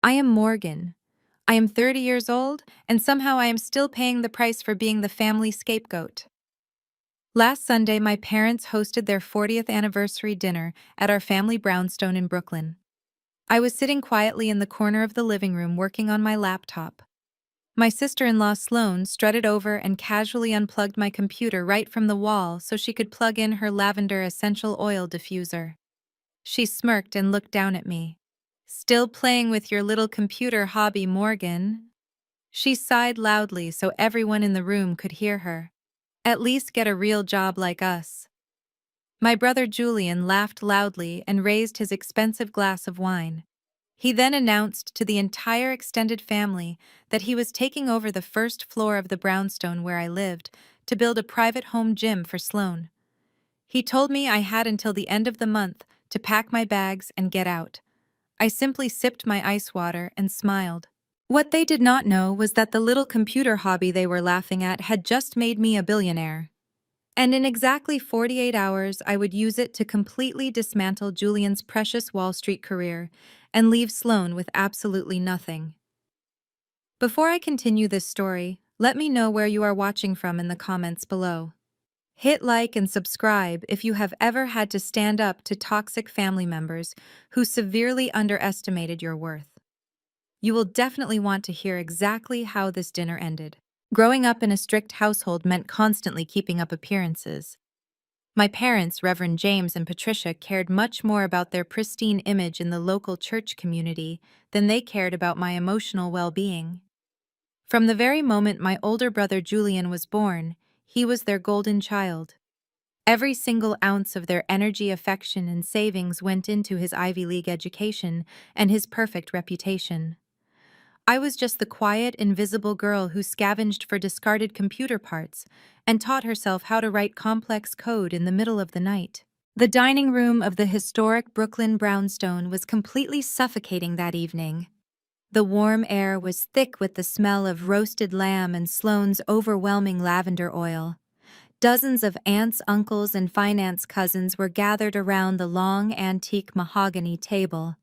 I am Morgan. I am 30 years old, and somehow I am still paying the price for being the family scapegoat. Last Sunday, my parents hosted their 40th anniversary dinner at our family brownstone in Brooklyn. I was sitting quietly in the corner of the living room working on my laptop. My sister-in-law Sloane strutted over and casually unplugged my computer right from the wall so she could plug in her lavender essential oil diffuser. She smirked and looked down at me. "Still playing with your little computer hobby, Morgan?" She sighed loudly so everyone in the room could hear her. "At least get a real job like us." My brother Julian laughed loudly and raised his expensive glass of wine. He then announced to the entire extended family that he was taking over the first floor of the brownstone where I lived to build a private home gym for Sloane. He told me I had until the end of the month to pack my bags and get out. I simply sipped my ice water and smiled. What they did not know was that the little computer hobby they were laughing at had just made me a billionaire. And in exactly 48 hours, I would use it to completely dismantle Julian's precious Wall Street career and leave Sloane with absolutely nothing. Before I continue this story, let me know where you are watching from in the comments below. Hit like and subscribe if you have ever had to stand up to toxic family members who severely underestimated your worth. You will definitely want to hear exactly how this dinner ended. Growing up in a strict household meant constantly keeping up appearances. My parents, Reverend James and Patricia, cared much more about their pristine image in the local church community than they cared about my emotional well-being. From the very moment my older brother Julian was born, he was their golden child. Every single ounce of their energy, affection, and savings went into his Ivy League education and his perfect reputation. I was just the quiet, invisible girl who scavenged for discarded computer parts and taught herself how to write complex code in the middle of the night. The dining room of the historic Brooklyn brownstone was completely suffocating that evening. The warm air was thick with the smell of roasted lamb and Sloane's overwhelming lavender oil. Dozens of aunts, uncles, and finance cousins were gathered around the long, antique mahogany table.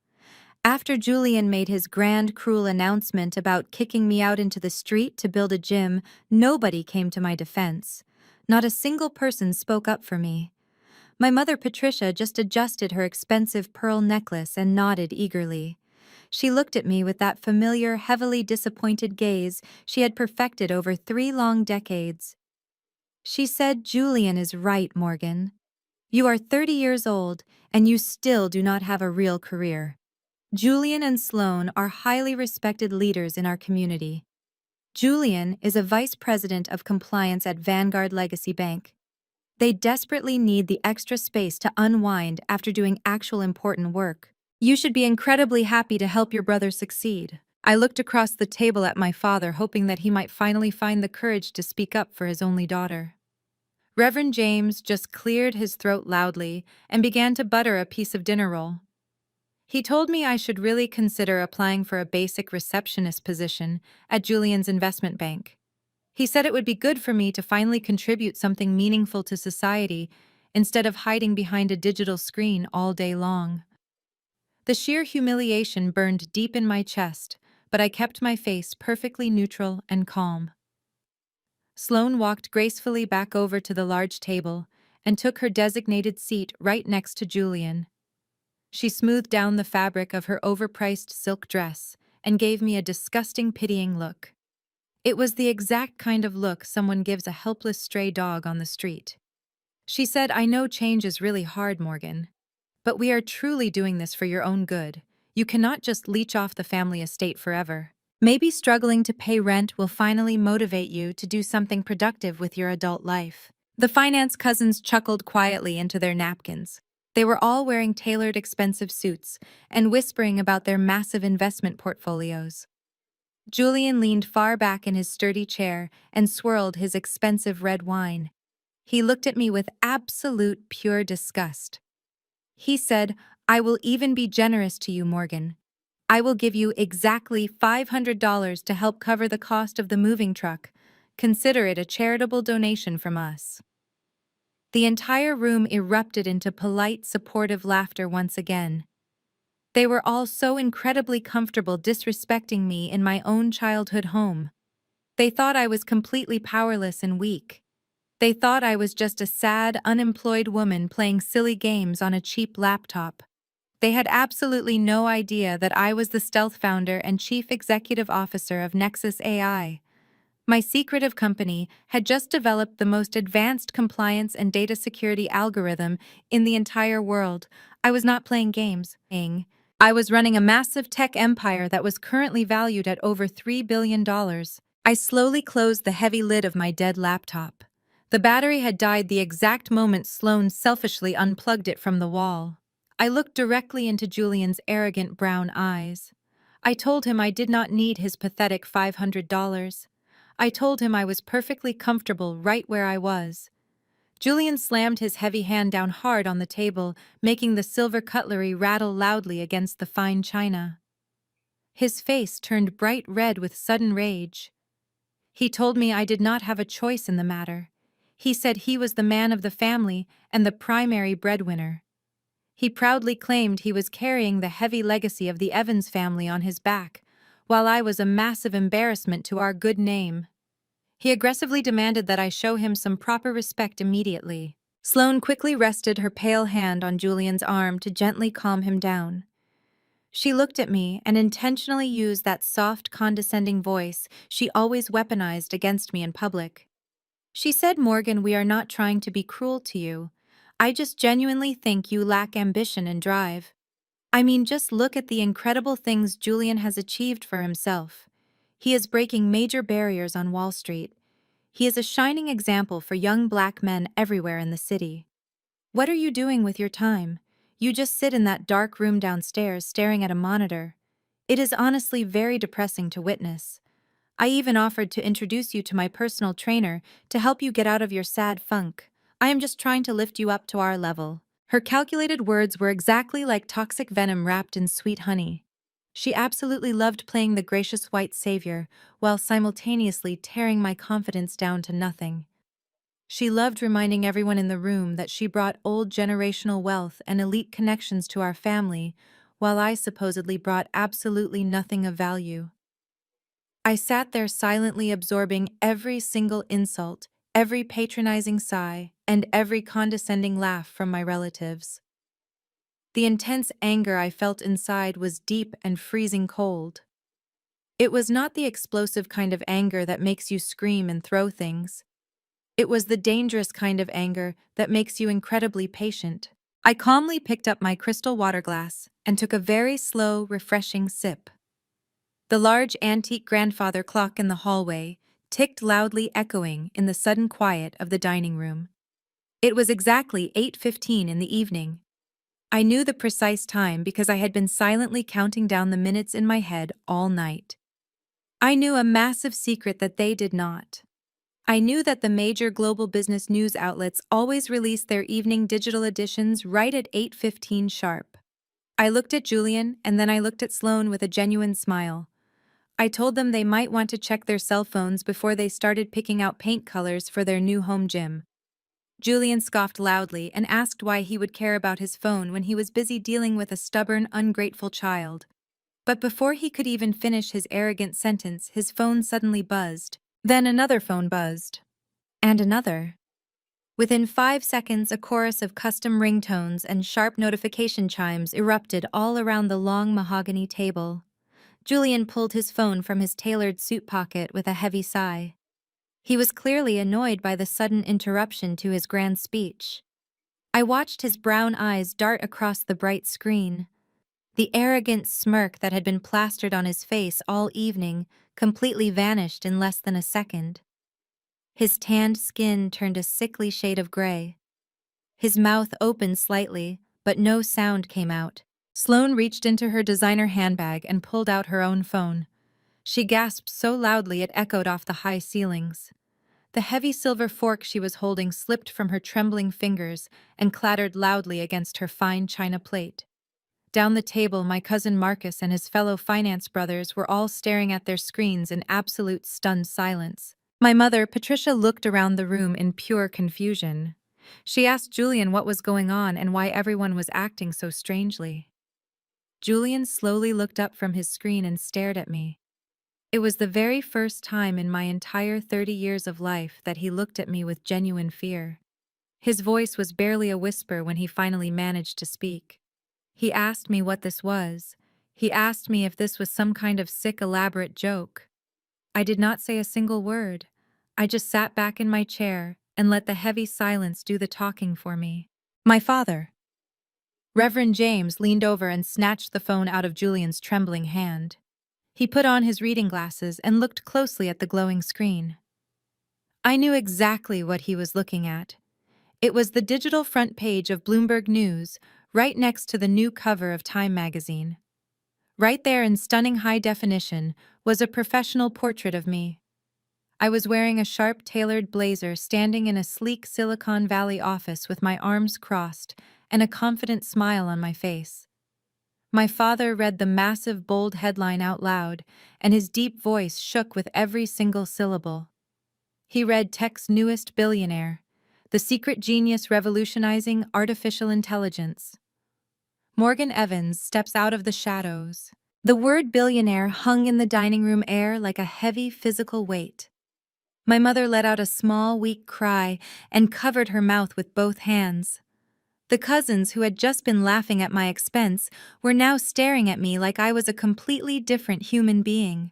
After Julian made his grand, cruel announcement about kicking me out into the street to build a gym, nobody came to my defense. Not a single person spoke up for me. My mother, Patricia, just adjusted her expensive pearl necklace and nodded eagerly. She looked at me with that familiar, heavily disappointed gaze she had perfected over 3 long decades. She said, "Julian is right, Morgan. You are 30 years old, and you still do not have a real career. Julian and Sloane are highly respected leaders in our community. Julian is a vice president of compliance at Vanguard Legacy Bank. They desperately need the extra space to unwind after doing actual important work. You should be incredibly happy to help your brother succeed." I looked across the table at my father, hoping that he might finally find the courage to speak up for his only daughter. Reverend James just cleared his throat loudly and began to butter a piece of dinner roll. He told me I should really consider applying for a basic receptionist position at Julian's investment bank. He said it would be good for me to finally contribute something meaningful to society instead of hiding behind a digital screen all day long. The sheer humiliation burned deep in my chest, but I kept my face perfectly neutral and calm. Sloane walked gracefully back over to the large table and took her designated seat right next to Julian. She smoothed down the fabric of her overpriced silk dress and gave me a disgusting, pitying look. It was the exact kind of look someone gives a helpless stray dog on the street. She said, "I know change is really hard, Morgan, but we are truly doing this for your own good. You cannot just leech off the family estate forever. Maybe struggling to pay rent will finally motivate you to do something productive with your adult life." The finance cousins chuckled quietly into their napkins. They were all wearing tailored, expensive suits and whispering about their massive investment portfolios. Julian leaned far back in his sturdy chair and swirled his expensive red wine. He looked at me with absolute pure disgust. He said, "I will even be generous to you, Morgan. I will give you exactly $500 to help cover the cost of the moving truck. Consider it a charitable donation from us." The entire room erupted into polite, supportive laughter once again. They were all so incredibly comfortable disrespecting me in my own childhood home. They thought I was completely powerless and weak. They thought I was just a sad, unemployed woman playing silly games on a cheap laptop. They had absolutely no idea that I was the stealth founder and chief executive officer of Nexus AI. My secretive company had just developed the most advanced compliance and data security algorithm in the entire world. I was not playing games. I was running a massive tech empire that was currently valued at over $3 billion. I slowly closed the heavy lid of my dead laptop. The battery had died the exact moment Sloane selfishly unplugged it from the wall. I looked directly into Julian's arrogant brown eyes. I told him I did not need his pathetic $500. I told him I was perfectly comfortable right where I was. Julian slammed his heavy hand down hard on the table, making the silver cutlery rattle loudly against the fine china. His face turned bright red with sudden rage. He told me I did not have a choice in the matter. He said he was the man of the family and the primary breadwinner. He proudly claimed he was carrying the heavy legacy of the Evans family on his back, while I was a massive embarrassment to our good name. He aggressively demanded that I show him some proper respect immediately. Sloane quickly rested her pale hand on Julian's arm to gently calm him down. She looked at me and intentionally used that soft, condescending voice she always weaponized against me in public. She said, "Morgan, we are not trying to be cruel to you. I just genuinely think you lack ambition and drive. I mean, just look at the incredible things Julian has achieved for himself. He is breaking major barriers on Wall Street. He is a shining example for young black men everywhere in the city. What are you doing with your time? You just sit in that dark room downstairs staring at a monitor. It is honestly very depressing to witness. I even offered to introduce you to my personal trainer to help you get out of your sad funk. I am just trying to lift you up to our level." Her calculated words were exactly like toxic venom wrapped in sweet honey. She absolutely loved playing the gracious white savior, while simultaneously tearing my confidence down to nothing. She loved reminding everyone in the room that she brought old generational wealth and elite connections to our family, while I supposedly brought absolutely nothing of value. I sat there silently absorbing every single insult, every patronizing sigh, and every condescending laugh from my relatives. The intense anger I felt inside was deep and freezing cold. It was not the explosive kind of anger that makes you scream and throw things. It was the dangerous kind of anger that makes you incredibly patient. I calmly picked up my crystal water glass and took a very slow, refreshing sip. The large antique grandfather clock in the hallway ticked loudly, echoing in the sudden quiet of the dining room. It was exactly 8:15 in the evening. I knew the precise time because I had been silently counting down the minutes in my head all night. I knew a massive secret that they did not. I knew that the major global business news outlets always released their evening digital editions right at 8:15 sharp. I looked at Julian and then I looked at Sloane with a genuine smile. I told them they might want to check their cell phones before they started picking out paint colors for their new home gym. Julian scoffed loudly and asked why he would care about his phone when he was busy dealing with a stubborn, ungrateful child. But before he could even finish his arrogant sentence, his phone suddenly buzzed. Then another phone buzzed. And another. Within 5 seconds, a chorus of custom ringtones and sharp notification chimes erupted all around the long mahogany table. Julian pulled his phone from his tailored suit pocket with a heavy sigh. He was clearly annoyed by the sudden interruption to his grand speech. I watched his brown eyes dart across the bright screen. The arrogant smirk that had been plastered on his face all evening completely vanished in less than a second. His tanned skin turned a sickly shade of gray. His mouth opened slightly, but no sound came out. Sloane reached into her designer handbag and pulled out her own phone. She gasped so loudly it echoed off the high ceilings. The heavy silver fork she was holding slipped from her trembling fingers and clattered loudly against her fine china plate. Down the table, my cousin Marcus and his fellow finance brothers were all staring at their screens in absolute stunned silence. My mother, Patricia, looked around the room in pure confusion. She asked Julian what was going on and why everyone was acting so strangely. Julian slowly looked up from his screen and stared at me. It was the very first time in my entire 30 years of life that he looked at me with genuine fear. His voice was barely a whisper when he finally managed to speak. He asked me what this was. He asked me if this was some kind of sick, elaborate joke. I did not say a single word. I just sat back in my chair and let the heavy silence do the talking for me. My father. Reverend James leaned over and snatched the phone out of Julian's trembling hand. He put on his reading glasses and looked closely at the glowing screen. I knew exactly what he was looking at. It was the digital front page of Bloomberg News, right next to the new cover of Time magazine. Right there in stunning high definition was a professional portrait of me. I was wearing a sharp tailored blazer, standing in a sleek Silicon Valley office with my arms crossed and a confident smile on my face. My father read the massive bold headline out loud, and his deep voice shook with every single syllable. He read Tech's newest billionaire, the secret genius revolutionizing artificial intelligence. Morgan Evans steps out of the shadows. The word billionaire hung in the dining room air like a heavy physical weight. My mother let out a small, weak cry and covered her mouth with both hands. The cousins who had just been laughing at my expense were now staring at me like I was a completely different human being.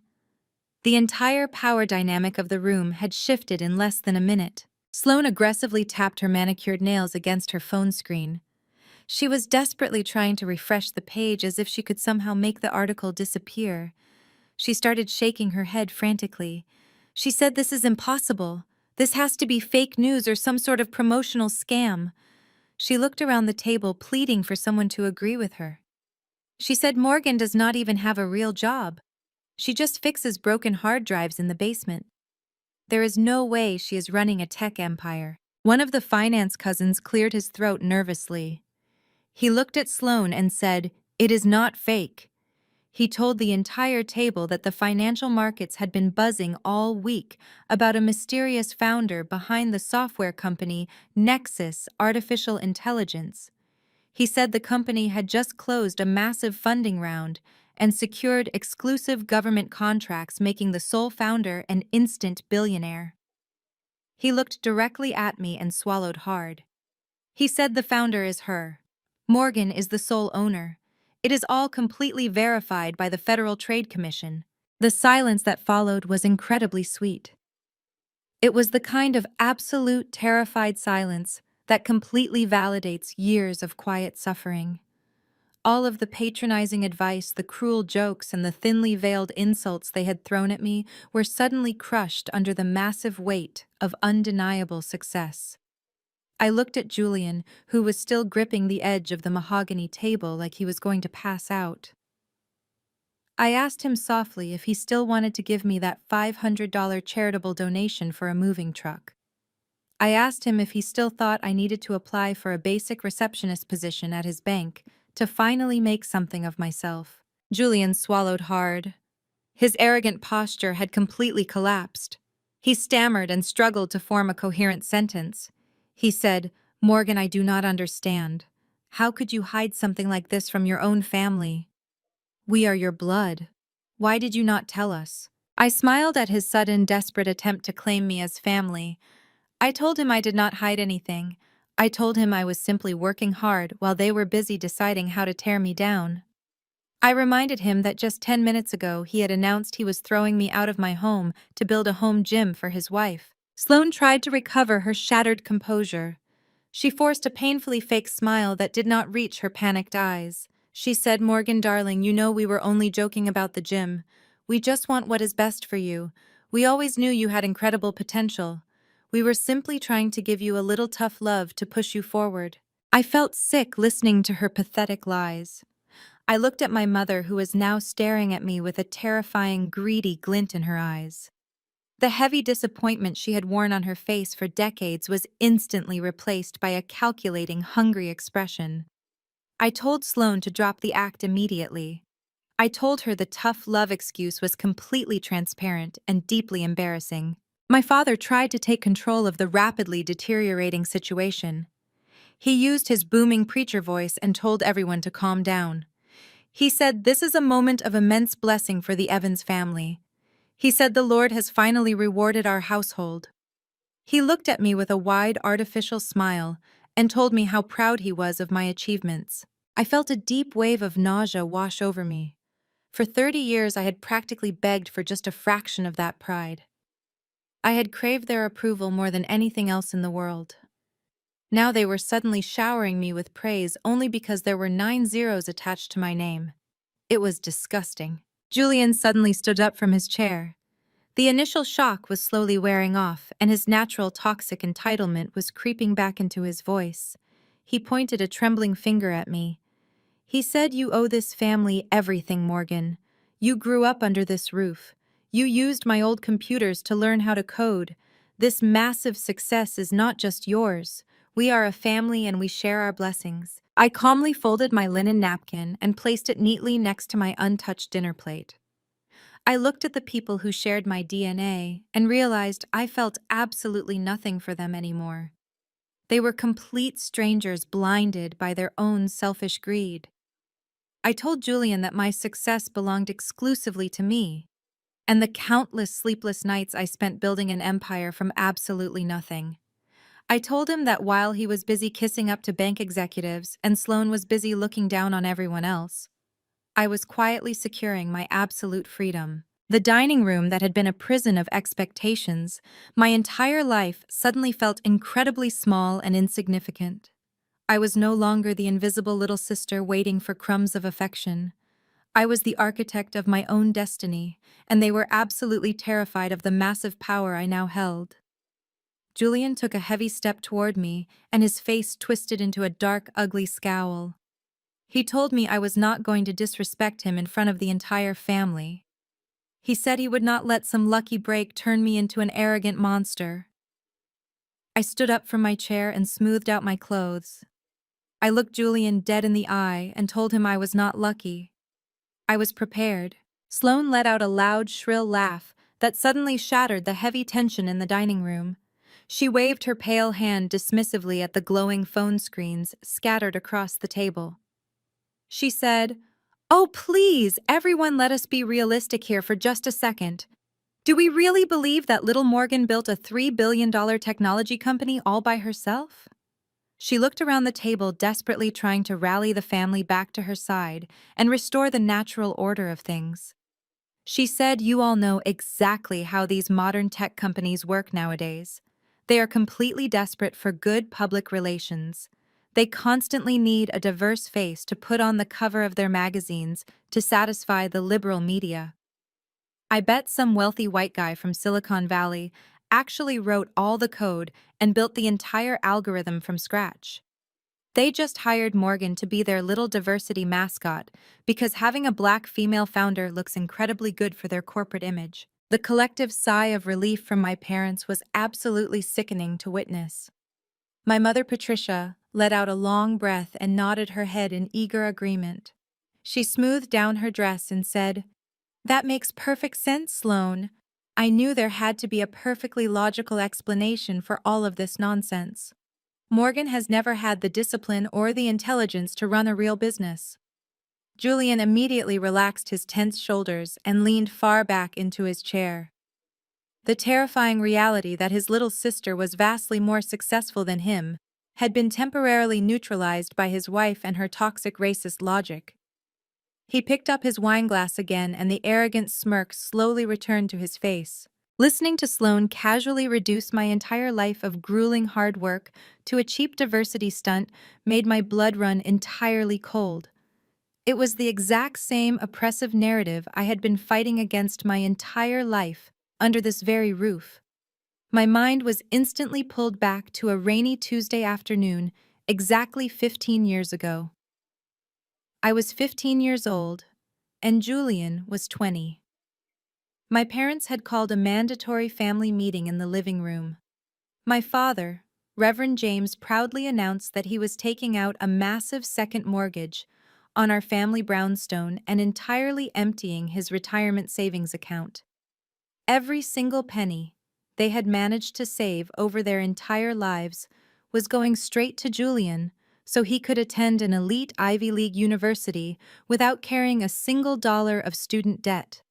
The entire power dynamic of the room had shifted in less than a minute. Sloane aggressively tapped her manicured nails against her phone screen. She was desperately trying to refresh the page as if she could somehow make the article disappear. She started shaking her head frantically. She said, "This is impossible. This has to be fake news or some sort of promotional scam." She looked around the table, pleading for someone to agree with her. She said Morgan does not even have a real job. She just fixes broken hard drives in the basement. There is no way she is running a tech empire. One of the finance cousins cleared his throat nervously. He looked at Sloane and said, "It is not fake." He told the entire table that the financial markets had been buzzing all week about a mysterious founder behind the software company Nexus Artificial Intelligence. He said the company had just closed a massive funding round and secured exclusive government contracts, making the sole founder an instant billionaire. He looked directly at me and swallowed hard. He said the founder is her. Morgan is the sole owner. It is all completely verified by the Federal Trade Commission. The silence that followed was incredibly sweet. It was the kind of absolute, terrified silence that completely validates years of quiet suffering. All of the patronizing advice, the cruel jokes, and the thinly veiled insults they had thrown at me were suddenly crushed under the massive weight of undeniable success. I looked at Julian, who was still gripping the edge of the mahogany table like he was going to pass out. I asked him softly if he still wanted to give me that $500 charitable donation for a moving truck. I asked him if he still thought I needed to apply for a basic receptionist position at his bank to finally make something of myself. Julian swallowed hard. His arrogant posture had completely collapsed. He stammered and struggled to form a coherent sentence. He said, "Morgan, I do not understand. How could you hide something like this from your own family? We are your blood. Why did you not tell us?" I smiled at his sudden, desperate attempt to claim me as family. I told him I did not hide anything. I told him I was simply working hard while they were busy deciding how to tear me down. I reminded him that just 10 minutes ago he had announced he was throwing me out of my home to build a home gym for his wife. Sloane tried to recover her shattered composure. She forced a painfully fake smile that did not reach her panicked eyes. She said, "Morgan, darling, you know we were only joking about the gym. We just want what is best for you. We always knew you had incredible potential. We were simply trying to give you a little tough love to push you forward." I felt sick listening to her pathetic lies. I looked at my mother, who was now staring at me with a terrifying, greedy glint in her eyes. The heavy disappointment she had worn on her face for decades was instantly replaced by a calculating, hungry expression. I told Sloane to drop the act immediately. I told her the tough love excuse was completely transparent and deeply embarrassing. My father tried to take control of the rapidly deteriorating situation. He used his booming preacher voice and told everyone to calm down. He said, "This is a moment of immense blessing for the Evans family." He said, "The Lord has finally rewarded our household." He looked at me with a wide, artificial smile and told me how proud he was of my achievements. I felt a deep wave of nausea wash over me. For 30 years, I had practically begged for just a fraction of that pride. I had craved their approval more than anything else in the world. Now they were suddenly showering me with praise only because there were 9 zeros attached to my name. It was disgusting. Julian suddenly stood up from his chair. The initial shock was slowly wearing off, and his natural toxic entitlement was creeping back into his voice. He pointed a trembling finger at me. He said, "You owe this family everything, Morgan. You grew up under this roof. You used my old computers to learn how to code. This massive success is not just yours. We are a family and we share our blessings." I calmly folded my linen napkin and placed it neatly next to my untouched dinner plate. I looked at the people who shared my DNA and realized I felt absolutely nothing for them anymore. They were complete strangers blinded by their own selfish greed. I told Julian that my success belonged exclusively to me, and the countless sleepless nights I spent building an empire from absolutely nothing. I told him that while he was busy kissing up to bank executives and Sloan was busy looking down on everyone else, I was quietly securing my absolute freedom. The dining room that had been a prison of expectations, my entire life suddenly felt incredibly small and insignificant. I was no longer the invisible little sister waiting for crumbs of affection. I was the architect of my own destiny, and they were absolutely terrified of the massive power I now held. Julian took a heavy step toward me, and his face twisted into a dark, ugly scowl. He told me I was not going to disrespect him in front of the entire family. He said he would not let some lucky break turn me into an arrogant monster. I stood up from my chair and smoothed out my clothes. I looked Julian dead in the eye and told him I was not lucky. I was prepared. Sloan let out a loud, shrill laugh that suddenly shattered the heavy tension in the dining room. She waved her pale hand dismissively at the glowing phone screens scattered across the table. She said, "Oh, please, everyone, let us be realistic here for just a second. Do we really believe that little Morgan built a $3 billion technology company all by herself?" She looked around the table, desperately trying to rally the family back to her side and restore the natural order of things. She said, "You all know exactly how these modern tech companies work nowadays. They are completely desperate for good public relations. They constantly need a diverse face to put on the cover of their magazines to satisfy the liberal media. I bet some wealthy white guy from Silicon Valley actually wrote all the code and built the entire algorithm from scratch. They just hired Morgan to be their little diversity mascot because having a black female founder looks incredibly good for their corporate image." The collective sigh of relief from my parents was absolutely sickening to witness. My mother, Patricia, let out a long breath and nodded her head in eager agreement. She smoothed down her dress and said, "That makes perfect sense, Sloan. I knew there had to be a perfectly logical explanation for all of this nonsense. Morgan has never had the discipline or the intelligence to run a real business." Julian immediately relaxed his tense shoulders and leaned far back into his chair. The terrifying reality that his little sister was vastly more successful than him had been temporarily neutralized by his wife and her toxic racist logic. He picked up his wineglass again and the arrogant smirk slowly returned to his face. Listening to Sloan casually reduce my entire life of grueling hard work to a cheap diversity stunt made my blood run entirely cold. It was the exact same oppressive narrative I had been fighting against my entire life under this very roof. My mind was instantly pulled back to a rainy Tuesday afternoon exactly 15 years ago. I was 15 years old, and Julian was 20. My parents had called a mandatory family meeting in the living room. My father, Reverend James, proudly announced that he was taking out a massive second mortgage on our family brownstone and entirely emptying his retirement savings account. Every single penny they had managed to save over their entire lives was going straight to Julian so he could attend an elite Ivy League university without carrying a single dollar of student debt.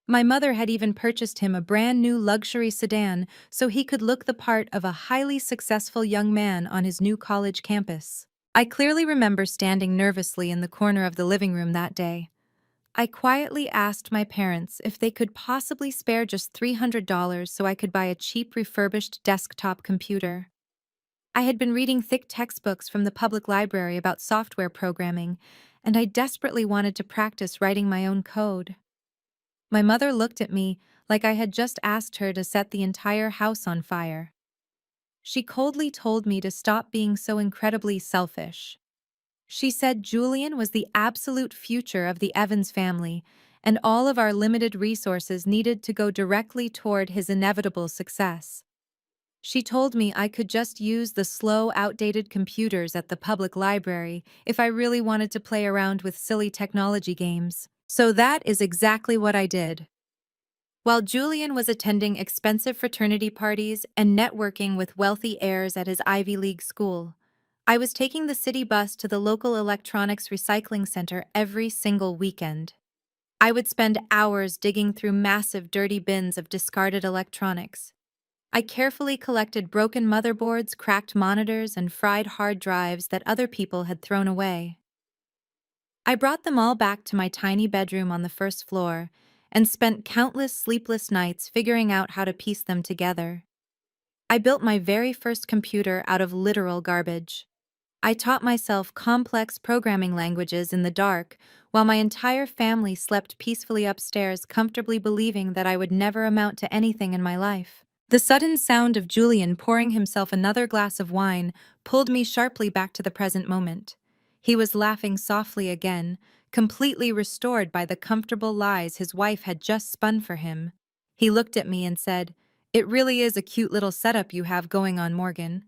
My mother had even purchased him a brand new luxury sedan so he could look the part of a highly successful young man on his new college campus. I clearly remember standing nervously in the corner of the living room that day. I quietly asked my parents if they could possibly spare just $300 so I could buy a cheap refurbished desktop computer. I had been reading thick textbooks from the public library about software programming, and I desperately wanted to practice writing my own code. My mother looked at me like I had just asked her to set the entire house on fire. She coldly told me to stop being so incredibly selfish. She said Julian was the absolute future of the Evans family, and all of our limited resources needed to go directly toward his inevitable success. She told me I could just use the slow, outdated computers at the public library if I really wanted to play around with silly technology games. So that is exactly what I did. While Julian was attending expensive fraternity parties and networking with wealthy heirs at his Ivy League school, I was taking the city bus to the local electronics recycling center every single weekend. I would spend hours digging through massive dirty bins of discarded electronics. I carefully collected broken motherboards, cracked monitors, and fried hard drives that other people had thrown away. I brought them all back to my tiny bedroom on the first floor and spent countless sleepless nights figuring out how to piece them together. I built my very first computer out of literal garbage. I taught myself complex programming languages in the dark while my entire family slept peacefully upstairs, comfortably believing that I would never amount to anything in my life. The sudden sound of Julian pouring himself another glass of wine pulled me sharply back to the present moment. He was laughing softly again, completely restored by the comfortable lies his wife had just spun for him. He looked at me and said, "It really is a cute little setup you have going on, Morgan."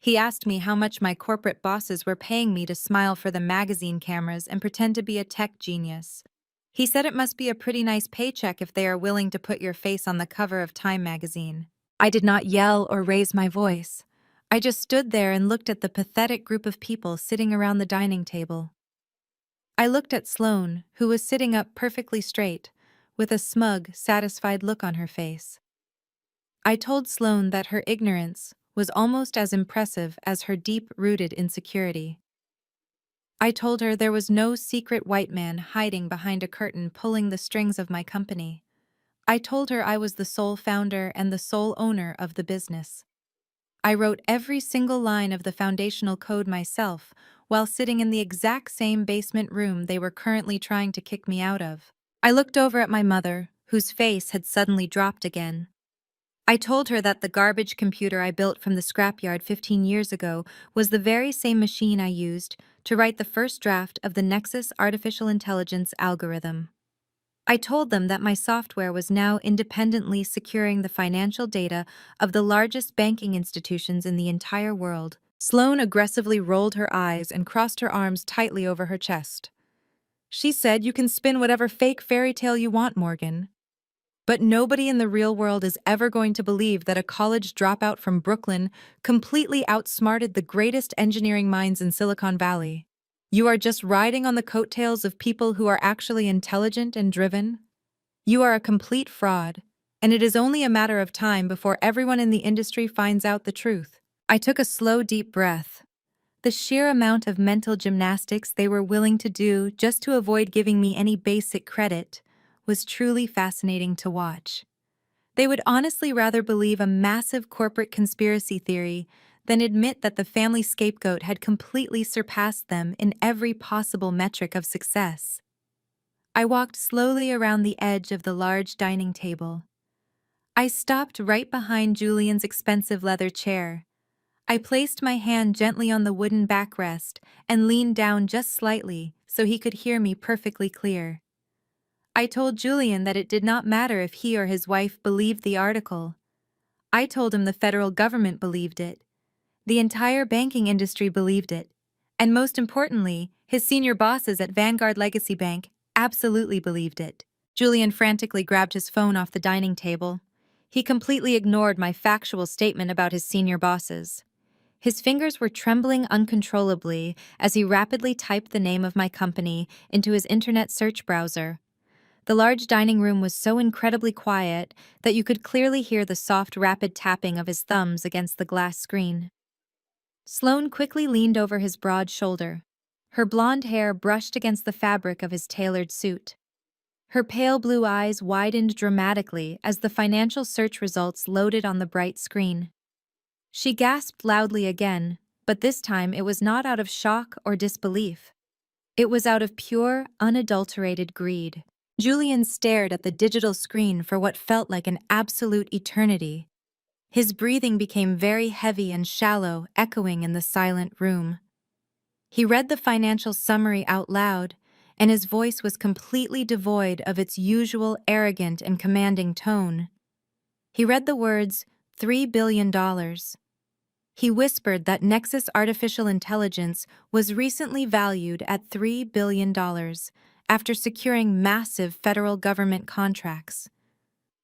He asked me how much my corporate bosses were paying me to smile for the magazine cameras and pretend to be a tech genius. He said it must be a pretty nice paycheck if they are willing to put your face on the cover of Time magazine. I did not yell or raise my voice. I just stood there and looked at the pathetic group of people sitting around the dining table. I looked at Sloane, who was sitting up perfectly straight, with a smug, satisfied look on her face. I told Sloane that her ignorance was almost as impressive as her deep-rooted insecurity. I told her there was no secret white man hiding behind a curtain pulling the strings of my company. I told her I was the sole founder and the sole owner of the business. I wrote every single line of the foundational code myself while sitting in the exact same basement room they were currently trying to kick me out of. I looked over at my mother, whose face had suddenly dropped again. I told her that the garbage computer I built from the scrapyard 15 years ago was the very same machine I used to write the first draft of the Nexus artificial intelligence algorithm. I told them that my software was now independently securing the financial data of the largest banking institutions in the entire world. Sloane aggressively rolled her eyes and crossed her arms tightly over her chest. She said, "You can spin whatever fake fairy tale you want, Morgan. But nobody in the real world is ever going to believe that a college dropout from Brooklyn completely outsmarted the greatest engineering minds in Silicon Valley. You are just riding on the coattails of people who are actually intelligent and driven. You are a complete fraud, and it is only a matter of time before everyone in the industry finds out the truth." I took a slow, deep breath. The sheer amount of mental gymnastics they were willing to do just to avoid giving me any basic credit was truly fascinating to watch. They would honestly rather believe a massive corporate conspiracy theory than admit that the family scapegoat had completely surpassed them in every possible metric of success. I walked slowly around the edge of the large dining table. I stopped right behind Julian's expensive leather chair. I placed my hand gently on the wooden backrest and leaned down just slightly so he could hear me perfectly clear. I told Julian that it did not matter if he or his wife believed the article. I told him the federal government believed it. The entire banking industry believed it. And most importantly, his senior bosses at Vanguard Legacy Bank absolutely believed it. Julian frantically grabbed his phone off the dining table. He completely ignored my factual statement about his senior bosses. His fingers were trembling uncontrollably as he rapidly typed the name of my company into his internet search browser. The large dining room was so incredibly quiet that you could clearly hear the soft, rapid tapping of his thumbs against the glass screen. Sloane quickly leaned over his broad shoulder. Her blonde hair brushed against the fabric of his tailored suit. Her pale blue eyes widened dramatically as the financial search results loaded on the bright screen. She gasped loudly again, but this time it was not out of shock or disbelief. It was out of pure, unadulterated greed. Julian stared at the digital screen for what felt like an absolute eternity. His breathing became very heavy and shallow, echoing in the silent room. He read the financial summary out loud, and his voice was completely devoid of its usual arrogant and commanding tone. He read the words, $3 billion. He whispered that Nexus Artificial Intelligence was recently valued at $3 billion after securing massive federal government contracts.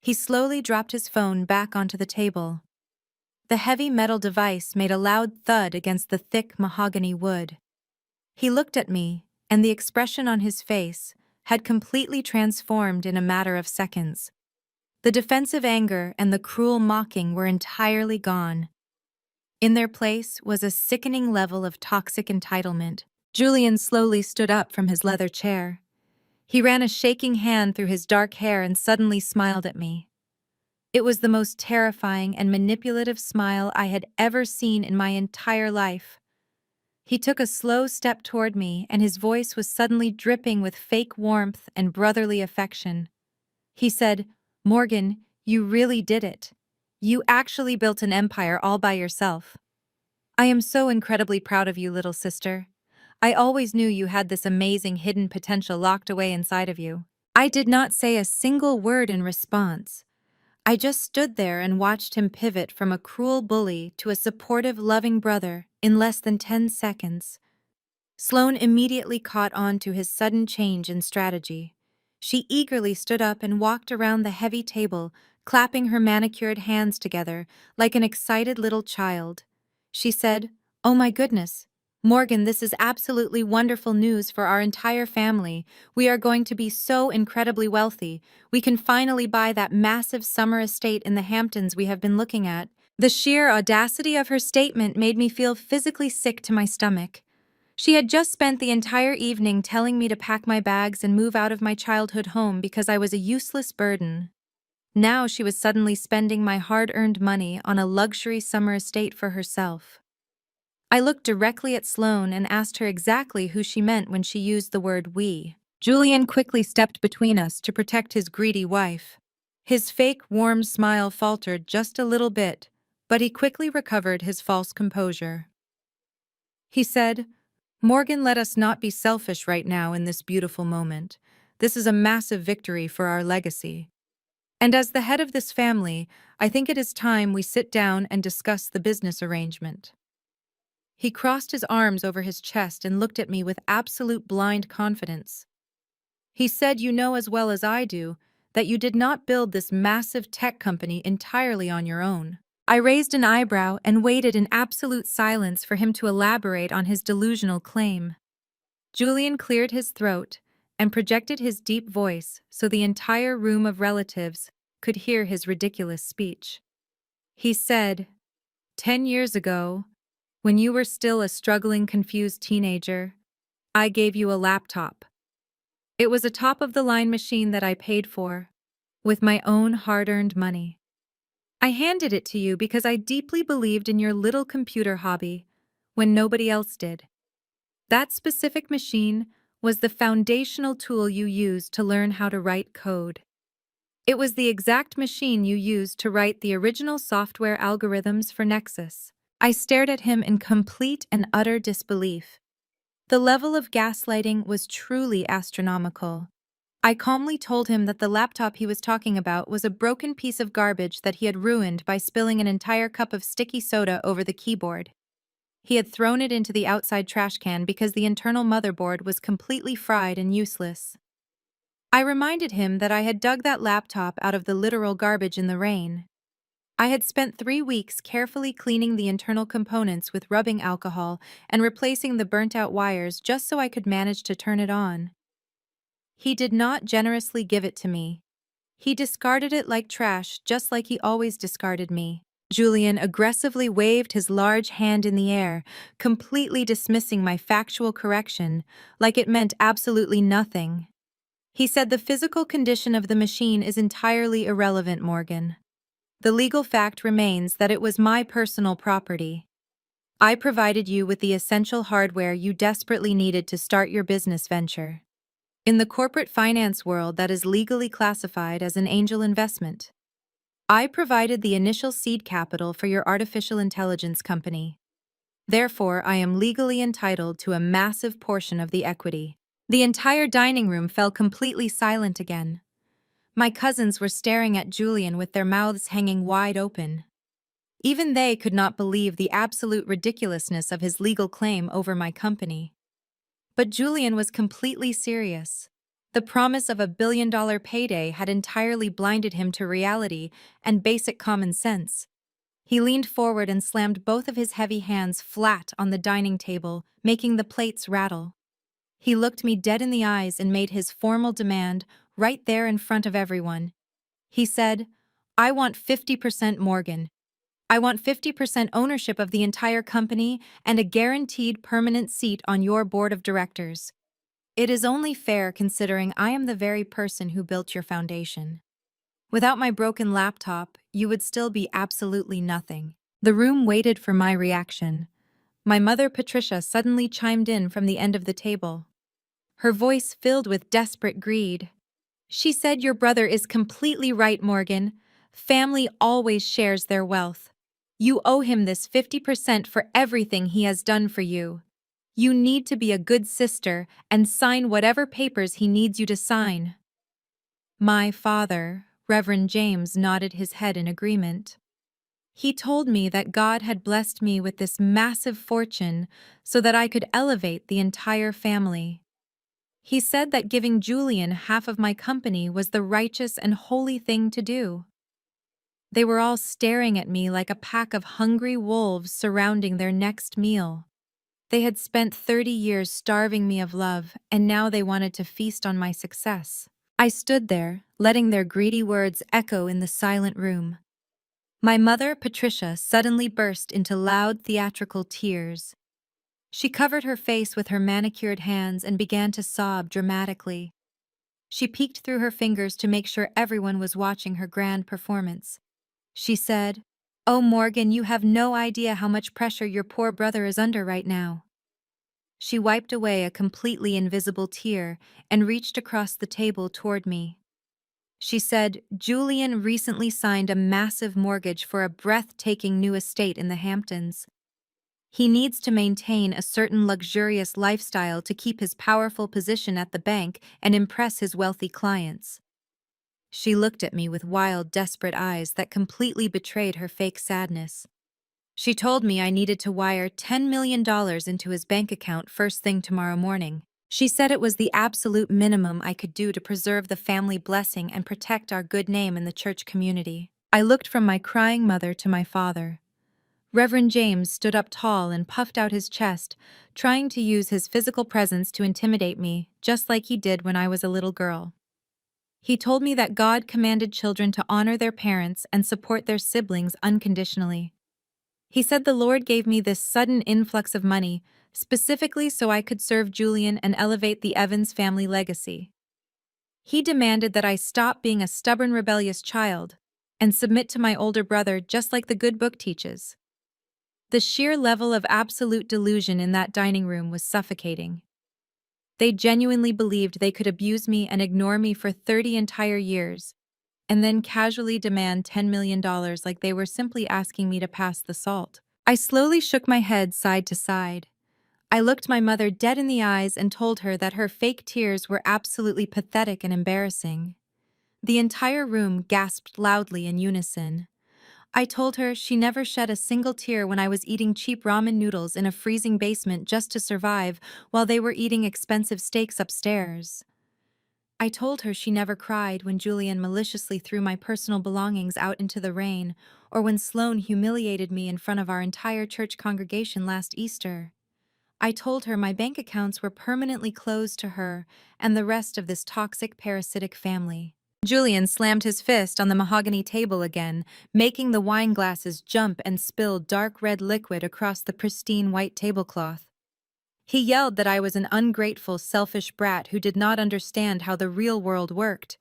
He slowly dropped his phone back onto the table. The heavy metal device made a loud thud against the thick mahogany wood. He looked at me, and the expression on his face had completely transformed in a matter of seconds. The defensive anger and the cruel mocking were entirely gone. In their place was a sickening level of toxic entitlement. Julian slowly stood up from his leather chair. He ran a shaking hand through his dark hair and suddenly smiled at me. It was the most terrifying and manipulative smile I had ever seen in my entire life. He took a slow step toward me, and his voice was suddenly dripping with fake warmth and brotherly affection. He said, "Morgan, you really did it. You actually built an empire all by yourself. I am so incredibly proud of you, little sister. I always knew you had this amazing hidden potential locked away inside of you." I did not say a single word in response. I just stood there and watched him pivot from a cruel bully to a supportive, loving brother in less than 10 seconds. Sloane immediately caught on to his sudden change in strategy. She eagerly stood up and walked around the heavy table, clapping her manicured hands together like an excited little child. She said, "Oh my goodness, Morgan, this is absolutely wonderful news for our entire family. We are going to be so incredibly wealthy. We can finally buy that massive summer estate in the Hamptons we have been looking at." The sheer audacity of her statement made me feel physically sick to my stomach. She had just spent the entire evening telling me to pack my bags and move out of my childhood home because I was a useless burden. Now she was suddenly spending my hard-earned money on a luxury summer estate for herself. I looked directly at Sloane and asked her exactly who she meant when she used the word we. Julian quickly stepped between us to protect his greedy wife. His fake, warm smile faltered just a little bit, but he quickly recovered his false composure. He said, "Morgan, let us not be selfish right now in this beautiful moment. This is a massive victory for our legacy. And as the head of this family, I think it is time we sit down and discuss the business arrangement." He crossed his arms over his chest and looked at me with absolute blind confidence. He said, "You know as well as I do that you did not build this massive tech company entirely on your own." I raised an eyebrow and waited in absolute silence for him to elaborate on his delusional claim. Julian cleared his throat and projected his deep voice so the entire room of relatives could hear his ridiculous speech. He said, 10 years ago, when you were still a struggling, confused teenager, I gave you a laptop. It was a top-of-the-line machine that I paid for, with my own hard-earned money. I handed it to you because I deeply believed in your little computer hobby when nobody else did. That specific machine was the foundational tool you used to learn how to write code. It was the exact machine you used to write the original software algorithms for Nexus." I stared at him in complete and utter disbelief. The level of gaslighting was truly astronomical. I calmly told him that the laptop he was talking about was a broken piece of garbage that he had ruined by spilling an entire cup of sticky soda over the keyboard. He had thrown it into the outside trash can because the internal motherboard was completely fried and useless. I reminded him that I had dug that laptop out of the literal garbage in the rain. I had spent 3 weeks carefully cleaning the internal components with rubbing alcohol and replacing the burnt-out wires just so I could manage to turn it on. He did not generously give it to me. He discarded it like trash, just like he always discarded me. Julian aggressively waved his large hand in the air, completely dismissing my factual correction, like it meant absolutely nothing. He said the physical condition of the machine is entirely irrelevant, Morgan. The legal fact remains that it was my personal property. I provided you with the essential hardware you desperately needed to start your business venture. In the corporate finance world, that is legally classified as an angel investment. I provided the initial seed capital for your artificial intelligence company. Therefore, I am legally entitled to a massive portion of the equity. The entire dining room fell completely silent again. My cousins were staring at Julian with their mouths hanging wide open. Even they could not believe the absolute ridiculousness of his legal claim over my company. But Julian was completely serious. The promise of $1 billion payday had entirely blinded him to reality and basic common sense. He leaned forward and slammed both of his heavy hands flat on the dining table, making the plates rattle. He looked me dead in the eyes and made his formal demand right there in front of everyone. He said, "I want 50% Morgan. I want 50% ownership of the entire company and a guaranteed permanent seat on your board of directors. It is only fair considering I am the very person who built your foundation. Without my broken laptop, you would still be absolutely nothing." The room waited for my reaction. My mother, Patricia, suddenly chimed in from the end of the table. Her voice filled with desperate greed. She said, "Your brother is completely right, Morgan. Family always shares their wealth. You owe him this 50% for everything he has done for you. You need to be a good sister and sign whatever papers he needs you to sign." My father, Reverend James, nodded his head in agreement. He told me that God had blessed me with this massive fortune so that I could elevate the entire family. He said that giving Julian half of my company was the righteous and holy thing to do. They were all staring at me like a pack of hungry wolves surrounding their next meal. They had spent 30 years starving me of love, and now they wanted to feast on my success. I stood there, letting their greedy words echo in the silent room. My mother, Patricia, suddenly burst into loud theatrical tears. She covered her face with her manicured hands and began to sob dramatically. She peeked through her fingers to make sure everyone was watching her grand performance. She said, "Oh, Morgan, you have no idea how much pressure your poor brother is under right now." She wiped away a completely invisible tear and reached across the table toward me. She said, "Julian recently signed a massive mortgage for a breathtaking new estate in the Hamptons. He needs to maintain a certain luxurious lifestyle to keep his powerful position at the bank and impress his wealthy clients." She looked at me with wild, desperate eyes that completely betrayed her fake sadness. She told me I needed to wire $10 million into his bank account first thing tomorrow morning. She said it was the absolute minimum I could do to preserve the family blessing and protect our good name in the church community. I looked from my crying mother to my father. Reverend James stood up tall and puffed out his chest, trying to use his physical presence to intimidate me, just like he did when I was a little girl. He told me that God commanded children to honor their parents and support their siblings unconditionally. He said the Lord gave me this sudden influx of money, specifically so I could serve Julian and elevate the Evans family legacy. He demanded that I stop being a stubborn, rebellious child and submit to my older brother just like the good book teaches. The sheer level of absolute delusion in that dining room was suffocating. They genuinely believed they could abuse me and ignore me for 30 entire years, and then casually demand $10 million like they were simply asking me to pass the salt. I slowly shook my head side to side. I looked my mother dead in the eyes and told her that her fake tears were absolutely pathetic and embarrassing. The entire room gasped loudly in unison. I told her she never shed a single tear when I was eating cheap ramen noodles in a freezing basement just to survive while they were eating expensive steaks upstairs. I told her she never cried when Julian maliciously threw my personal belongings out into the rain, or when Sloane humiliated me in front of our entire church congregation last Easter. I told her my bank accounts were permanently closed to her and the rest of this toxic parasitic family. Julian slammed his fist on the mahogany table again, making the wine glasses jump and spill dark red liquid across the pristine white tablecloth. He yelled that I was an ungrateful, selfish brat who did not understand how the real world worked.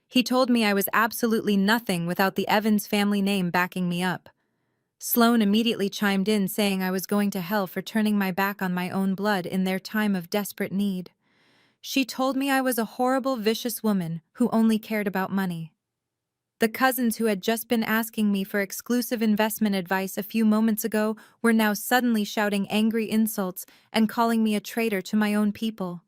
He told me I was absolutely nothing without the Evans family name backing me up. Sloane immediately chimed in, saying I was going to hell for turning my back on my own blood in their time of desperate need. She told me I was a horrible, vicious woman who only cared about money. The cousins who had just been asking me for exclusive investment advice a few moments ago were now suddenly shouting angry insults and calling me a traitor to my own people.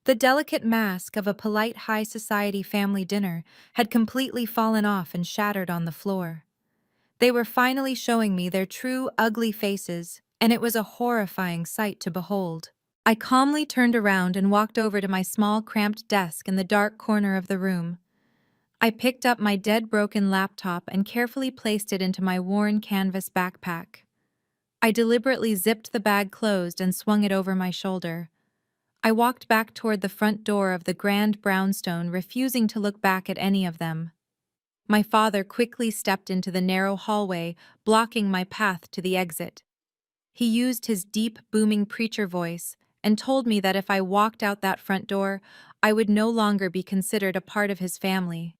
The delicate mask of a polite high society family dinner had completely fallen off and shattered on the floor. They were finally showing me their true, ugly faces, and it was a horrifying sight to behold. I calmly turned around and walked over to my small, cramped desk in the dark corner of the room. I picked up my dead-broken laptop and carefully placed it into my worn canvas backpack. I deliberately zipped the bag closed and swung it over my shoulder. I walked back toward the front door of the grand brownstone, refusing to look back at any of them. My father quickly stepped into the narrow hallway, blocking my path to the exit. He used his deep, booming preacher voice and told me that if I walked out that front door, I would no longer be considered a part of his family.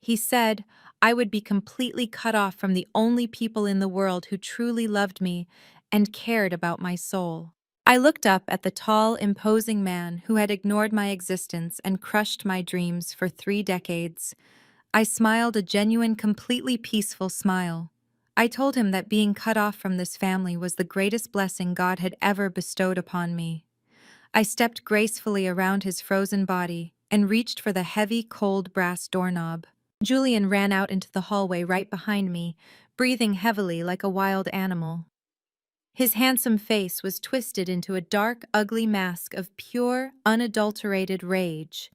He said I would be completely cut off from the only people in the world who truly loved me and cared about my soul. I looked up at the tall, imposing man who had ignored my existence and crushed my dreams for 3 decades. I smiled a genuine, completely peaceful smile. I told him that being cut off from this family was the greatest blessing God had ever bestowed upon me. I stepped gracefully around his frozen body and reached for the heavy, cold brass doorknob. Julian ran out into the hallway right behind me, breathing heavily like a wild animal. His handsome face was twisted into a dark, ugly mask of pure, unadulterated rage.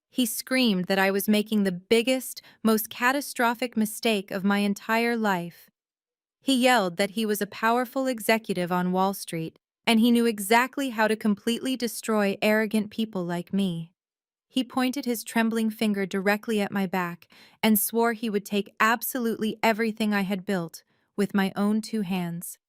He screamed that I was making the biggest, most catastrophic mistake of my entire life. He yelled that he was a powerful executive on Wall Street, and he knew exactly how to completely destroy arrogant people like me. He pointed his trembling finger directly at my back and swore he would take absolutely everything I had built with my own 2 hands.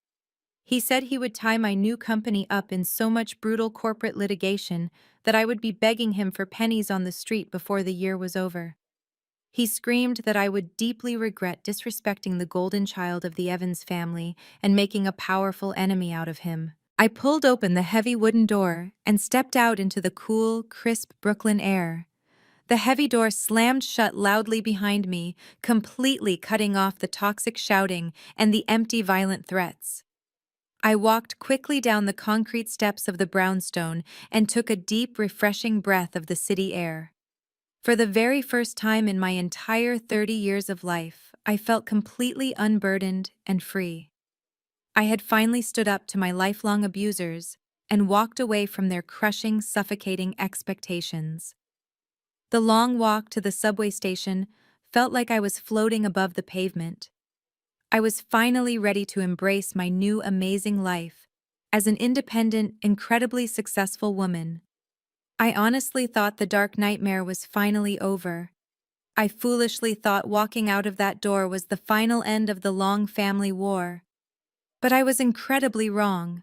He said he would tie my new company up in so much brutal corporate litigation that I would be begging him for pennies on the street before the year was over. He screamed that I would deeply regret disrespecting the golden child of the Evans family and making a powerful enemy out of him. I pulled open the heavy wooden door and stepped out into the cool, crisp Brooklyn air. The heavy door slammed shut loudly behind me, completely cutting off the toxic shouting and the empty, violent threats. I walked quickly down the concrete steps of the brownstone and took a deep, refreshing breath of the city air. For the very first time in my entire 30 years of life, I felt completely unburdened and free. I had finally stood up to my lifelong abusers and walked away from their crushing, suffocating expectations. The long walk to the subway station felt like I was floating above the pavement. I was finally ready to embrace my new amazing life as an independent, incredibly successful woman. I honestly thought the dark nightmare was finally over. I foolishly thought walking out of that door was the final end of the long family war. But I was incredibly wrong.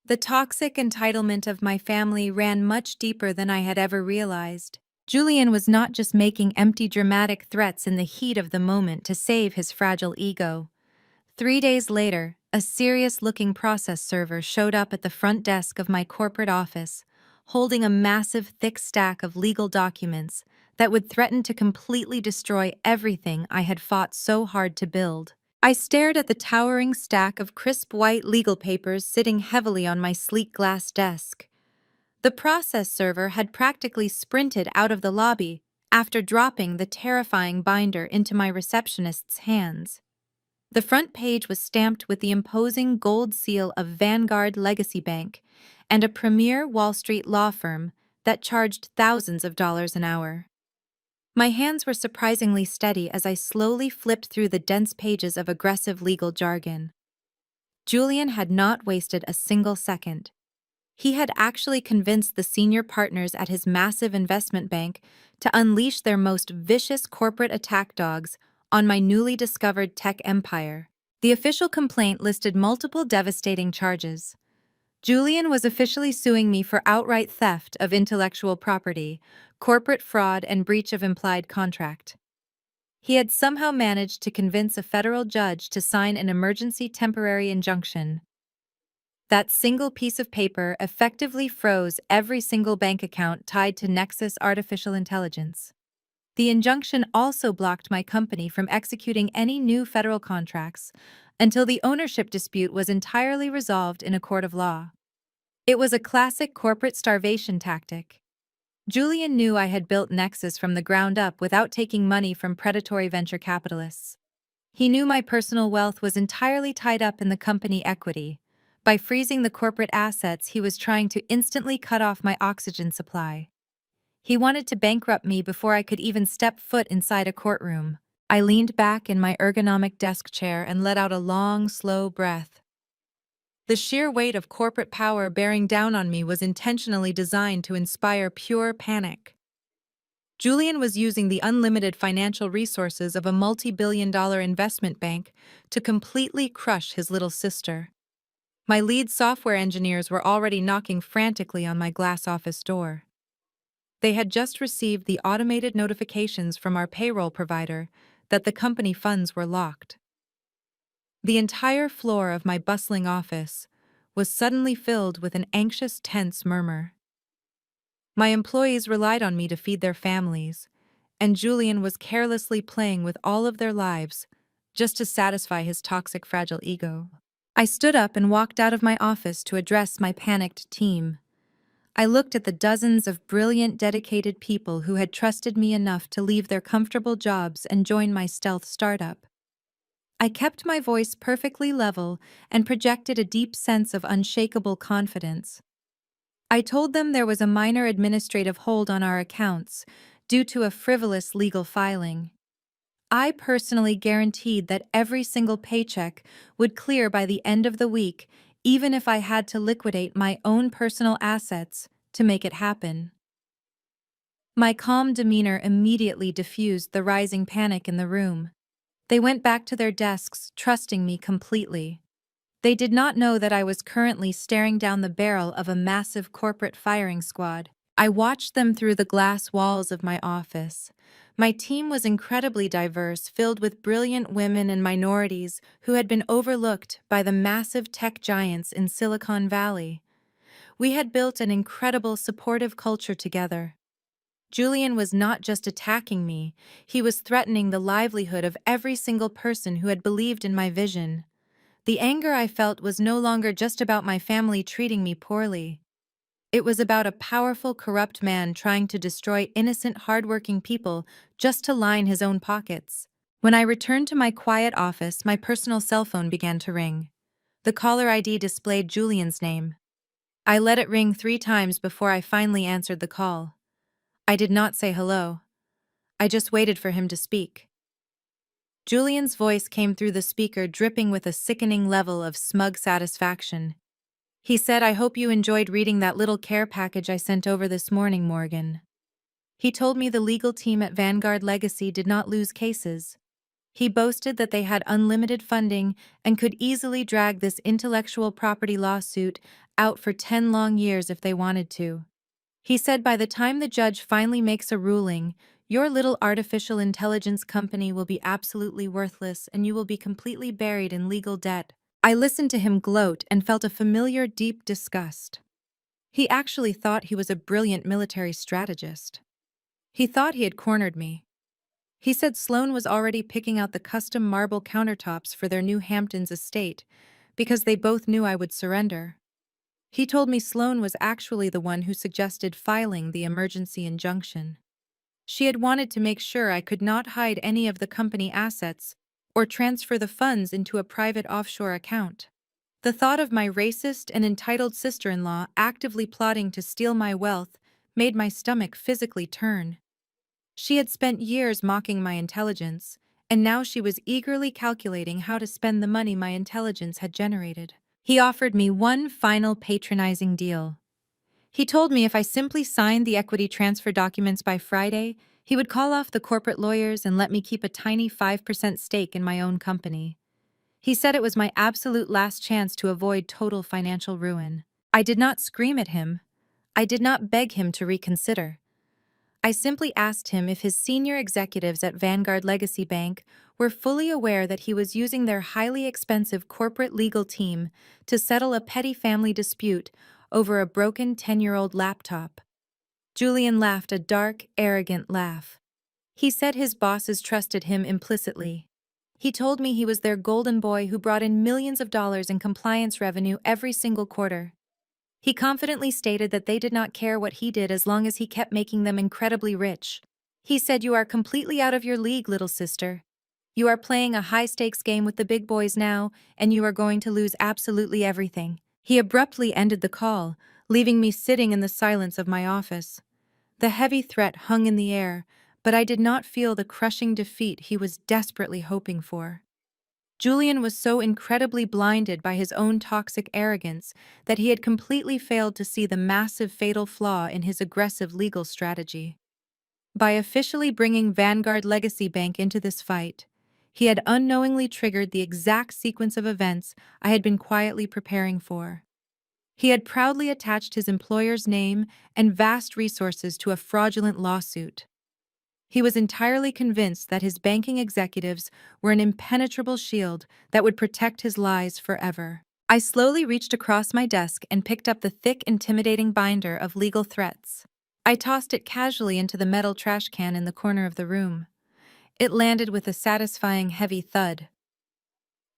The toxic entitlement of my family ran much deeper than I had ever realized. Julian was not just making empty, dramatic threats in the heat of the moment to save his fragile ego. 3 days later, a serious-looking process server showed up at the front desk of my corporate office, holding a massive, thick stack of legal documents that would threaten to completely destroy everything I had fought so hard to build. I stared at the towering stack of crisp white legal papers sitting heavily on my sleek glass desk. The process server had practically sprinted out of the lobby after dropping the terrifying binder into my receptionist's hands. The front page was stamped with the imposing gold seal of Vanguard Legacy Bank and a premier Wall Street law firm that charged thousands of dollars an hour. My hands were surprisingly steady as I slowly flipped through the dense pages of aggressive legal jargon. Julian had not wasted a single second. He had actually convinced the senior partners at his massive investment bank to unleash their most vicious corporate attack dogs on my newly discovered tech empire. The official complaint listed multiple devastating charges. Julian was officially suing me for outright theft of intellectual property, corporate fraud, and breach of implied contract. He had somehow managed to convince a federal judge to sign an emergency temporary injunction. That single piece of paper effectively froze every single bank account tied to Nexus Artificial Intelligence. The injunction also blocked my company from executing any new federal contracts until the ownership dispute was entirely resolved in a court of law. It was a classic corporate starvation tactic. Julian knew I had built Nexus from the ground up without taking money from predatory venture capitalists. He knew my personal wealth was entirely tied up in the company equity. By freezing the corporate assets, he was trying to instantly cut off my oxygen supply. He wanted to bankrupt me before I could even step foot inside a courtroom. I leaned back in my ergonomic desk chair and let out a long, slow breath. The sheer weight of corporate power bearing down on me was intentionally designed to inspire pure panic. Julian was using the unlimited financial resources of a multi-billion-dollar investment bank to completely crush his little sister. My lead software engineers were already knocking frantically on my glass office door. They had just received the automated notifications from our payroll provider that the company funds were locked. The entire floor of my bustling office was suddenly filled with an anxious, tense murmur. My employees relied on me to feed their families, and Julian was carelessly playing with all of their lives just to satisfy his toxic, fragile ego. I stood up and walked out of my office to address my panicked team. I looked at the dozens of brilliant, dedicated people who had trusted me enough to leave their comfortable jobs and join my stealth startup. I kept my voice perfectly level and projected a deep sense of unshakable confidence. I told them there was a minor administrative hold on our accounts due to a frivolous legal filing. I personally guaranteed that every single paycheck would clear by the end of the week, even if I had to liquidate my own personal assets to make it happen. My calm demeanor immediately diffused the rising panic in the room. They went back to their desks, trusting me completely. They did not know that I was currently staring down the barrel of a massive corporate firing squad. I watched them through the glass walls of my office. My team was incredibly diverse, filled with brilliant women and minorities who had been overlooked by the massive tech giants in Silicon Valley. We had built an incredible, supportive culture together. Julian was not just attacking me, he was threatening the livelihood of every single person who had believed in my vision. The anger I felt was no longer just about my family treating me poorly. It was about a powerful, corrupt man trying to destroy innocent, hardworking people just to line his own pockets. When I returned to my quiet office, my personal cell phone began to ring. The caller ID displayed Julian's name. I let it ring 3 times before I finally answered the call. I did not say hello. I just waited for him to speak. Julian's voice came through the speaker, dripping with a sickening level of smug satisfaction. He said, "I hope you enjoyed reading that little care package I sent over this morning, Morgan." He told me the legal team at Vanguard Legacy did not lose cases. He boasted that they had unlimited funding and could easily drag this intellectual property lawsuit out for 10 long years if they wanted to. He said by the time the judge finally makes a ruling, your little artificial intelligence company will be absolutely worthless and you will be completely buried in legal debt. I listened to him gloat and felt a familiar, deep disgust. He actually thought he was a brilliant military strategist. He thought he had cornered me. He said Sloan was already picking out the custom marble countertops for their new Hamptons estate because they both knew I would surrender. He told me Sloan was actually the one who suggested filing the emergency injunction. She had wanted to make sure I could not hide any of the company assets or transfer the funds into a private offshore account. The thought of my racist and entitled sister-in-law actively plotting to steal my wealth made my stomach physically turn. She had spent years mocking my intelligence, and now she was eagerly calculating how to spend the money my intelligence had generated. He offered me one final patronizing deal. He told me if I simply signed the equity transfer documents by Friday, he would call off the corporate lawyers and let me keep a tiny 5% stake in my own company. He said it was my absolute last chance to avoid total financial ruin. I did not scream at him. I did not beg him to reconsider. I simply asked him if his senior executives at Vanguard Legacy Bank were fully aware that he was using their highly expensive corporate legal team to settle a petty family dispute over a broken 10-year-old laptop. Julian laughed a dark, arrogant laugh. He said his bosses trusted him implicitly. He told me he was their golden boy who brought in millions of dollars in compliance revenue every single quarter. He confidently stated that they did not care what he did as long as he kept making them incredibly rich. He said, "You are completely out of your league, little sister. You are playing a high-stakes game with the big boys now, and you are going to lose absolutely everything." He abruptly ended the call, leaving me sitting in the silence of my office. The heavy threat hung in the air, but I did not feel the crushing defeat he was desperately hoping for. Julian was so incredibly blinded by his own toxic arrogance that he had completely failed to see the massive fatal flaw in his aggressive legal strategy. By officially bringing Vanguard Legacy Bank into this fight, he had unknowingly triggered the exact sequence of events I had been quietly preparing for. He had proudly attached his employer's name and vast resources to a fraudulent lawsuit. He was entirely convinced that his banking executives were an impenetrable shield that would protect his lies forever. I slowly reached across my desk and picked up the thick, intimidating binder of legal threats. I tossed it casually into the metal trash can in the corner of the room. It landed with a satisfying heavy thud.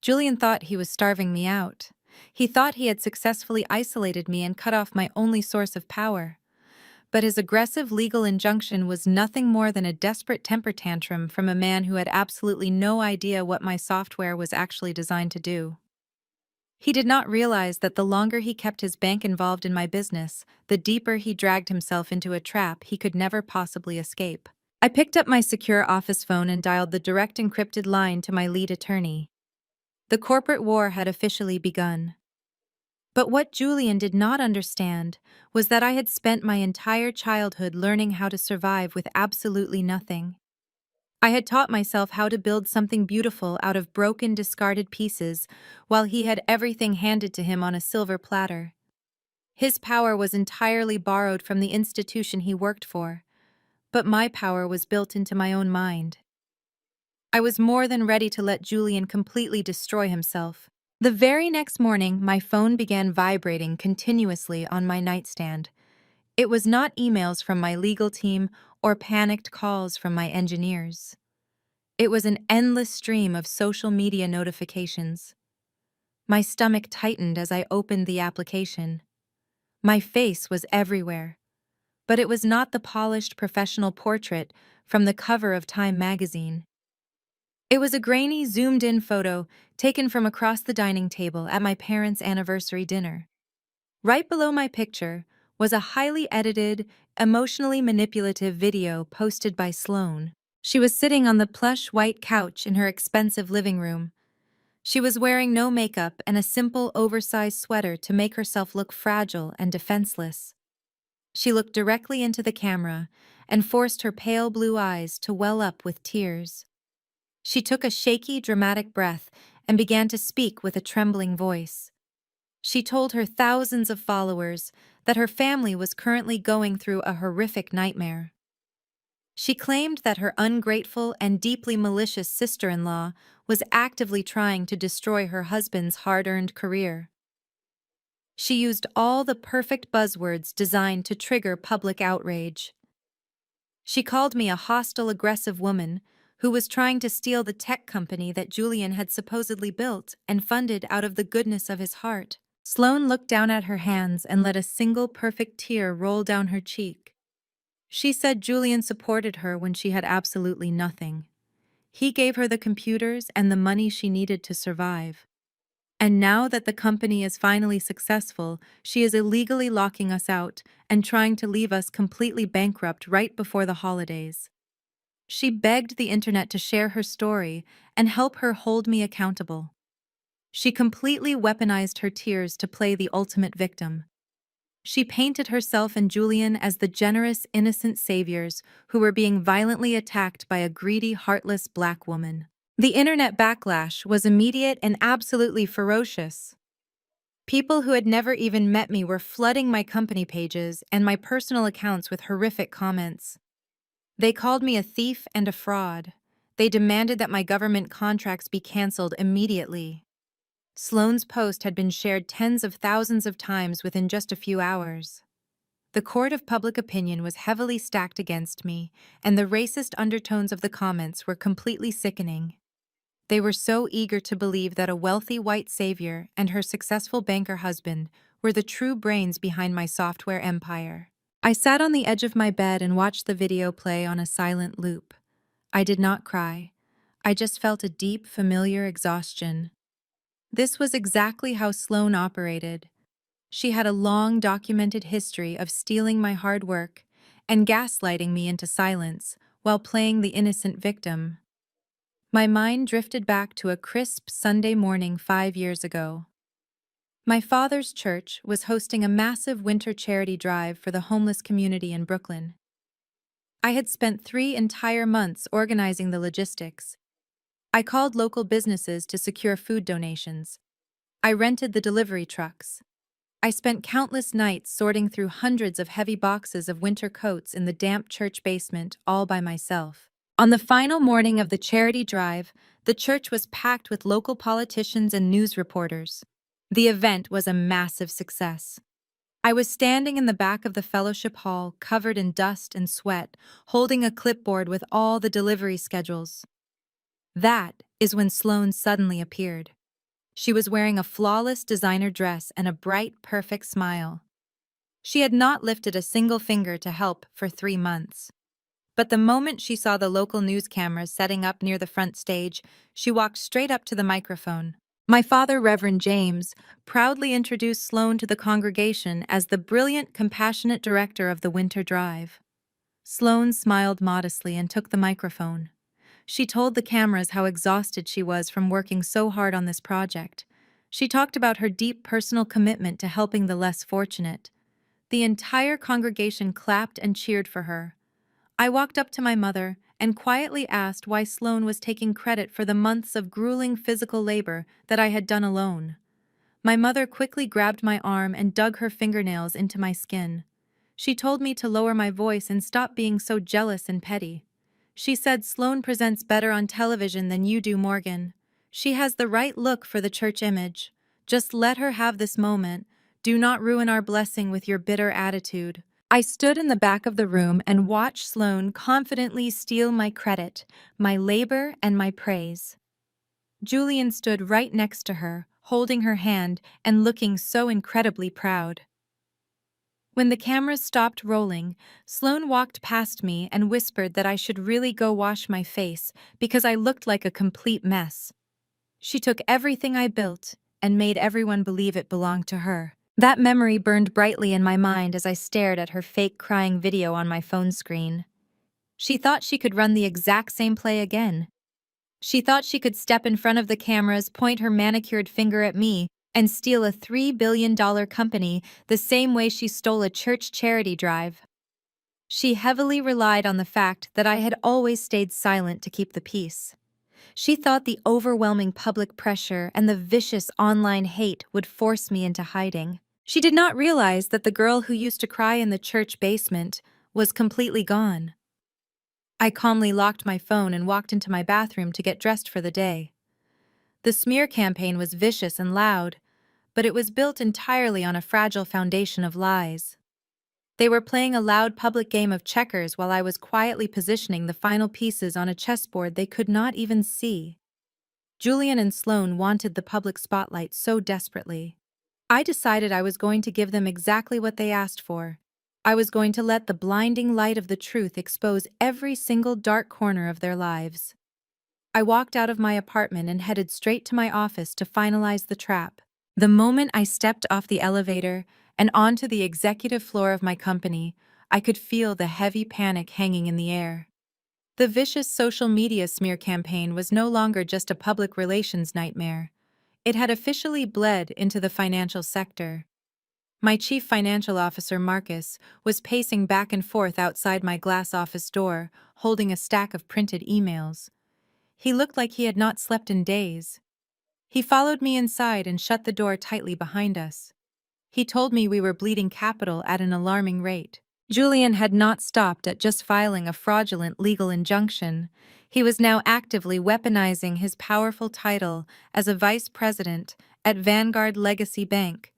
Julian thought he was starving me out. He thought he had successfully isolated me and cut off my only source of power. But his aggressive legal injunction was nothing more than a desperate temper tantrum from a man who had absolutely no idea what my software was actually designed to do. He did not realize that the longer he kept his bank involved in my business, the deeper he dragged himself into a trap he could never possibly escape. I picked up my secure office phone and dialed the direct encrypted line to my lead attorney. The corporate war had officially begun. But what Julian did not understand was that I had spent my entire childhood learning how to survive with absolutely nothing. I had taught myself how to build something beautiful out of broken, discarded pieces, while he had everything handed to him on a silver platter. His power was entirely borrowed from the institution he worked for, but my power was built into my own mind. I was more than ready to let Julian completely destroy himself. The very next morning, my phone began vibrating continuously on my nightstand. It was not emails from my legal team or panicked calls from my engineers. It was an endless stream of social media notifications. My stomach tightened as I opened the application. My face was everywhere, but it was not the polished professional portrait from the cover of Time magazine. It was a grainy, zoomed-in photo taken from across the dining table at my parents' anniversary dinner. Right below my picture was a highly edited, emotionally manipulative video posted by Sloane. She was sitting on the plush white couch in her expensive living room. She was wearing no makeup and a simple, oversized sweater to make herself look fragile and defenseless. She looked directly into the camera and forced her pale blue eyes to well up with tears. She took a shaky, dramatic breath and began to speak with a trembling voice. She told her thousands of followers that her family was currently going through a horrific nightmare. She claimed that her ungrateful and deeply malicious sister-in-law was actively trying to destroy her husband's hard-earned career. She used all the perfect buzzwords designed to trigger public outrage. She called me a hostile, aggressive woman who was trying to steal the tech company that Julian had supposedly built and funded out of the goodness of his heart. Sloane looked down at her hands and let a single perfect tear roll down her cheek. She said Julian supported her when she had absolutely nothing. He gave her the computers and the money she needed to survive. And now that the company is finally successful, she is illegally locking us out and trying to leave us completely bankrupt right before the holidays. She begged the internet to share her story and help her hold me accountable. She completely weaponized her tears to play the ultimate victim. She painted herself and Julian as the generous, innocent saviors who were being violently attacked by a greedy, heartless black woman. The internet backlash was immediate and absolutely ferocious. People who had never even met me were flooding my company pages and my personal accounts with horrific comments. They called me a thief and a fraud. They demanded that my government contracts be canceled immediately. Sloane's post had been shared tens of thousands of times within just a few hours. The court of public opinion was heavily stacked against me, and the racist undertones of the comments were completely sickening. They were so eager to believe that a wealthy white savior and her successful banker husband were the true brains behind my software empire. I sat on the edge of my bed and watched the video play on a silent loop. I did not cry. I just felt a deep, familiar exhaustion. This was exactly how Sloane operated. She had a long documented history of stealing my hard work and gaslighting me into silence while playing the innocent victim. My mind drifted back to a crisp Sunday morning 5 years ago. My father's church was hosting a massive winter charity drive for the homeless community in Brooklyn. I had spent 3 entire months organizing the logistics. I called local businesses to secure food donations. I rented the delivery trucks. I spent countless nights sorting through hundreds of heavy boxes of winter coats in the damp church basement all by myself. On the final morning of the charity drive, the church was packed with local politicians and news reporters. The event was a massive success. I was standing in the back of the fellowship hall, covered in dust and sweat, holding a clipboard with all the delivery schedules. That is when Sloane suddenly appeared. She was wearing a flawless designer dress and a bright, perfect smile. She had not lifted a single finger to help for 3 months. But the moment she saw the local news cameras setting up near the front stage, she walked straight up to the microphone. My father, Reverend James, proudly introduced Sloane to the congregation as the brilliant, compassionate director of the winter drive. Sloane smiled modestly and took the microphone. She told the cameras how exhausted she was from working so hard on this project. She talked about her deep personal commitment to helping the less fortunate. The entire congregation clapped and cheered for her. I walked up to my mother and quietly asked why Sloane was taking credit for the months of grueling physical labor that I had done alone. My mother quickly grabbed my arm and dug her fingernails into my skin. She told me to lower my voice and stop being so jealous and petty. She said Sloane presents better on television than you do, Morgan. She has the right look for the church image. Just let her have this moment. Do not ruin our blessing with your bitter attitude. I stood in the back of the room and watched Sloane confidently steal my credit, my labor, and my praise. Julian stood right next to her, holding her hand and looking so incredibly proud. When the cameras stopped rolling, Sloane walked past me and whispered that I should really go wash my face because I looked like a complete mess. She took everything I built and made everyone believe it belonged to her. That memory burned brightly in my mind as I stared at her fake crying video on my phone screen. She thought she could run the exact same play again. She thought she could step in front of the cameras, point her manicured finger at me, and steal a $3 billion company the same way she stole a church charity drive. She heavily relied on the fact that I had always stayed silent to keep the peace. She thought the overwhelming public pressure and the vicious online hate would force me into hiding. She did not realize that the girl who used to cry in the church basement was completely gone. I calmly locked my phone and walked into my bathroom to get dressed for the day. The smear campaign was vicious and loud, but it was built entirely on a fragile foundation of lies. They were playing a loud public game of checkers while I was quietly positioning the final pieces on a chessboard they could not even see. Julian and Sloane wanted the public spotlight so desperately. I decided I was going to give them exactly what they asked for. I was going to let the blinding light of the truth expose every single dark corner of their lives. I walked out of my apartment and headed straight to my office to finalize the trap. The moment I stepped off the elevator and onto the executive floor of my company, I could feel the heavy panic hanging in the air. The vicious social media smear campaign was no longer just a public relations nightmare. It had officially bled into the financial sector. My chief financial officer, Marcus, was pacing back and forth outside my glass office door, holding a stack of printed emails. He looked like he had not slept in days. He followed me inside and shut the door tightly behind us. He told me we were bleeding capital at an alarming rate. Julian had not stopped at just filing a fraudulent legal injunction. He was now actively weaponizing his powerful title as a vice president at Vanguard Legacy Bank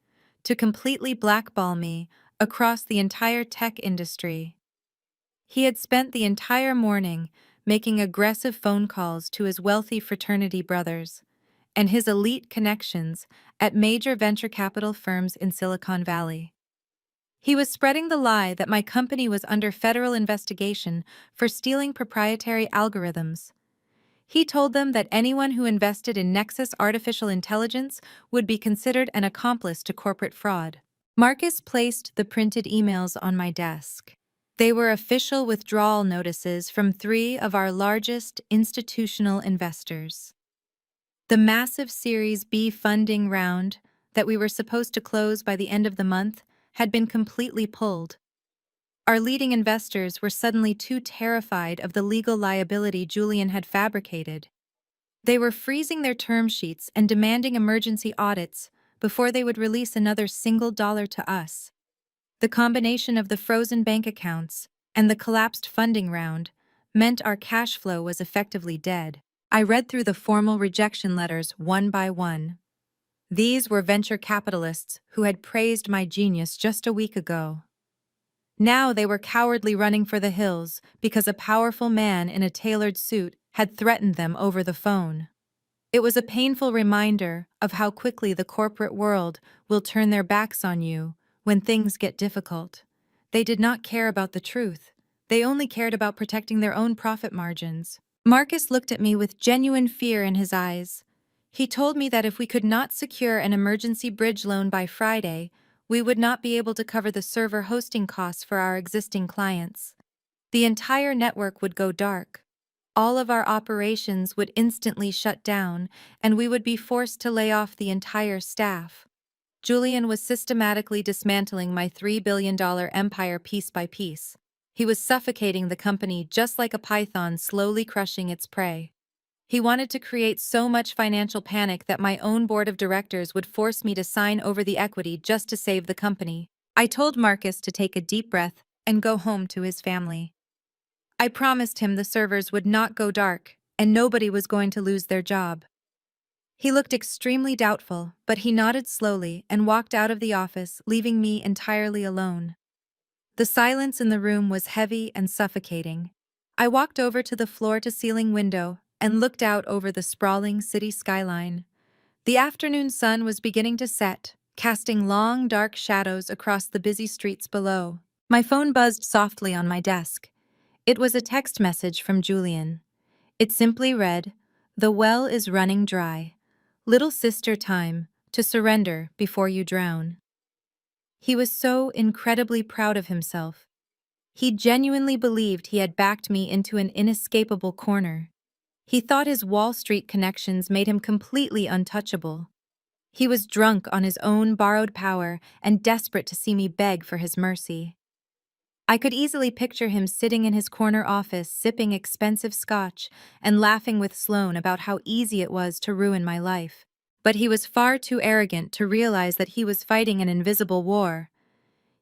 to completely blackball me across the entire tech industry. He had spent the entire morning making aggressive phone calls to his wealthy fraternity brothers and his elite connections at major venture capital firms in Silicon Valley. He was spreading the lie that my company was under federal investigation for stealing proprietary algorithms. He told them that anyone who invested in Nexus Artificial Intelligence would be considered an accomplice to corporate fraud. Marcus placed the printed emails on my desk. They were official withdrawal notices from 3 of our largest institutional investors. The massive Series B funding round that we were supposed to close by the end of the month had been completely pulled. Our leading investors were suddenly too terrified of the legal liability Julian had fabricated. They were freezing their term sheets and demanding emergency audits before they would release another single dollar to us. The combination of the frozen bank accounts and the collapsed funding round meant our cash flow was effectively dead. I read through the formal rejection letters one by one. These were venture capitalists who had praised my genius just a week ago. Now they were cowardly running for the hills because a powerful man in a tailored suit had threatened them over the phone. It was a painful reminder of how quickly the corporate world will turn their backs on you when things get difficult. They did not care about the truth. They only cared about protecting their own profit margins. Marcus looked at me with genuine fear in his eyes. He told me that if we could not secure an emergency bridge loan by Friday, we would not be able to cover the server hosting costs for our existing clients. The entire network would go dark. All of our operations would instantly shut down, and we would be forced to lay off the entire staff. Julian was systematically dismantling my $3 billion empire piece by piece. He was suffocating the company just like a python slowly crushing its prey. He wanted to create so much financial panic that my own board of directors would force me to sign over the equity just to save the company. I told Marcus to take a deep breath and go home to his family. I promised him the servers would not go dark and nobody was going to lose their job. He looked extremely doubtful, but he nodded slowly and walked out of the office, leaving me entirely alone. The silence in the room was heavy and suffocating. I walked over to the floor-to-ceiling window and looked out over the sprawling city skyline. The afternoon sun was beginning to set, casting long, dark shadows across the busy streets below. My phone buzzed softly on my desk. It was a text message from Julian. It simply read, "The well is running dry. Little sister time to surrender before you drown." He was so incredibly proud of himself. He genuinely believed he had backed me into an inescapable corner. He thought his Wall Street connections made him completely untouchable. He was drunk on his own borrowed power and desperate to see me beg for his mercy. I could easily picture him sitting in his corner office sipping expensive scotch and laughing with Sloane about how easy it was to ruin my life. But he was far too arrogant to realize that he was fighting an invisible war.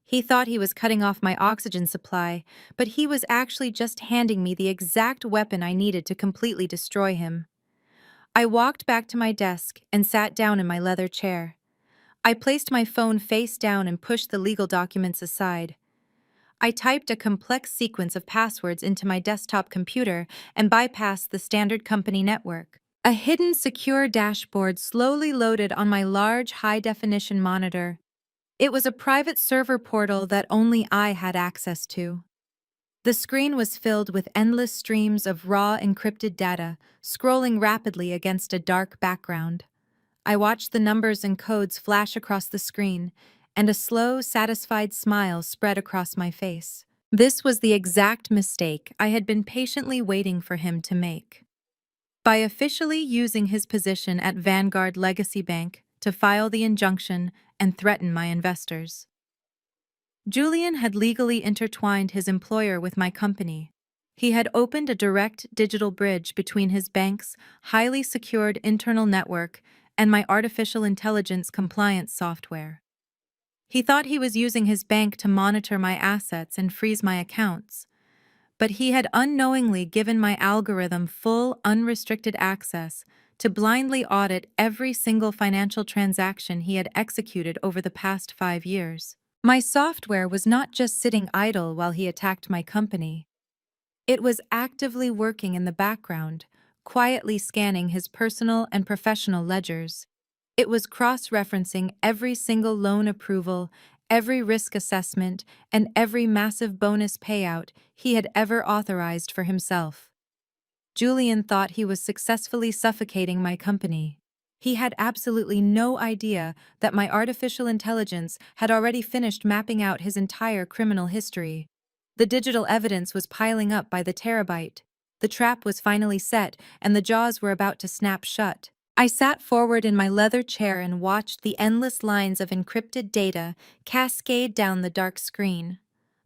He thought he was cutting off my oxygen supply, but he was actually just handing me the exact weapon I needed to completely destroy him. I walked back to my desk and sat down in my leather chair. I placed my phone face down and pushed the legal documents aside. I typed a complex sequence of passwords into my desktop computer and bypassed the standard company network. A hidden secure dashboard slowly loaded on my large high-definition monitor. It was a private server portal that only I had access to. The screen was filled with endless streams of raw encrypted data, scrolling rapidly against a dark background. I watched the numbers and codes flash across the screen, and a slow, satisfied smile spread across my face. This was the exact mistake I had been patiently waiting for him to make. By officially using his position at Vanguard Legacy Bank to file the injunction and threaten my investors, Julian had legally intertwined his employer with my company. He had opened a direct digital bridge between his bank's highly secured internal network and my artificial intelligence compliance software. He thought he was using his bank to monitor my assets and freeze my accounts, but he had unknowingly given my algorithm full, unrestricted access to blindly audit every single financial transaction he had executed over the past 5 years. My software was not just sitting idle while he attacked my company. It was actively working in the background, quietly scanning his personal and professional ledgers. It was cross-referencing every single loan approval, every risk assessment, and every massive bonus payout he had ever authorized for himself. Julian thought he was successfully suffocating my company. He had absolutely no idea that my artificial intelligence had already finished mapping out his entire criminal history. The digital evidence was piling up by the terabyte. The trap was finally set, and the jaws were about to snap shut. I sat forward in my leather chair and watched the endless lines of encrypted data cascade down the dark screen.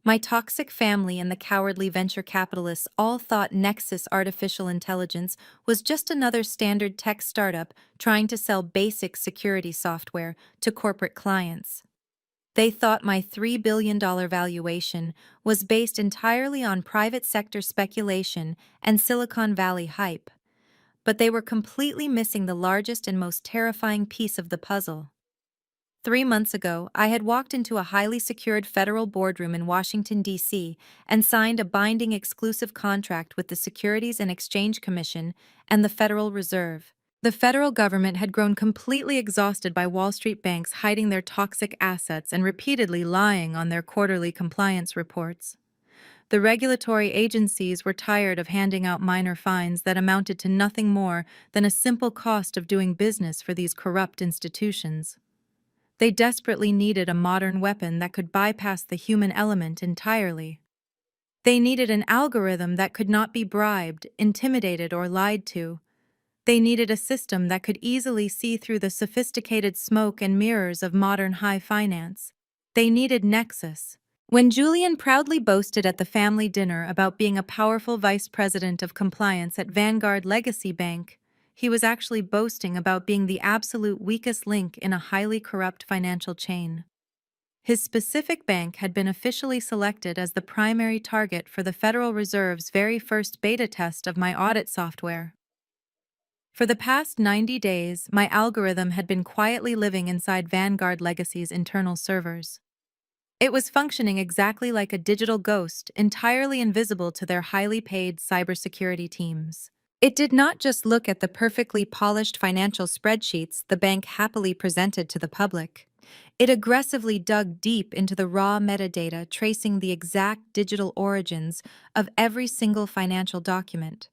My toxic family and the cowardly venture capitalists all thought Nexus Artificial Intelligence was just another standard tech startup trying to sell basic security software to corporate clients. They thought my $3 billion valuation was based entirely on private sector speculation and Silicon Valley hype, but they were completely missing the largest and most terrifying piece of the puzzle. 3 months ago, I had walked into a highly secured federal boardroom in Washington, D.C., and signed a binding exclusive contract with the Securities and Exchange Commission and the Federal Reserve. The federal government had grown completely exhausted by Wall Street banks hiding their toxic assets and repeatedly lying on their quarterly compliance reports. The regulatory agencies were tired of handing out minor fines that amounted to nothing more than a simple cost of doing business for these corrupt institutions. They desperately needed a modern weapon that could bypass the human element entirely. They needed an algorithm that could not be bribed, intimidated, or lied to. They needed a system that could easily see through the sophisticated smoke and mirrors of modern high finance. They needed Nexus. When Julian proudly boasted at the family dinner about being a powerful vice president of compliance at Vanguard Legacy Bank, he was actually boasting about being the absolute weakest link in a highly corrupt financial chain. His specific bank had been officially selected as the primary target for the Federal Reserve's very first beta test of my audit software. For the past 90 days, my algorithm had been quietly living inside Vanguard Legacy's internal servers. It was functioning exactly like a digital ghost, entirely invisible to their highly paid cybersecurity teams. It did not just look at the perfectly polished financial spreadsheets the bank happily presented to the public. It aggressively dug deep into the raw metadata, tracing the exact digital origins of every single financial document.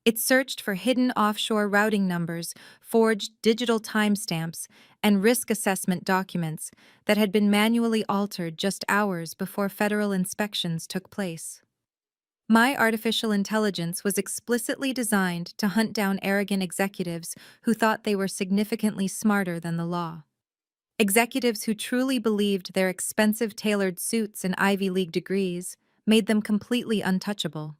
It searched for hidden offshore routing numbers, forged digital timestamps, and risk assessment documents that had been manually altered just hours before federal inspections took place. My artificial intelligence was explicitly designed to hunt down arrogant executives who thought they were significantly smarter than the law. Executives who truly believed their expensive tailored suits and Ivy League degrees made them completely untouchable.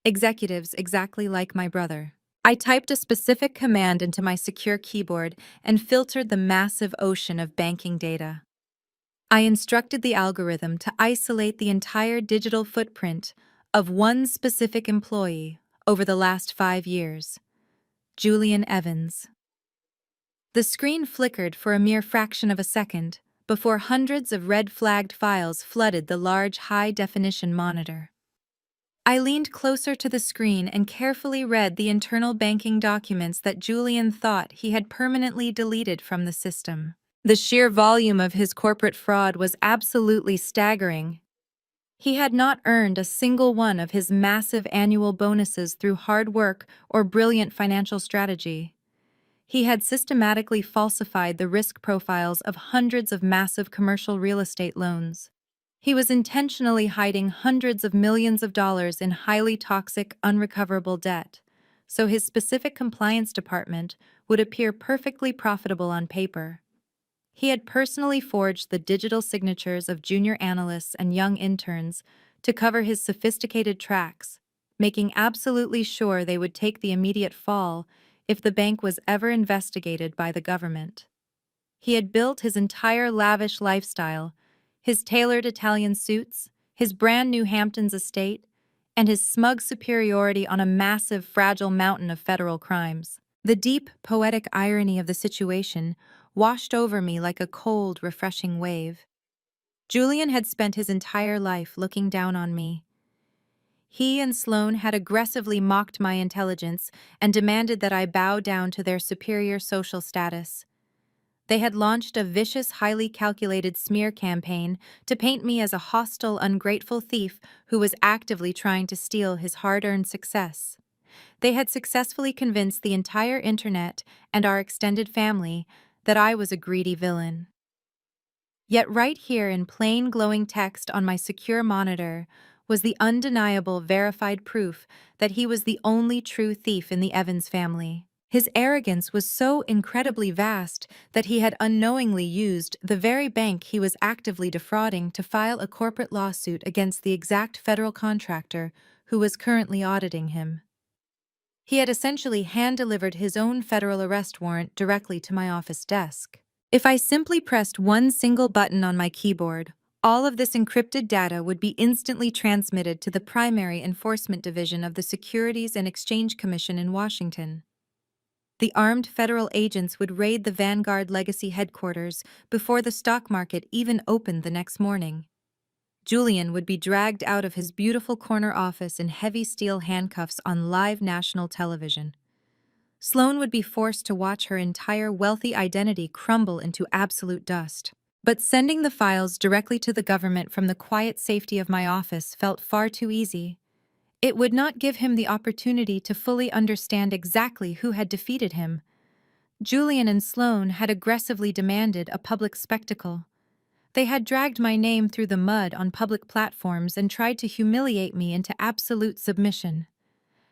Executives exactly like my brother. I typed a specific command into my secure keyboard and filtered the massive ocean of banking data. I instructed the algorithm to isolate the entire digital footprint of one specific employee over the last 5 years, Julian Evans. The screen flickered for a mere fraction of a second before hundreds of red-flagged files flooded the large high-definition monitor. I leaned closer to the screen and carefully read the internal banking documents that Julian thought he had permanently deleted from the system. The sheer volume of his corporate fraud was absolutely staggering. He had not earned a single one of his massive annual bonuses through hard work or brilliant financial strategy. He had systematically falsified the risk profiles of hundreds of massive commercial real estate loans. He was intentionally hiding hundreds of millions of dollars in highly toxic, unrecoverable debt, so his specific compliance department would appear perfectly profitable on paper. He had personally forged the digital signatures of junior analysts and young interns to cover his sophisticated tracks, making absolutely sure they would take the immediate fall if the bank was ever investigated by the government. He had built his entire lavish lifestyle, his tailored Italian suits, his brand new Hamptons estate, and his smug superiority on a massive, fragile mountain of federal crimes. The deep, poetic irony of the situation washed over me like a cold, refreshing wave. Julian had spent his entire life looking down on me. He and Sloane had aggressively mocked my intelligence and demanded that I bow down to their superior social status. They had launched a vicious, highly calculated smear campaign to paint me as a hostile, ungrateful thief who was actively trying to steal his hard-earned success. They had successfully convinced the entire internet and our extended family that I was a greedy villain. Yet right here in plain glowing text on my secure monitor was the undeniable verified proof that he was the only true thief in the Evans family. His arrogance was so incredibly vast that he had unknowingly used the very bank he was actively defrauding to file a corporate lawsuit against the exact federal contractor who was currently auditing him. He had essentially hand-delivered his own federal arrest warrant directly to my office desk. If I simply pressed one single button on my keyboard, all of this encrypted data would be instantly transmitted to the primary enforcement division of the Securities and Exchange Commission in Washington. The armed federal agents would raid the Vanguard Legacy headquarters before the stock market even opened the next morning. Julian would be dragged out of his beautiful corner office in heavy steel handcuffs on live national television. Sloane would be forced to watch her entire wealthy identity crumble into absolute dust. But sending the files directly to the government from the quiet safety of my office felt far too easy. It would not give him the opportunity to fully understand exactly who had defeated him. Julian and Sloane had aggressively demanded a public spectacle. They had dragged my name through the mud on public platforms and tried to humiliate me into absolute submission.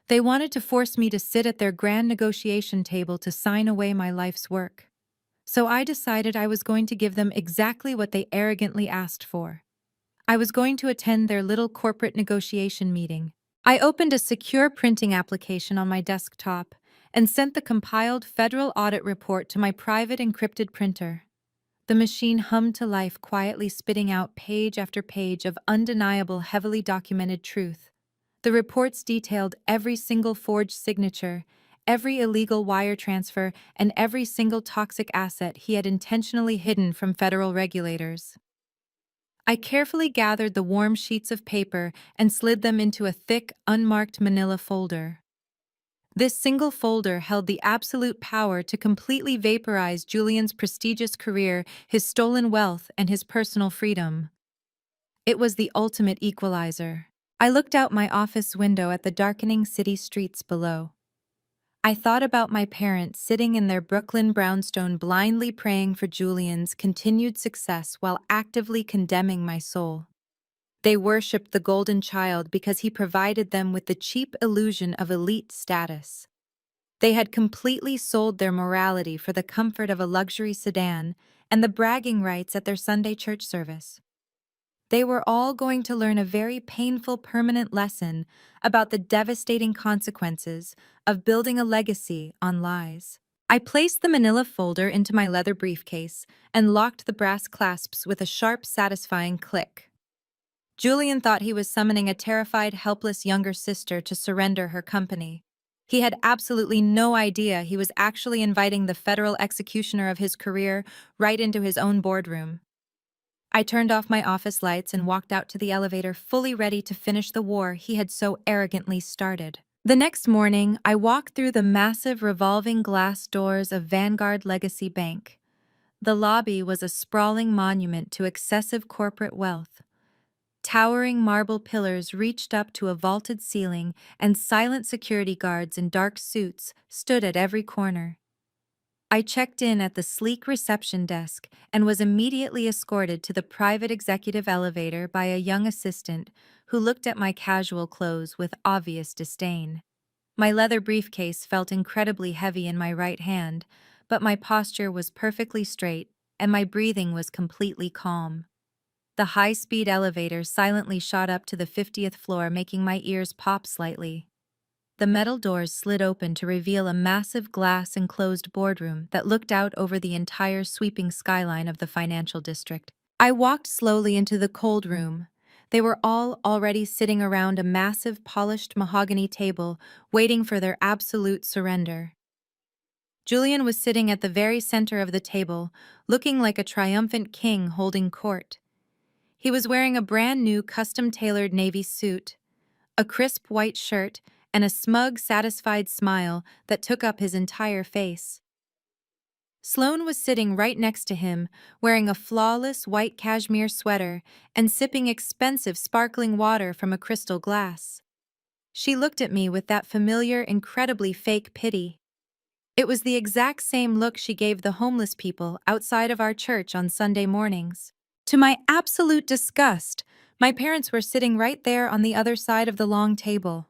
They wanted to force me to sit at their grand negotiation table to sign away my life's work. So I decided I was going to give them exactly what they arrogantly asked for. I was going to attend their little corporate negotiation meeting. I opened a secure printing application on my desktop and sent the compiled federal audit report to my private encrypted printer. The machine hummed to life, quietly spitting out page after page of undeniable, heavily documented truth. The reports detailed every single forged signature, every illegal wire transfer, and every single toxic asset he had intentionally hidden from federal regulators. I carefully gathered the warm sheets of paper and slid them into a thick, unmarked manila folder. This single folder held the absolute power to completely vaporize Julian's prestigious career, his stolen wealth, and his personal freedom. It was the ultimate equalizer. I looked out my office window at the darkening city streets below. I thought about my parents sitting in their Brooklyn brownstone blindly praying for Julian's continued success while actively condemning my soul. They worshipped the golden child because he provided them with the cheap illusion of elite status. They had completely sold their morality for the comfort of a luxury sedan and the bragging rights at their Sunday church service. They were all going to learn a very painful permanent lesson about the devastating consequences of building a legacy on lies. I placed the manila folder into my leather briefcase and locked the brass clasps with a sharp, satisfying click. Julian thought he was summoning a terrified, helpless younger sister to surrender her company. He had absolutely no idea he was actually inviting the federal executioner of his career right into his own boardroom. I turned off my office lights and walked out to the elevator, fully ready to finish the war he had so arrogantly started. The next morning, I walked through the massive revolving glass doors of Vanguard Legacy Bank. The lobby was a sprawling monument to excessive corporate wealth. Towering marble pillars reached up to a vaulted ceiling, and silent security guards in dark suits stood at every corner. I checked in at the sleek reception desk and was immediately escorted to the private executive elevator by a young assistant who looked at my casual clothes with obvious disdain. My leather briefcase felt incredibly heavy in my right hand, but my posture was perfectly straight and my breathing was completely calm. The high-speed elevator silently shot up to the 50th floor, making my ears pop slightly. The metal doors slid open to reveal a massive glass-enclosed boardroom that looked out over the entire sweeping skyline of the financial district. I walked slowly into the cold room. They were all already sitting around a massive polished mahogany table, waiting for their absolute surrender. Julian was sitting at the very center of the table, looking like a triumphant king holding court. He was wearing a brand new custom-tailored navy suit, a crisp white shirt, and a smug, satisfied smile that took up his entire face. Sloane was sitting right next to him, wearing a flawless white cashmere sweater and sipping expensive sparkling water from a crystal glass. She looked at me with that familiar, incredibly fake pity. It was the exact same look she gave the homeless people outside of our church on Sunday mornings. To my absolute disgust, my parents were sitting right there on the other side of the long table.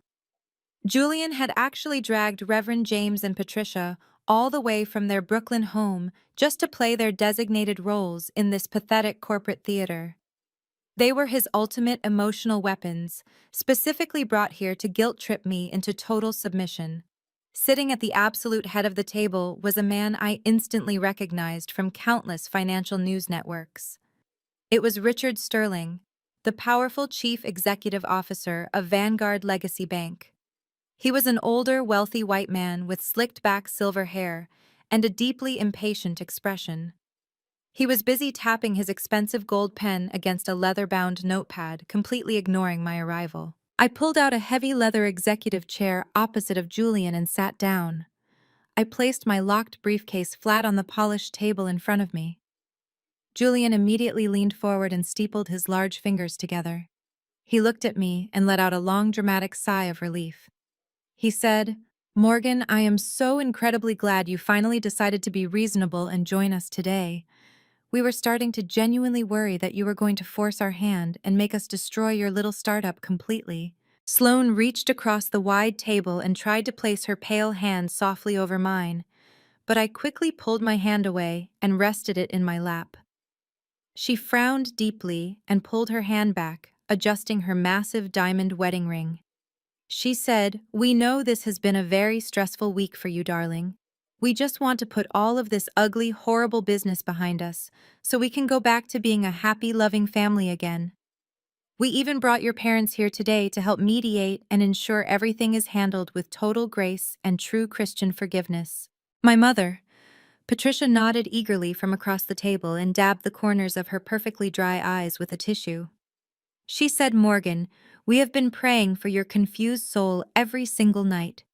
Julian had actually dragged Reverend James and Patricia all the way from their Brooklyn home just to play their designated roles in this pathetic corporate theater. They were his ultimate emotional weapons, specifically brought here to guilt-trip me into total submission. Sitting at the absolute head of the table was a man I instantly recognized from countless financial news networks. It was Richard Sterling, the powerful chief executive officer of Vanguard Legacy Bank. He was an older, wealthy white man with slicked-back silver hair and a deeply impatient expression. He was busy tapping his expensive gold pen against a leather-bound notepad, completely ignoring my arrival. I pulled out a heavy leather executive chair opposite of Julian and sat down. I placed my locked briefcase flat on the polished table in front of me. Julian immediately leaned forward and steepled his large fingers together. He looked at me and let out a long, dramatic sigh of relief. He said, "Morgan, I am so incredibly glad you finally decided to be reasonable and join us today. We were starting to genuinely worry that you were going to force our hand and make us destroy your little startup completely." Sloane reached across the wide table and tried to place her pale hand softly over mine, but I quickly pulled my hand away and rested it in my lap. She frowned deeply and pulled her hand back, adjusting her massive diamond wedding ring. She said, "We know this has been a very stressful week for you, darling. We just want to put all of this ugly, horrible business behind us, so we can go back to being a happy, loving family again. We even brought your parents here today to help mediate and ensure everything is handled with total grace and true Christian forgiveness." My mother, Patricia, nodded eagerly from across the table and dabbed the corners of her perfectly dry eyes with a tissue. She said, "Morgan, we have been praying for your confused soul every single night.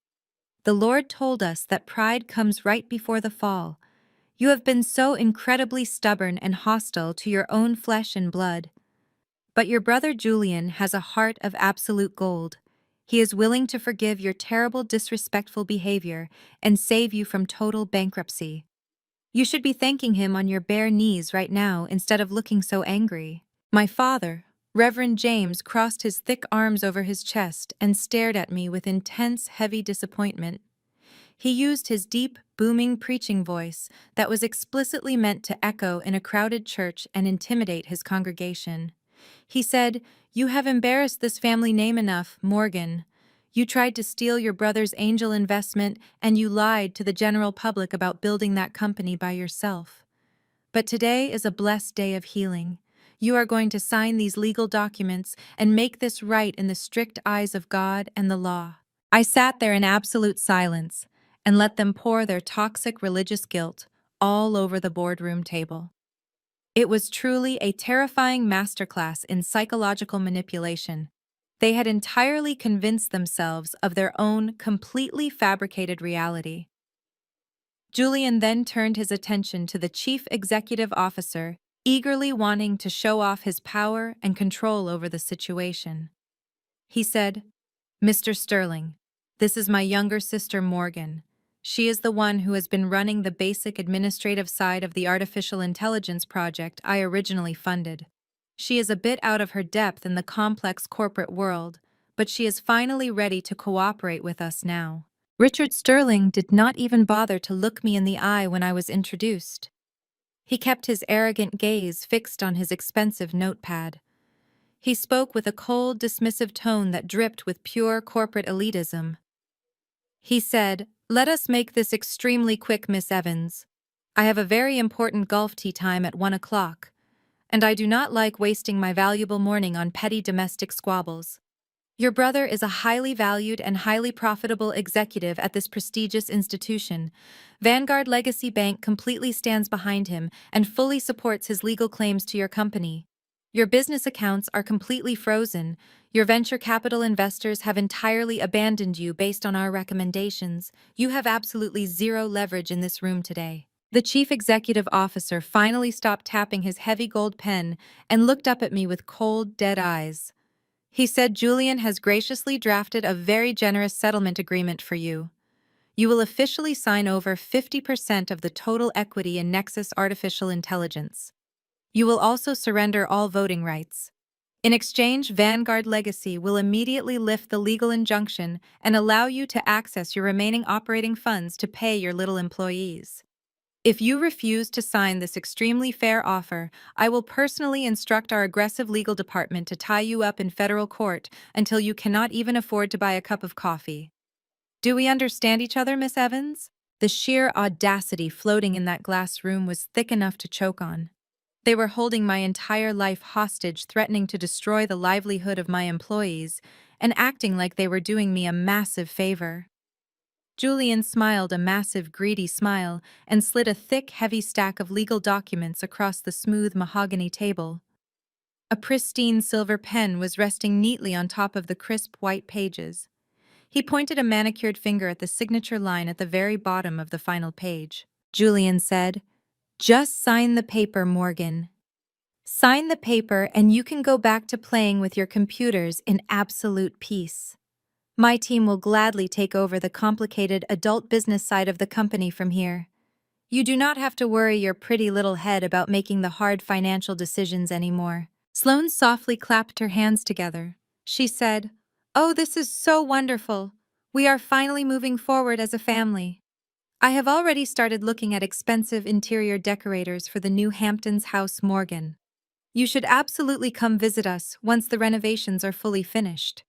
The Lord told us that pride comes right before the fall. You have been so incredibly stubborn and hostile to your own flesh and blood. But your brother Julian has a heart of absolute gold. He is willing to forgive your terrible, disrespectful behavior and save you from total bankruptcy. You should be thanking him on your bare knees right now instead of looking so angry." My father, Reverend James, crossed his thick arms over his chest and stared at me with intense, heavy disappointment. He used his deep, booming preaching voice that was explicitly meant to echo in a crowded church and intimidate his congregation. He said, "You have embarrassed this family name enough, Morgan. You tried to steal your brother's angel investment and you lied to the general public about building that company by yourself. But today is a blessed day of healing. You are going to sign these legal documents and make this right in the strict eyes of God and the law." I sat there in absolute silence and let them pour their toxic religious guilt all over the boardroom table. It was truly a terrifying masterclass in psychological manipulation. They had entirely convinced themselves of their own completely fabricated reality. Julian then turned his attention to the chief executive officer, eagerly wanting to show off his power and control over the situation. He said, "Mr. Sterling, this is my younger sister Morgan. She is the one who has been running the basic administrative side of the artificial intelligence project I originally funded. She is a bit out of her depth in the complex corporate world, but she is finally ready to cooperate with us now." Richard Sterling did not even bother to look me in the eye when I was introduced. He kept his arrogant gaze fixed on his expensive notepad. He spoke with a cold, dismissive tone that dripped with pure corporate elitism. He said, "Let us make this extremely quick, Miss Evans. I have a very important golf tee time at 1 o'clock, and I do not like wasting my valuable morning on petty domestic squabbles. Your brother is a highly valued and highly profitable executive at this prestigious institution. Vanguard Legacy Bank completely stands behind him and fully supports his legal claims to your company. Your business accounts are completely frozen. Your venture capital investors have entirely abandoned you based on our recommendations. You have absolutely zero leverage in this room today." The chief executive officer finally stopped tapping his heavy gold pen and looked up at me with cold, dead eyes. He said, "Julian has graciously drafted a very generous settlement agreement for you. You will officially sign over 50% of the total equity in Nexus Artificial Intelligence. You will also surrender all voting rights. In exchange, Vanguard Legacy will immediately lift the legal injunction and allow you to access your remaining operating funds to pay your little employees. If you refuse to sign this extremely fair offer, I will personally instruct our aggressive legal department to tie you up in federal court until you cannot even afford to buy a cup of coffee. Do we understand each other, Miss Evans?" The sheer audacity floating in that glass room was thick enough to choke on. They were holding my entire life hostage, threatening to destroy the livelihood of my employees, and acting like they were doing me a massive favor. Julian smiled a massive, greedy smile and slid a thick, heavy stack of legal documents across the smooth mahogany table. A pristine silver pen was resting neatly on top of the crisp white pages. He pointed a manicured finger at the signature line at the very bottom of the final page. Julian said, "Just sign the paper, Morgan. Sign the paper and you can go back to playing with your computers in absolute peace. My team will gladly take over the complicated adult business side of the company from here. You do not have to worry your pretty little head about making the hard financial decisions anymore." Sloane softly clapped her hands together. She said, "Oh, this is so wonderful. We are finally moving forward as a family. I have already started looking at expensive interior decorators for the new Hamptons House Morgan. You should absolutely come visit us once the renovations are fully finished.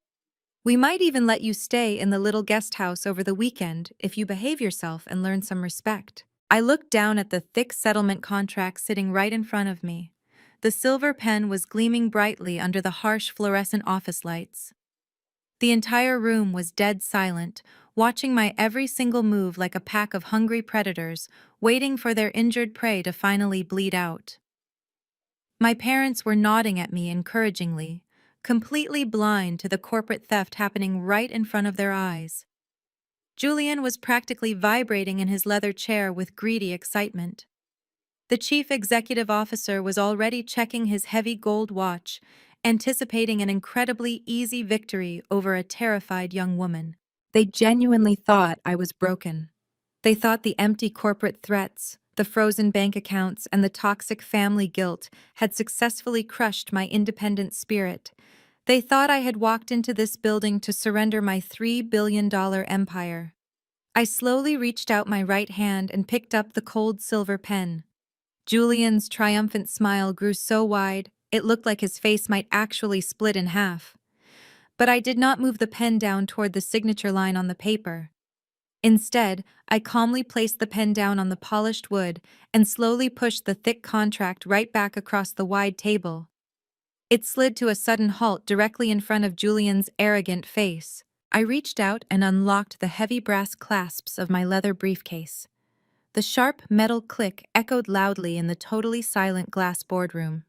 We might even let you stay in the little guest house over the weekend if you behave yourself and learn some respect." I looked down at the thick settlement contract sitting right in front of me. The silver pen was gleaming brightly under the harsh fluorescent office lights. The entire room was dead silent, watching my every single move like a pack of hungry predators, waiting for their injured prey to finally bleed out. My parents were nodding at me encouragingly, completely blind to the corporate theft happening right in front of their eyes. Julian was practically vibrating in his leather chair with greedy excitement. The chief executive officer was already checking his heavy gold watch, anticipating an incredibly easy victory over a terrified young woman. They genuinely thought I was broken. They thought the empty corporate threats, the frozen bank accounts, and the toxic family guilt had successfully crushed my independent spirit. They thought I had walked into this building to surrender my $3 billion empire. I slowly reached out my right hand and picked up the cold silver pen. Julian's triumphant smile grew so wide, it looked like his face might actually split in half. But I did not move the pen down toward the signature line on the paper. Instead, I calmly placed the pen down on the polished wood and slowly pushed the thick contract right back across the wide table. It slid to a sudden halt directly in front of Julian's arrogant face. I reached out and unlocked the heavy brass clasps of my leather briefcase. The sharp metal click echoed loudly in the totally silent glass boardroom.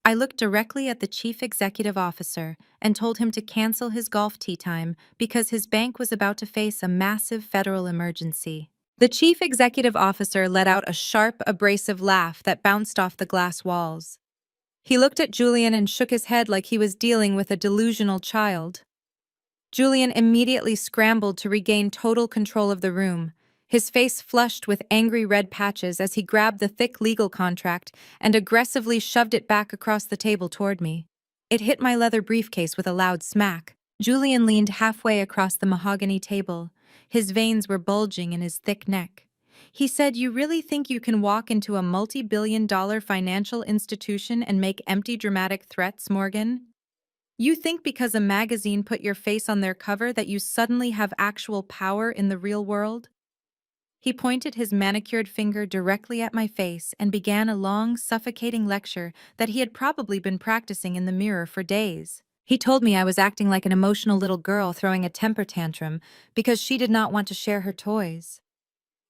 I looked directly at the chief executive officer and told him to cancel his golf tee time because his bank was about to face a massive federal emergency. The chief executive officer let out a sharp, abrasive laugh that bounced off the glass walls. He looked at Julian and shook his head like he was dealing with a delusional child. Julian immediately scrambled to regain total control of the room, his face flushed with angry red patches as he grabbed the thick legal contract and aggressively shoved it back across the table toward me. It hit my leather briefcase with a loud smack. Julian leaned halfway across the mahogany table. His veins were bulging in his thick neck. He said, "You really think you can walk into a multi-billion-dollar financial institution and make empty dramatic threats, Morgan? You think because a magazine put your face on their cover that you suddenly have actual power in the real world?" He pointed his manicured finger directly at my face and began a long, suffocating lecture that he had probably been practicing in the mirror for days. He told me I was acting like an emotional little girl throwing a temper tantrum because she did not want to share her toys.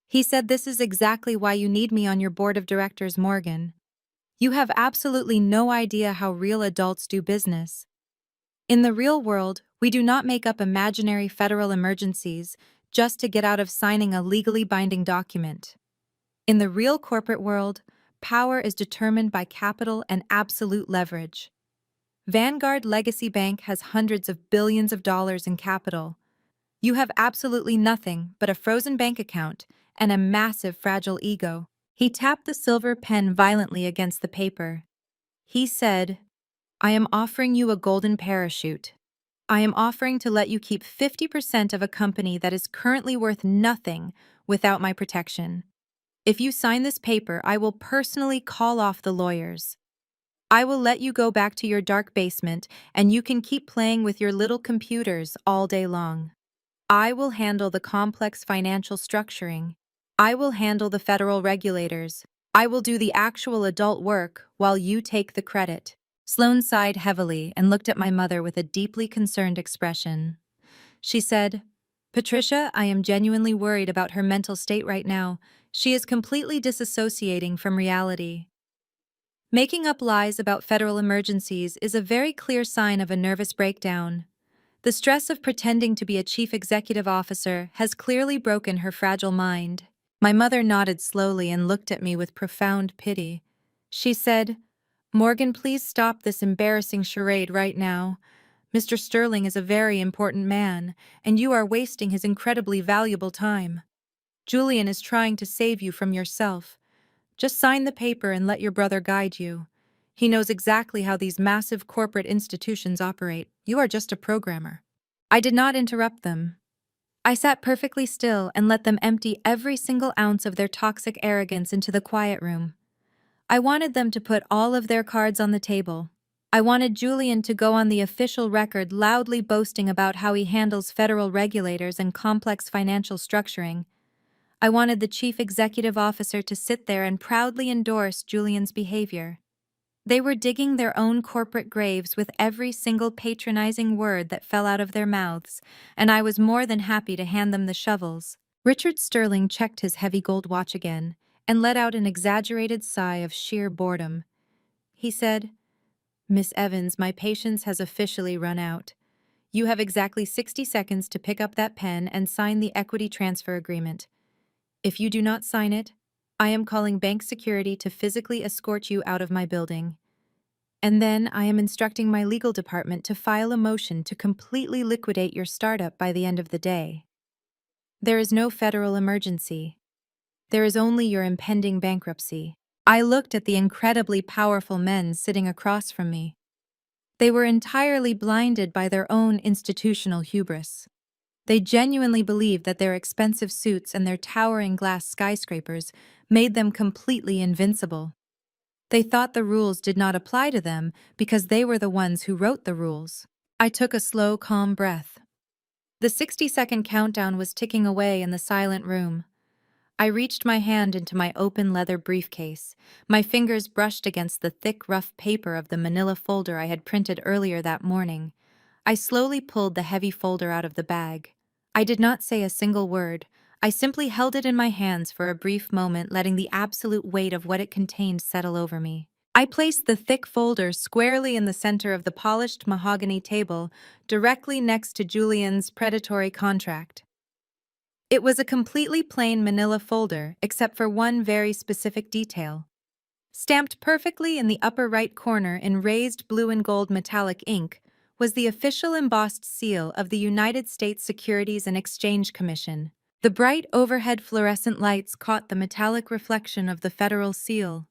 He said, "This is exactly why you need me on your board of directors, Morgan. You have absolutely no idea how real adults do business. In the real world, we do not make up imaginary federal emergencies just to get out of signing a legally binding document. In the real corporate world, power is determined by capital and absolute leverage. Vanguard Legacy Bank has hundreds of billions of dollars in capital. You have absolutely nothing but a frozen bank account and a massive fragile ego." He tapped the silver pen violently against the paper. He said, "I am offering you a golden parachute. I am offering to let you keep 50% of a company that is currently worth nothing without my protection. If you sign this paper, I will personally call off the lawyers. I will let you go back to your dark basement and you can keep playing with your little computers all day long. I will handle the complex financial structuring. I will handle the federal regulators. I will do the actual adult work while you take the credit." Sloane sighed heavily and looked at my mother with a deeply concerned expression. She said, "Patricia, I am genuinely worried about her mental state right now. She is completely disassociating from reality. Making up lies about federal emergencies is a very clear sign of a nervous breakdown. The stress of pretending to be a chief executive officer has clearly broken her fragile mind." My mother nodded slowly and looked at me with profound pity. She said, "Morgan, please stop this embarrassing charade right now. Mr. Sterling is a very important man, and you are wasting his incredibly valuable time. Julian is trying to save you from yourself. Just sign the paper and let your brother guide you. He knows exactly how these massive corporate institutions operate. You are just a programmer." I did not interrupt them. I sat perfectly still and let them empty every single ounce of their toxic arrogance into the quiet room. I wanted them to put all of their cards on the table. I wanted Julian to go on the official record loudly boasting about how he handles federal regulators and complex financial structuring. I wanted the chief executive officer to sit there and proudly endorse Julian's behavior. They were digging their own corporate graves with every single patronizing word that fell out of their mouths, and I was more than happy to hand them the shovels. Richard Sterling checked his heavy gold watch again and let out an exaggerated sigh of sheer boredom. He said, "Miss Evans, my patience has officially run out. You have exactly 60 seconds to pick up that pen and sign the equity transfer agreement. If you do not sign it, I am calling bank security to physically escort you out of my building. And then I am instructing my legal department to file a motion to completely liquidate your startup by the end of the day. There is no federal emergency. There is only your impending bankruptcy." I looked at the incredibly powerful men sitting across from me. They were entirely blinded by their own institutional hubris. They genuinely believed that their expensive suits and their towering glass skyscrapers made them completely invincible. They thought the rules did not apply to them because they were the ones who wrote the rules. I took a slow, calm breath. The 60-second countdown was ticking away in the silent room. I reached my hand into my open leather briefcase. My fingers brushed against the thick, rough paper of the manila folder I had printed earlier that morning. I slowly pulled the heavy folder out of the bag. I did not say a single word. I simply held it in my hands for a brief moment, letting the absolute weight of what it contained settle over me. I placed the thick folder squarely in the center of the polished mahogany table, directly next to Julian's predatory contract. It was a completely plain manila folder except for one very specific detail. Stamped perfectly in the upper right corner in raised blue and gold metallic ink was the official embossed seal of the United States Securities and Exchange Commission. The bright overhead fluorescent lights caught the metallic reflection of the federal seal.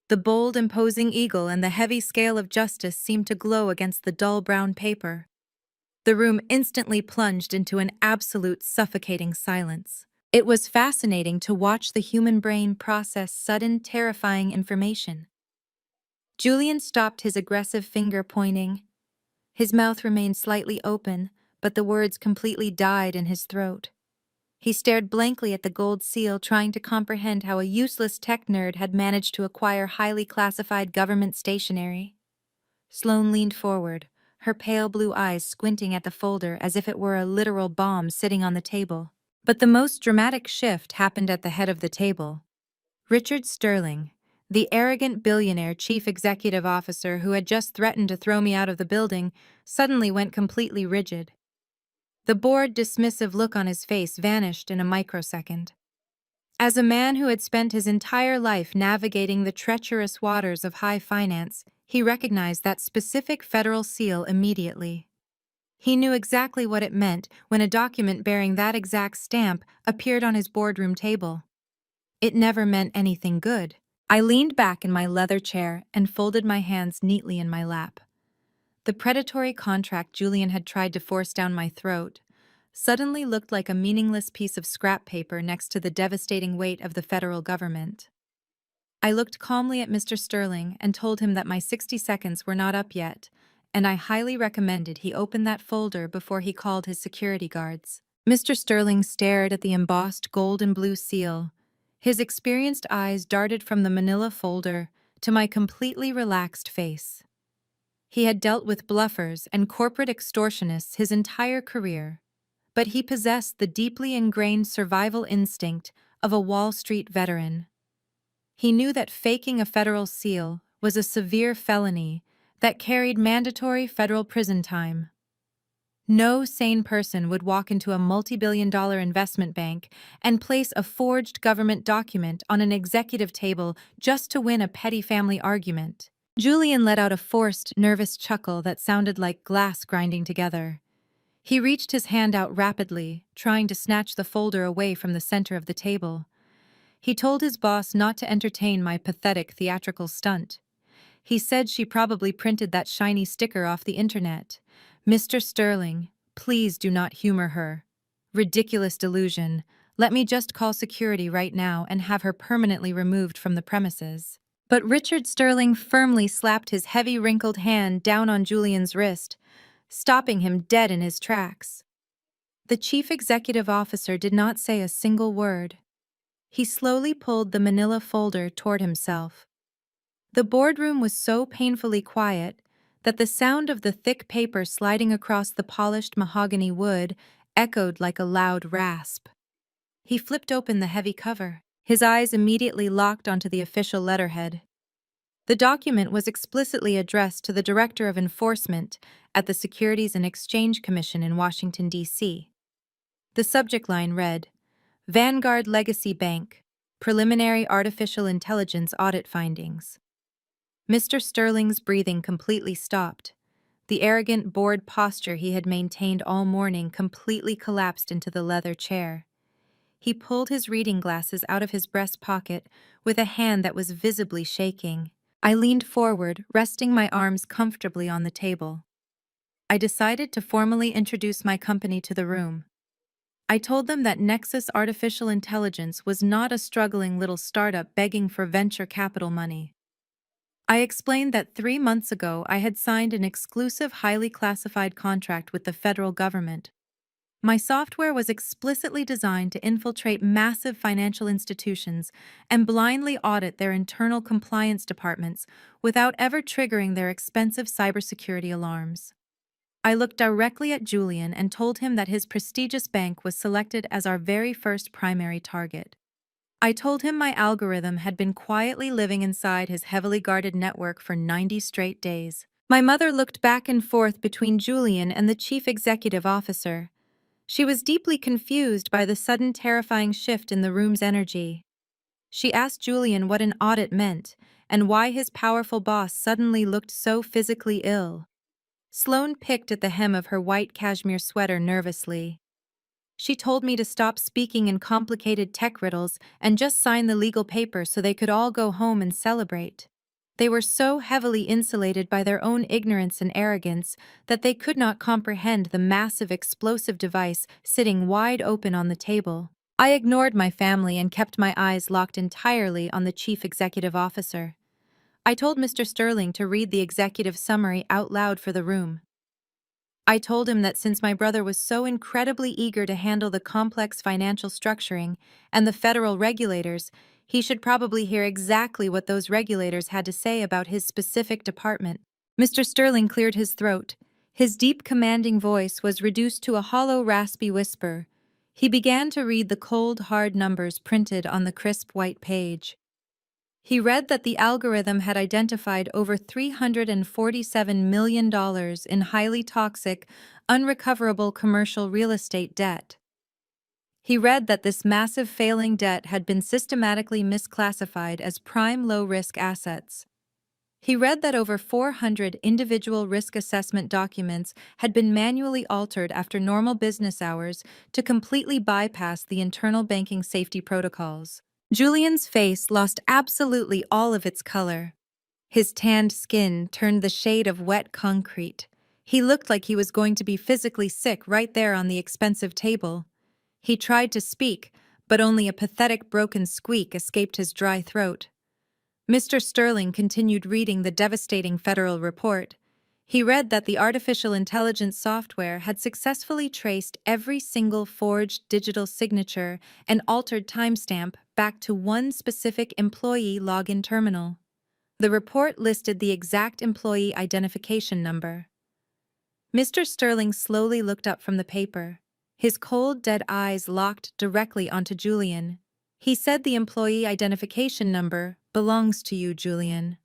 The bold, imposing eagle and the heavy scale of justice seemed to glow against the dull brown paper. The room instantly plunged into an absolute suffocating silence. It was fascinating to watch the human brain process sudden, terrifying information. Julian stopped his aggressive finger pointing. His mouth remained slightly open, but the words completely died in his throat. He stared blankly at the gold seal, trying to comprehend how a useless tech nerd had managed to acquire highly classified government stationery. Sloane leaned forward, her pale blue eyes squinting at the folder as if it were a literal bomb sitting on the table. But the most dramatic shift happened at the head of the table. Richard Sterling, the arrogant billionaire chief executive officer who had just threatened to throw me out of the building, suddenly went completely rigid. The bored, dismissive look on his face vanished in a microsecond. As a man who had spent his entire life navigating the treacherous waters of high finance, he recognized that specific federal seal immediately. He knew exactly what it meant when a document bearing that exact stamp appeared on his boardroom table. It never meant anything good. I leaned back in my leather chair and folded my hands neatly in my lap. The predatory contract Julian had tried to force down my throat suddenly looked like a meaningless piece of scrap paper next to the devastating weight of the federal government. I looked calmly at Mr. Sterling and told him that my 60 seconds were not up yet, and I highly recommended he open that folder before he called his security guards. Mr. Sterling stared at the embossed gold and blue seal. His experienced eyes darted from the manila folder to my completely relaxed face. He had dealt with bluffers and corporate extortionists his entire career, but he possessed the deeply ingrained survival instinct of a Wall Street veteran. He knew that faking a federal seal was a severe felony that carried mandatory federal prison time. No sane person would walk into a multi-billion-dollar investment bank and place a forged government document on an executive table just to win a petty family argument. Julian let out a forced, nervous chuckle that sounded like glass grinding together. He reached his hand out rapidly, trying to snatch the folder away from the center of the table. He told his boss not to entertain my pathetic theatrical stunt. He said she probably printed that shiny sticker off the internet. Mr. Sterling, please do not humor her. Ridiculous delusion. Let me just call security right now and have her permanently removed from the premises. But Richard Sterling firmly slapped his heavy wrinkled hand down on Julian's wrist, stopping him dead in his tracks. The chief executive officer did not say a single word. He slowly pulled the manila folder toward himself. The boardroom was so painfully quiet that the sound of the thick paper sliding across the polished mahogany wood echoed like a loud rasp. He flipped open the heavy cover. His eyes immediately locked onto the official letterhead. The document was explicitly addressed to the Director of Enforcement at the Securities and Exchange Commission in Washington, D.C. The subject line read, Vanguard Legacy Bank, Preliminary Artificial Intelligence Audit Findings. Mr. Sterling's breathing completely stopped. The arrogant, bored posture he had maintained all morning completely collapsed into the leather chair. He pulled his reading glasses out of his breast pocket with a hand that was visibly shaking. I leaned forward, resting my arms comfortably on the table. I decided to formally introduce my company to the room. I told them that Nexus Artificial Intelligence was not a struggling little startup begging for venture capital money. I explained that 3 months ago I had signed an exclusive, highly classified contract with the federal government. My software was explicitly designed to infiltrate massive financial institutions and blindly audit their internal compliance departments without ever triggering their expensive cybersecurity alarms. I looked directly at Julian and told him that his prestigious bank was selected as our very first primary target. I told him my algorithm had been quietly living inside his heavily guarded network for 90 straight days. My mother looked back and forth between Julian and the chief executive officer. She was deeply confused by the sudden terrifying shift in the room's energy. She asked Julian what an audit meant and why his powerful boss suddenly looked so physically ill. Sloane picked at the hem of her white cashmere sweater nervously. She told me to stop speaking in complicated tech riddles and just sign the legal paper so they could all go home and celebrate. They were so heavily insulated by their own ignorance and arrogance that they could not comprehend the massive explosive device sitting wide open on the table. I ignored my family and kept my eyes locked entirely on the chief executive officer. I told Mr. Sterling to read the executive summary out loud for the room. I told him that since my brother was so incredibly eager to handle the complex financial structuring and the federal regulators, he should probably hear exactly what those regulators had to say about his specific department. Mr. Sterling cleared his throat. His deep, commanding voice was reduced to a hollow, raspy whisper. He began to read the cold, hard numbers printed on the crisp white page. He read that the algorithm had identified over $347 million in highly toxic, unrecoverable commercial real estate debt. He read that this massive failing debt had been systematically misclassified as prime low-risk assets. He read that over 400 individual risk assessment documents had been manually altered after normal business hours to completely bypass the internal banking safety protocols. Julian's face lost absolutely all of its color. His tanned skin turned the shade of wet concrete. He looked like he was going to be physically sick right there on the expensive table. He tried to speak, but only a pathetic broken squeak escaped his dry throat. Mr. Sterling continued reading the devastating federal report. He read that the artificial intelligence software had successfully traced every single forged digital signature and altered timestamp back to one specific employee login terminal. The report listed the exact employee identification number. Mr. Sterling slowly looked up from the paper. His cold, dead eyes locked directly onto Julian. He said the employee identification number belongs to you, Julian.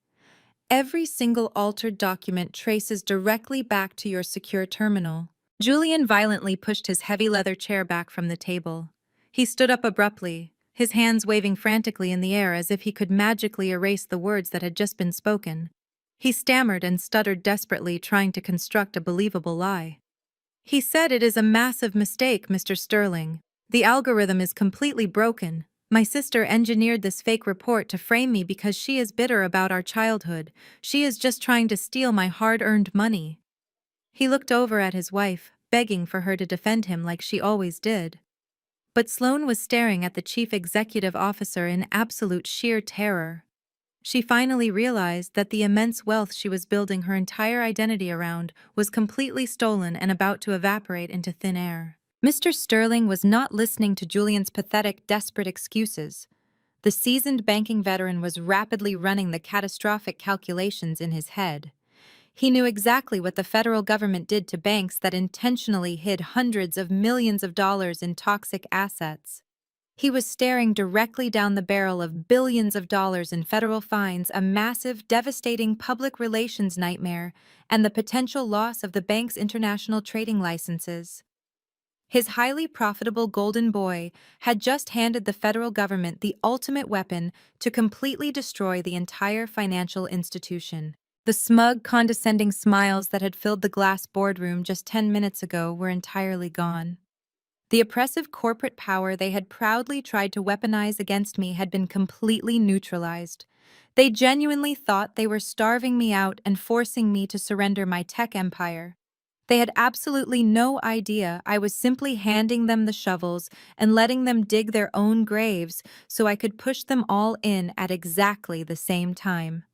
Every single altered document traces directly back to your secure terminal. Julian violently pushed his heavy leather chair back from the table. He stood up abruptly, his hands waving frantically in the air as if he could magically erase the words that had just been spoken. He stammered and stuttered desperately, trying to construct a believable lie. He said, "It is a massive mistake, Mr. Sterling. The algorithm is completely broken. My sister engineered this fake report to frame me because she is bitter about our childhood. She is just trying to steal my hard-earned money." He looked over at his wife, begging for her to defend him like she always did. But Sloane was staring at the chief executive officer in absolute sheer terror. She finally realized that the immense wealth she was building her entire identity around was completely stolen and about to evaporate into thin air. Mr. Sterling was not listening to Julian's pathetic, desperate excuses. The seasoned banking veteran was rapidly running the catastrophic calculations in his head. He knew exactly what the federal government did to banks that intentionally hid hundreds of millions of dollars in toxic assets. He was staring directly down the barrel of billions of dollars in federal fines, a massive, devastating public relations nightmare, and the potential loss of the bank's international trading licenses. His highly profitable golden boy had just handed the federal government the ultimate weapon to completely destroy the entire financial institution. The smug, condescending smiles that had filled the glass boardroom just 10 minutes ago were entirely gone. The oppressive corporate power they had proudly tried to weaponize against me had been completely neutralized. They genuinely thought they were starving me out and forcing me to surrender my tech empire. They had absolutely no idea I was simply handing them the shovels and letting them dig their own graves so I could push them all in at exactly the same time.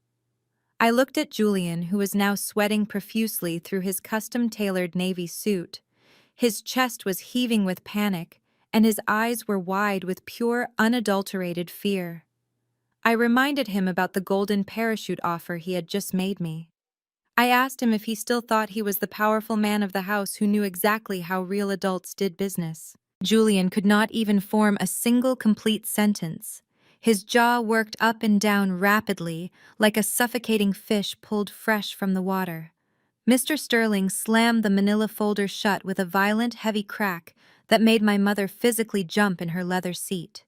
I looked at Julian, who was now sweating profusely through his custom-tailored navy suit. His chest was heaving with panic, and his eyes were wide with pure, unadulterated fear. I reminded him about the golden parachute offer he had just made me. I asked him if he still thought he was the powerful man of the house who knew exactly how real adults did business. Julian could not even form a single complete sentence. His jaw worked up and down rapidly, like a suffocating fish pulled fresh from the water. Mr. Sterling slammed the manila folder shut with a violent, heavy crack that made my mother physically jump in her leather seat.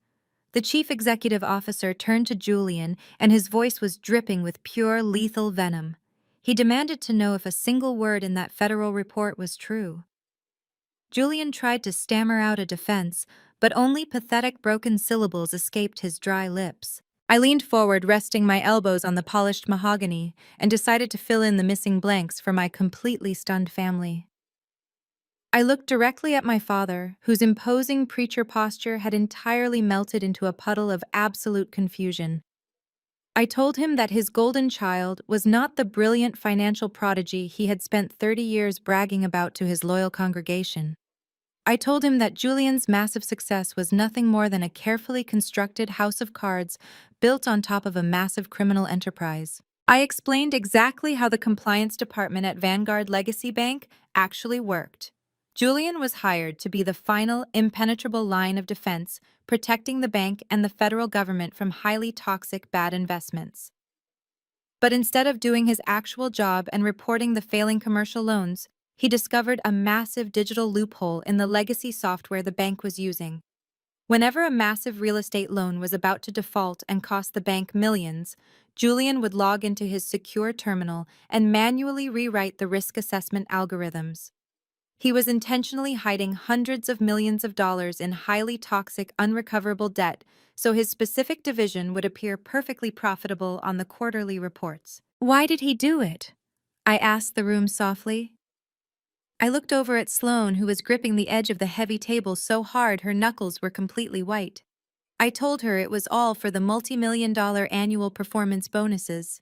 The chief executive officer turned to Julian, and his voice was dripping with pure, lethal venom. He demanded to know if a single word in that federal report was true. Julian tried to stammer out a defense, but only pathetic broken syllables escaped his dry lips. I leaned forward, resting my elbows on the polished mahogany, and decided to fill in the missing blanks for my completely stunned family. I looked directly at my father, whose imposing preacher posture had entirely melted into a puddle of absolute confusion. I told him that his golden child was not the brilliant financial prodigy he had spent 30 years bragging about to his loyal congregation. I told him that Julian's massive success was nothing more than a carefully constructed house of cards built on top of a massive criminal enterprise. I explained exactly how the compliance department at Vanguard Legacy Bank actually worked. Julian was hired to be the final, impenetrable line of defense, protecting the bank and the federal government from highly toxic bad investments. But instead of doing his actual job and reporting the failing commercial loans, he discovered a massive digital loophole in the legacy software the bank was using. Whenever a massive real estate loan was about to default and cost the bank millions, Julian would log into his secure terminal and manually rewrite the risk assessment algorithms. He was intentionally hiding hundreds of millions of dollars in highly toxic, unrecoverable debt so his specific division would appear perfectly profitable on the quarterly reports. Why did he do it? I asked the room softly. I looked over at Sloane, who was gripping the edge of the heavy table so hard her knuckles were completely white. I told her it was all for the multi-million-dollar annual performance bonuses.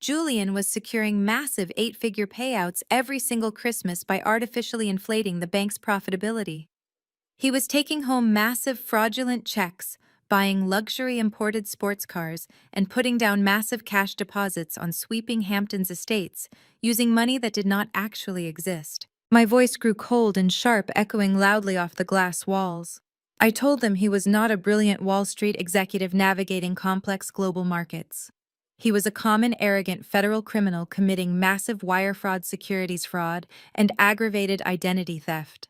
Julian was securing massive 8-figure payouts every single Christmas by artificially inflating the bank's profitability. He was taking home massive fraudulent checks, buying luxury imported sports cars, and putting down massive cash deposits on sweeping Hamptons estates, using money that did not actually exist. My voice grew cold and sharp, echoing loudly off the glass walls. I told them he was not a brilliant Wall Street executive navigating complex global markets. He was a common, arrogant federal criminal committing massive wire fraud, securities fraud, and aggravated identity theft.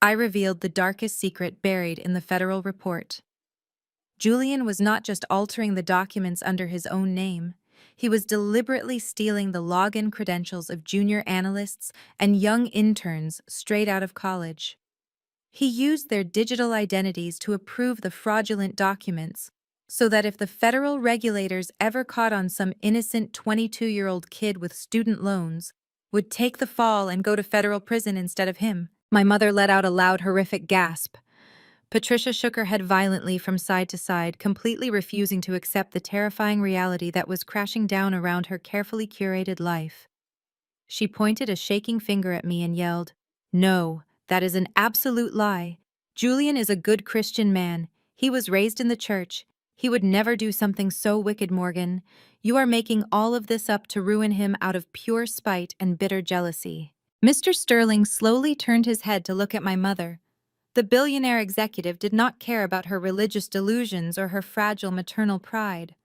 I revealed the darkest secret buried in the federal report. Julian was not just altering the documents under his own name. He was deliberately stealing the login credentials of junior analysts and young interns straight out of college. He used their digital identities to approve the fraudulent documents, so that if the federal regulators ever caught on some innocent 22-year-old kid with student loans, would take the fall and go to federal prison instead of him. My mother let out a loud, horrific gasp. Patricia shook her head violently from side to side, completely refusing to accept the terrifying reality that was crashing down around her carefully curated life. She pointed a shaking finger at me and yelled, "No, that is an absolute lie. Julian is a good Christian man. He was raised in the church. He would never do something so wicked, Morgan. You are making all of this up to ruin him out of pure spite and bitter jealousy." Mr. Sterling slowly turned his head to look at my mother. The billionaire executive did not care about her religious delusions or her fragile maternal pride.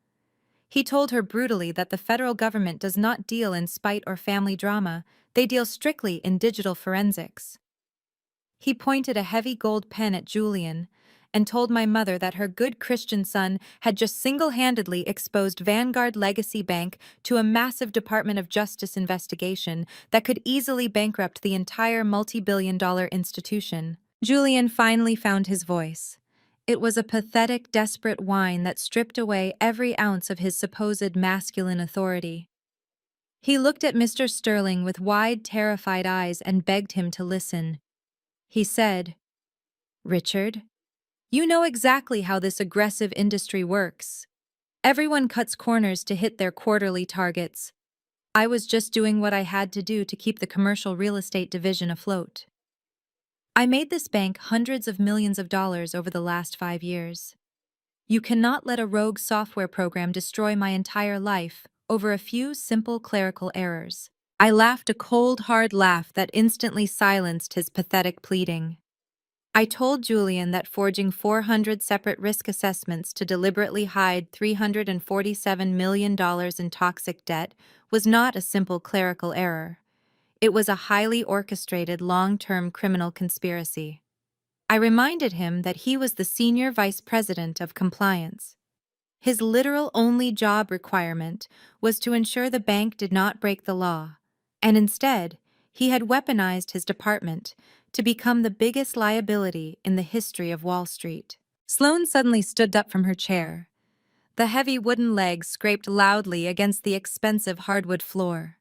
He told her brutally that the federal government does not deal in spite or family drama, they deal strictly in digital forensics. He pointed a heavy gold pen at Julian and told my mother that her good Christian son had just single-handedly exposed Vanguard Legacy Bank to a massive Department of Justice investigation that could easily bankrupt the entire multi-billion-dollar institution. Julian finally found his voice. It was a pathetic, desperate whine that stripped away every ounce of his supposed masculine authority. He looked at Mr. Sterling with wide, terrified eyes and begged him to listen. He said, "Richard, you know exactly how this aggressive industry works. Everyone cuts corners to hit their quarterly targets. I was just doing what I had to do to keep the commercial real estate division afloat. I made this bank hundreds of millions of dollars over the last 5 years. You cannot let a rogue software program destroy my entire life over a few simple clerical errors." I laughed a cold, hard laugh that instantly silenced his pathetic pleading. I told Julian that forging 400 separate risk assessments to deliberately hide $347 million in toxic debt was not a simple clerical error. It was a highly orchestrated, long-term criminal conspiracy. I reminded him that he was the senior vice president of compliance. His literal only job requirement was to ensure the bank did not break the law, and instead, he had weaponized his department to become the biggest liability in the history of Wall Street. Sloane suddenly stood up from her chair. The heavy wooden legs scraped loudly against the expensive hardwood floor.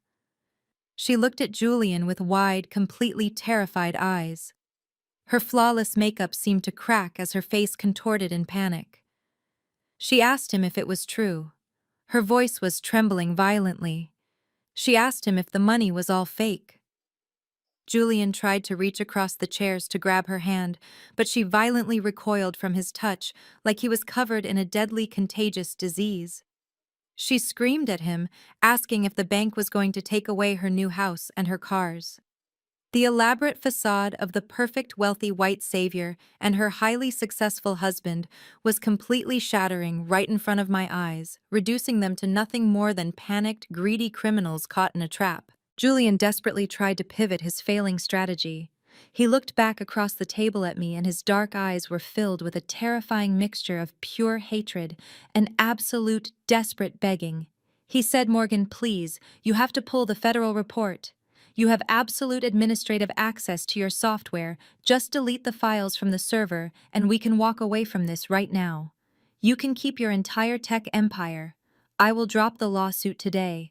She looked at Julian with wide, completely terrified eyes. Her flawless makeup seemed to crack as her face contorted in panic. She asked him if it was true. Her voice was trembling violently. She asked him if the money was all fake. Julian tried to reach across the chairs to grab her hand, but she violently recoiled from his touch like he was covered in a deadly contagious disease. She screamed at him, asking if the bank was going to take away her new house and her cars. The elaborate facade of the perfect wealthy white savior and her highly successful husband was completely shattering right in front of my eyes, reducing them to nothing more than panicked, greedy criminals caught in a trap. Julian desperately tried to pivot his failing strategy. He looked back across the table at me, and his dark eyes were filled with a terrifying mixture of pure hatred and absolute desperate begging. He said, "Morgan, please, you have to pull the federal report. You have absolute administrative access to your software. Just delete the files from the server, and we can walk away from this right now. You can keep your entire tech empire. I will drop the lawsuit today.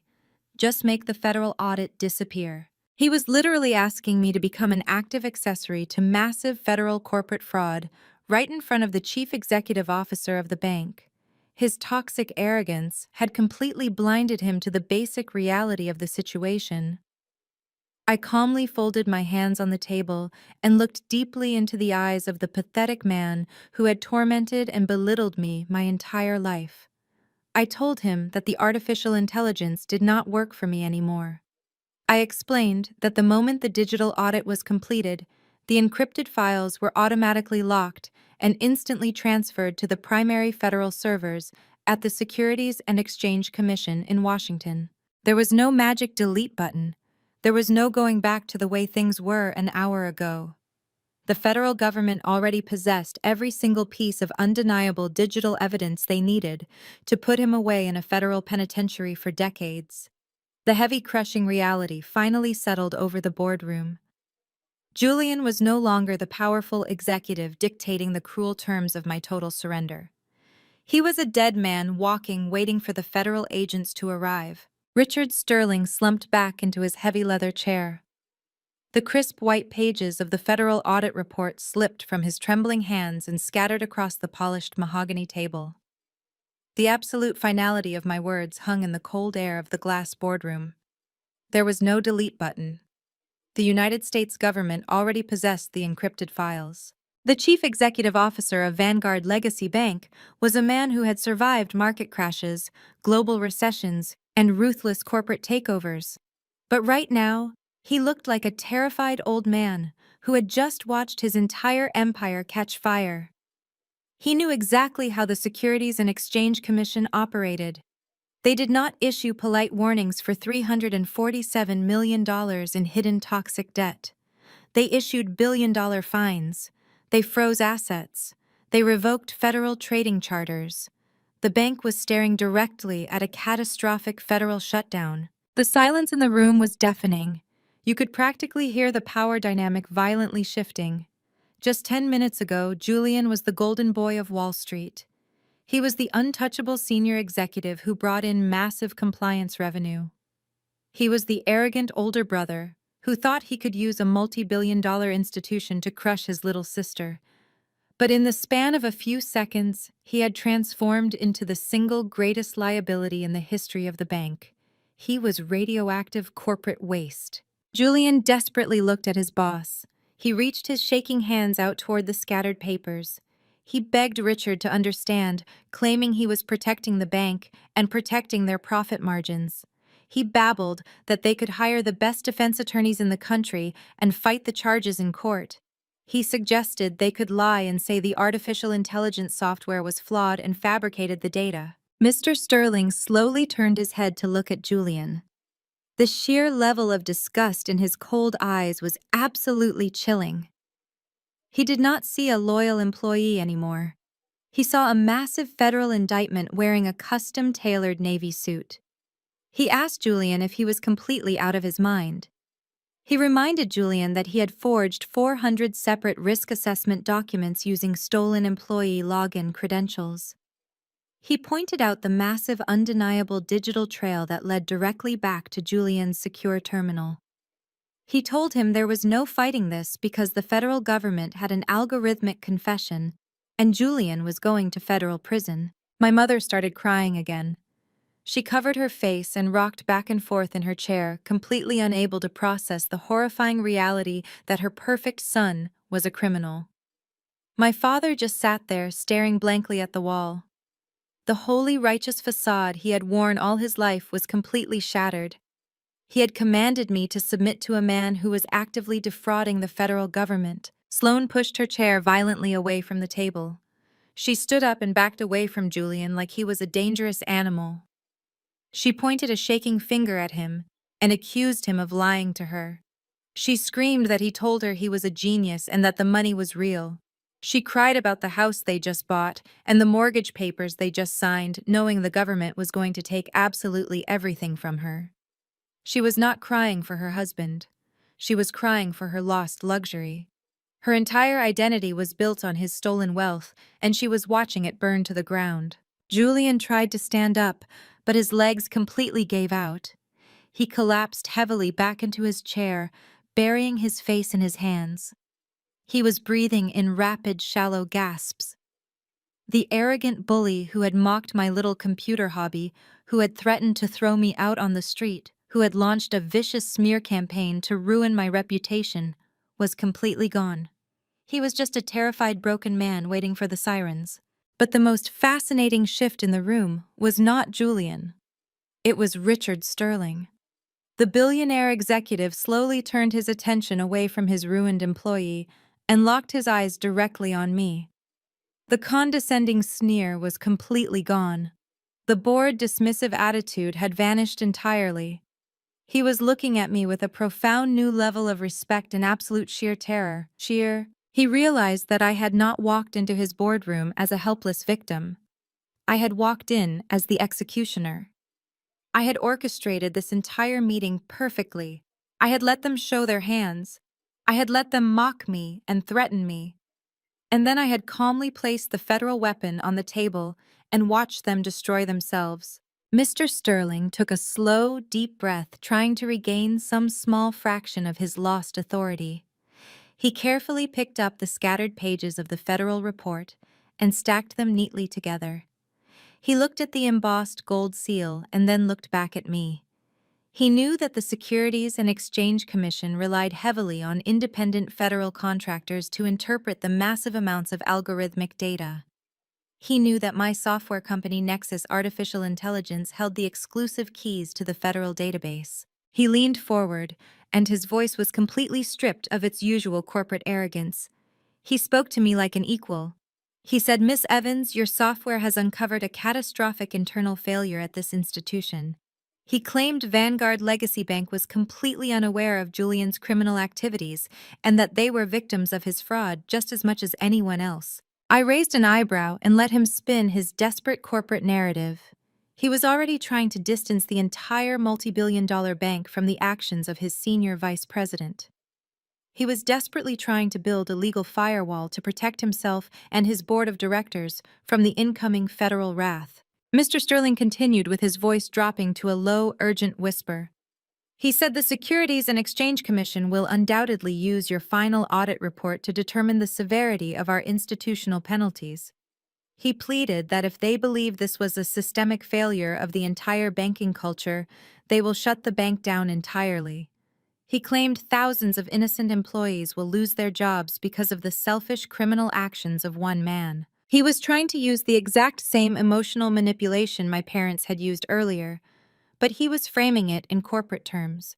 Just make the federal audit disappear." He was literally asking me to become an active accessory to massive federal corporate fraud right in front of the chief executive officer of the bank. His toxic arrogance had completely blinded him to the basic reality of the situation. I calmly folded my hands on the table and looked deeply into the eyes of the pathetic man who had tormented and belittled me my entire life. I told him that the artificial intelligence did not work for me anymore. I explained that the moment the digital audit was completed, the encrypted files were automatically locked and instantly transferred to the primary federal servers at the Securities and Exchange Commission in Washington. There was no magic delete button. There was no going back to the way things were an hour ago. The federal government already possessed every single piece of undeniable digital evidence they needed to put him away in a federal penitentiary for decades. The heavy, crushing reality finally settled over the boardroom. Julian was no longer the powerful executive dictating the cruel terms of my total surrender. He was a dead man walking, waiting for the federal agents to arrive. Richard Sterling slumped back into his heavy leather chair. The crisp white pages of the federal audit report slipped from his trembling hands and scattered across the polished mahogany table. The absolute finality of my words hung in the cold air of the glass boardroom. There was no delete button. The United States government already possessed the encrypted files. The chief executive officer of Vanguard Legacy Bank was a man who had survived market crashes, global recessions, and ruthless corporate takeovers. But right now, he looked like a terrified old man who had just watched his entire empire catch fire. He knew exactly how the Securities and Exchange Commission operated. They did not issue polite warnings for $347 million in hidden toxic debt. They issued billion-dollar fines. They froze assets. They revoked federal trading charters. The bank was staring directly at a catastrophic federal shutdown. The silence in the room was deafening. You could practically hear the power dynamic violently shifting. Just 10 minutes ago, Julian was the golden boy of Wall Street. He was the untouchable senior executive who brought in massive compliance revenue. He was the arrogant older brother who thought he could use a multi-billion-dollar institution to crush his little sister. But in the span of a few seconds, he had transformed into the single greatest liability in the history of the bank. He was radioactive corporate waste. Julian desperately looked at his boss. He reached his shaking hands out toward the scattered papers. He begged Richard to understand, claiming he was protecting the bank and protecting their profit margins. He babbled that they could hire the best defense attorneys in the country and fight the charges in court. He suggested they could lie and say the artificial intelligence software was flawed and fabricated the data. Mr. Sterling slowly turned his head to look at Julian. The sheer level of disgust in his cold eyes was absolutely chilling. He did not see a loyal employee anymore. He saw a massive federal indictment wearing a custom-tailored Navy suit. He asked Julian if he was completely out of his mind. He reminded Julian that he had forged 400 separate risk assessment documents using stolen employee login credentials. He pointed out the massive, undeniable digital trail that led directly back to Julian's secure terminal. He told him there was no fighting this because the federal government had an algorithmic confession, and Julian was going to federal prison. My mother started crying again. She covered her face and rocked back and forth in her chair, completely unable to process the horrifying reality that her perfect son was a criminal. My father just sat there, staring blankly at the wall. The holy, righteous facade he had worn all his life was completely shattered. He had commanded me to submit to a man who was actively defrauding the federal government. Sloane pushed her chair violently away from the table. She stood up and backed away from Julian like he was a dangerous animal. She pointed a shaking finger at him and accused him of lying to her. She screamed that he told her he was a genius and that the money was real. She cried about the house they just bought and the mortgage papers they just signed, knowing the government was going to take absolutely everything from her. She was not crying for her husband. She was crying for her lost luxury. Her entire identity was built on his stolen wealth, and she was watching it burn to the ground. Julian tried to stand up, but his legs completely gave out. He collapsed heavily back into his chair, burying his face in his hands. He was breathing in rapid, shallow gasps. The arrogant bully who had mocked my little computer hobby, who had threatened to throw me out on the street, who had launched a vicious smear campaign to ruin my reputation, was completely gone. He was just a terrified, broken man waiting for the sirens. But the most fascinating shift in the room was not Julian. It was Richard Sterling. The billionaire executive slowly turned his attention away from his ruined employee and locked his eyes directly on me. The condescending sneer was completely gone. The bored, dismissive attitude had vanished entirely. He was looking at me with a profound new level of respect and absolute sheer terror. He realized that I had not walked into his boardroom as a helpless victim. I had walked in as the executioner. I had orchestrated this entire meeting perfectly. I had let them show their hands. I had let them mock me and threaten me. And then I had calmly placed the federal weapon on the table and watched them destroy themselves. Mr. Sterling took a slow, deep breath, trying to regain some small fraction of his lost authority. He carefully picked up the scattered pages of the federal report and stacked them neatly together. He looked at the embossed gold seal and then looked back at me. He knew that the Securities and Exchange Commission relied heavily on independent federal contractors to interpret the massive amounts of algorithmic data. He knew that my software company Nexus Artificial Intelligence held the exclusive keys to the federal database. He leaned forward, and his voice was completely stripped of its usual corporate arrogance. He spoke to me like an equal. He said, "Miss Evans, your software has uncovered a catastrophic internal failure at this institution." He claimed Vanguard Legacy Bank was completely unaware of Julian's criminal activities and that they were victims of his fraud just as much as anyone else. I raised an eyebrow and let him spin his desperate corporate narrative. He was already trying to distance the entire multi-billion-dollar bank from the actions of his senior vice president. He was desperately trying to build a legal firewall to protect himself and his board of directors from the incoming federal wrath. Mr. Sterling continued with his voice dropping to a low, urgent whisper. He said the Securities and Exchange Commission will undoubtedly use your final audit report to determine the severity of our institutional penalties. He pleaded that if they believe this was a systemic failure of the entire banking culture, they will shut the bank down entirely. He claimed thousands of innocent employees will lose their jobs because of the selfish criminal actions of one man. He was trying to use the exact same emotional manipulation my parents had used earlier, but he was framing it in corporate terms.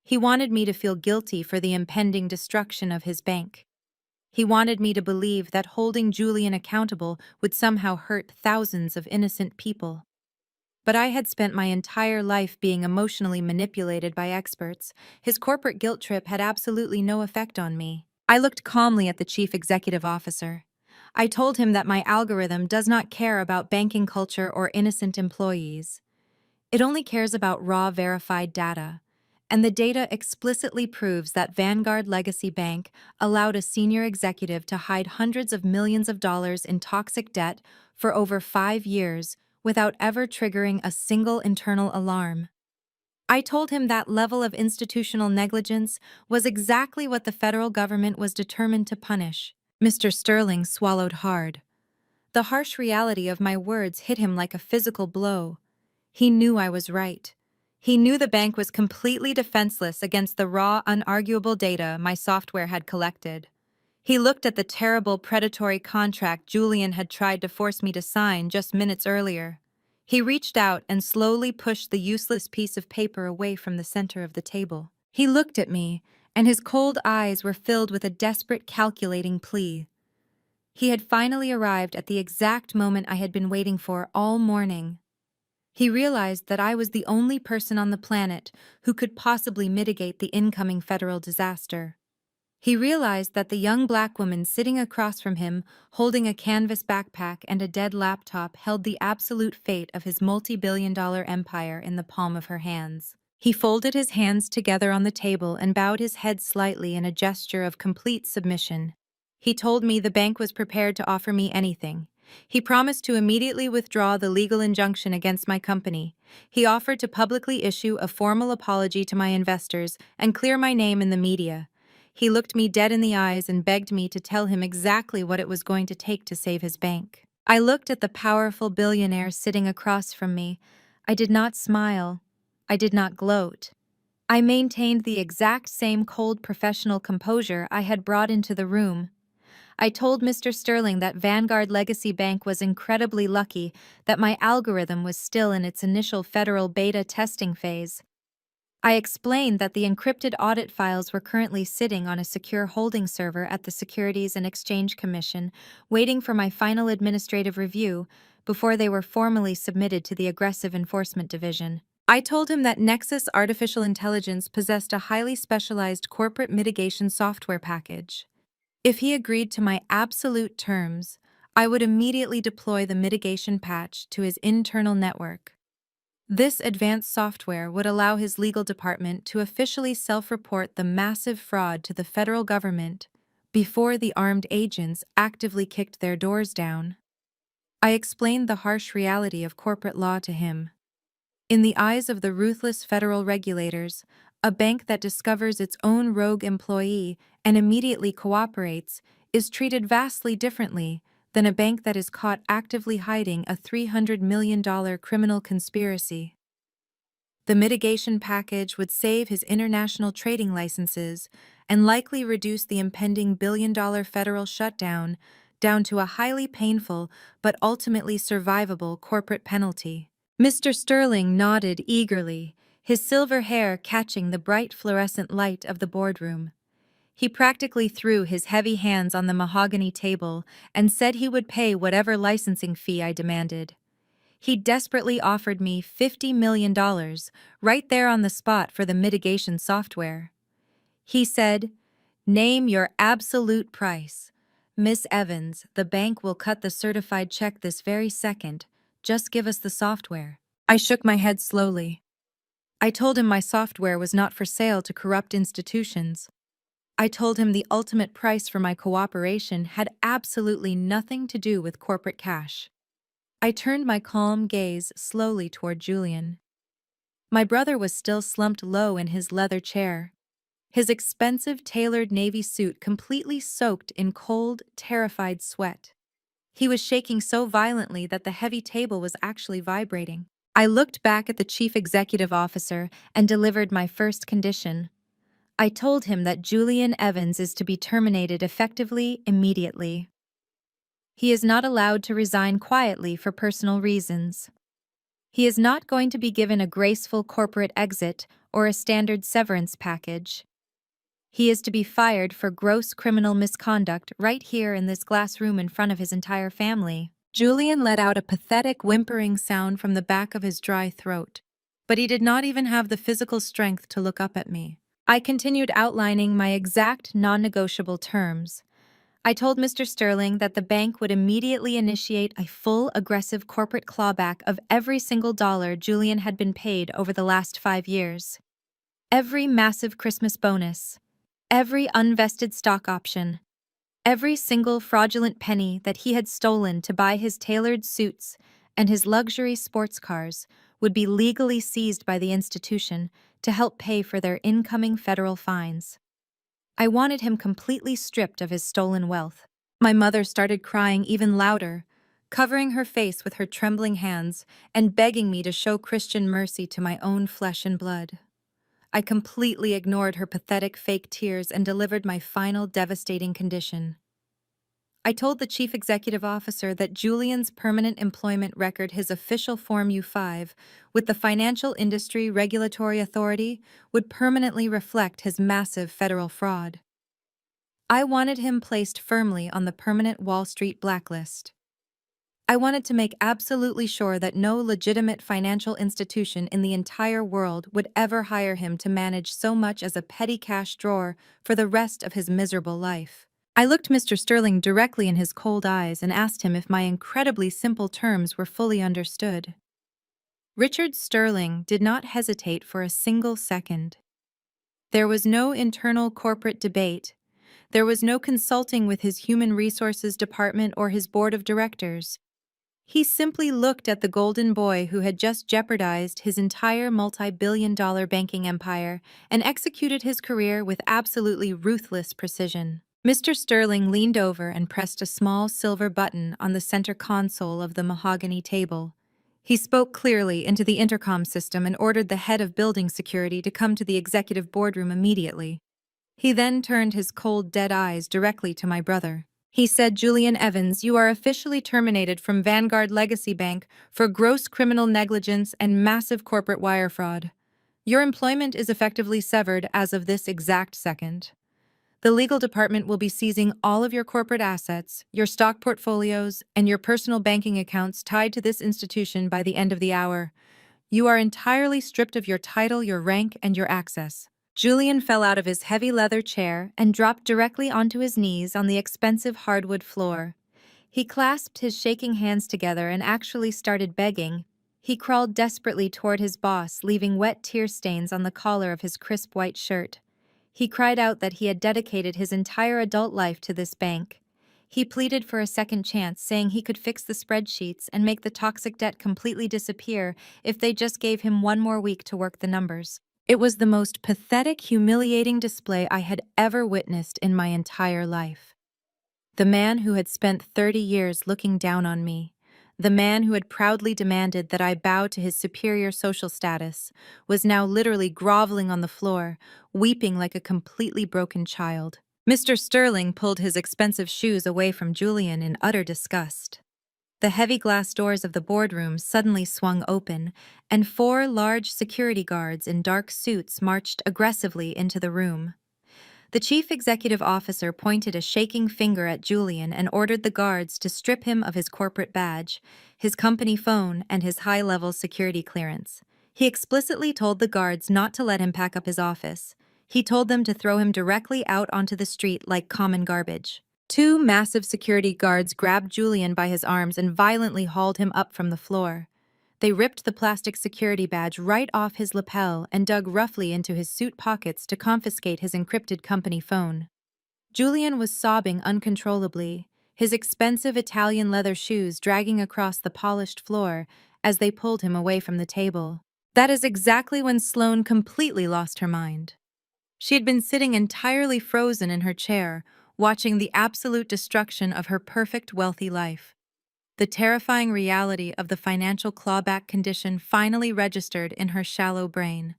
He wanted me to feel guilty for the impending destruction of his bank. He wanted me to believe that holding Julian accountable would somehow hurt thousands of innocent people. But I had spent my entire life being emotionally manipulated by experts. His corporate guilt trip had absolutely no effect on me. I looked calmly at the chief executive officer. I told him that my algorithm does not care about banking culture or innocent employees. It only cares about raw verified data. And the data explicitly proves that Vanguard Legacy Bank allowed a senior executive to hide hundreds of millions of dollars in toxic debt for over 5 years without ever triggering a single internal alarm. I told him that level of institutional negligence was exactly what the federal government was determined to punish. Mr. Sterling swallowed hard. The harsh reality of my words hit him like a physical blow. He knew I was right. He knew the bank was completely defenseless against the raw, unarguable data my software had collected. He looked at the terrible predatory contract Julian had tried to force me to sign just minutes earlier. He reached out and slowly pushed the useless piece of paper away from the center of the table. He looked at me, and his cold eyes were filled with a desperate, calculating plea. He had finally arrived at the exact moment I had been waiting for all morning. He realized that I was the only person on the planet who could possibly mitigate the incoming federal disaster. He realized that the young black woman sitting across from him, holding a canvas backpack and a dead laptop, held the absolute fate of his multi-billion-dollar empire in the palm of her hands. He folded his hands together on the table and bowed his head slightly in a gesture of complete submission. He told me the bank was prepared to offer me anything. He promised to immediately withdraw the legal injunction against my company. He offered to publicly issue a formal apology to my investors and clear my name in the media. He looked me dead in the eyes and begged me to tell him exactly what it was going to take to save his bank. I looked at the powerful billionaire sitting across from me. I did not smile. I did not gloat. I maintained the exact same cold professional composure I had brought into the room. I told Mr. Sterling that Vanguard Legacy Bank was incredibly lucky that my algorithm was still in its initial federal beta testing phase. I explained that the encrypted audit files were currently sitting on a secure holding server at the Securities and Exchange Commission, waiting for my final administrative review before they were formally submitted to the Aggressive Enforcement Division. I told him that Nexus Artificial Intelligence possessed a highly specialized corporate mitigation software package. If he agreed to my absolute terms, I would immediately deploy the mitigation patch to his internal network. This advanced software would allow his legal department to officially self-report the massive fraud to the federal government before the armed agents actively kicked their doors down. I explained the harsh reality of corporate law to him. In the eyes of the ruthless federal regulators, a bank that discovers its own rogue employee and immediately cooperates is treated vastly differently than a bank that is caught actively hiding a $300 million criminal conspiracy. The mitigation package would save his international trading licenses and likely reduce the impending billion-dollar federal shutdown down to a highly painful but ultimately survivable corporate penalty. Mr. Sterling nodded eagerly, his silver hair catching the bright fluorescent light of the boardroom. He practically threw his heavy hands on the mahogany table and said he would pay whatever licensing fee I demanded. He desperately offered me $50 million right there on the spot for the mitigation software. He said, "Name your absolute price. Miss Evans, the bank will cut the certified check this very second. Just give us the software." I shook my head slowly. I told him my software was not for sale to corrupt institutions. I told him the ultimate price for my cooperation had absolutely nothing to do with corporate cash. I turned my calm gaze slowly toward Julian. My brother was still slumped low in his leather chair, his expensive tailored navy suit completely soaked in cold, terrified sweat. He was shaking so violently that the heavy table was actually vibrating. I looked back at the chief executive officer and delivered my first condition. I told him that Julian Evans is to be terminated effectively immediately. He is not allowed to resign quietly for personal reasons. He is not going to be given a graceful corporate exit or a standard severance package. He is to be fired for gross criminal misconduct right here in this glass room in front of his entire family. Julian let out a pathetic whimpering sound from the back of his dry throat, but he did not even have the physical strength to look up at me. I continued outlining my exact non-negotiable terms. I told Mr. Sterling that the bank would immediately initiate a full aggressive corporate clawback of every single dollar Julian had been paid over the last 5 years. Every massive Christmas bonus, every unvested stock option, every single fraudulent penny that he had stolen to buy his tailored suits and his luxury sports cars would be legally seized by the institution to help pay for their incoming federal fines. I wanted him completely stripped of his stolen wealth. My mother started crying even louder, covering her face with her trembling hands and begging me to show Christian mercy to my own flesh and blood. I completely ignored her pathetic fake tears and delivered my final devastating condition. I told the chief executive officer that Julian's permanent employment record, his official Form U-5, with the Financial Industry Regulatory Authority, would permanently reflect his massive federal fraud. I wanted him placed firmly on the permanent Wall Street blacklist. I wanted to make absolutely sure that no legitimate financial institution in the entire world would ever hire him to manage so much as a petty cash drawer for the rest of his miserable life. I looked Mr. Sterling directly in his cold eyes and asked him if my incredibly simple terms were fully understood. Richard Sterling did not hesitate for a single second. There was no internal corporate debate. There was no consulting with his human resources department or his board of directors. He simply looked at the golden boy who had just jeopardized his entire multi-billion-dollar banking empire and executed his career with absolutely ruthless precision. Mr. Sterling leaned over and pressed a small silver button on the center console of the mahogany table. He spoke clearly into the intercom system and ordered the head of building security to come to the executive boardroom immediately. He then turned his cold, dead eyes directly to my brother. He said, "Julian Evans, you are officially terminated from Vanguard Legacy Bank for gross criminal negligence and massive corporate wire fraud. Your employment is effectively severed as of this exact second. The legal department will be seizing all of your corporate assets, your stock portfolios, and your personal banking accounts tied to this institution by the end of the hour. You are entirely stripped of your title, your rank, and your access." Julian fell out of his heavy leather chair and dropped directly onto his knees on the expensive hardwood floor. He clasped his shaking hands together and actually started begging. He crawled desperately toward his boss, leaving wet tear stains on the collar of his crisp white shirt. He cried out that he had dedicated his entire adult life to this bank. He pleaded for a second chance, saying he could fix the spreadsheets and make the toxic debt completely disappear if they just gave him one more week to work the numbers. It was the most pathetic, humiliating display I had ever witnessed in my entire life. The man who had spent 30 years looking down on me, the man who had proudly demanded that I bow to his superior social status, was now literally groveling on the floor, weeping like a completely broken child. Mr. Sterling pulled his expensive shoes away from Julian in utter disgust. The heavy glass doors of the boardroom suddenly swung open, and 4 large security guards in dark suits marched aggressively into the room. The chief executive officer pointed a shaking finger at Julian and ordered the guards to strip him of his corporate badge, his company phone, and his high-level security clearance. He explicitly told the guards not to let him pack up his office. He told them to throw him directly out onto the street like common garbage. 2 massive security guards grabbed Julian by his arms and violently hauled him up from the floor. They ripped the plastic security badge right off his lapel and dug roughly into his suit pockets to confiscate his encrypted company phone. Julian was sobbing uncontrollably, his expensive Italian leather shoes dragging across the polished floor as they pulled him away from the table. That is exactly when Sloane completely lost her mind. She had been sitting entirely frozen in her chair, watching the absolute destruction of her perfect, wealthy life. The terrifying reality of the financial clawback condition finally registered in her shallow brain.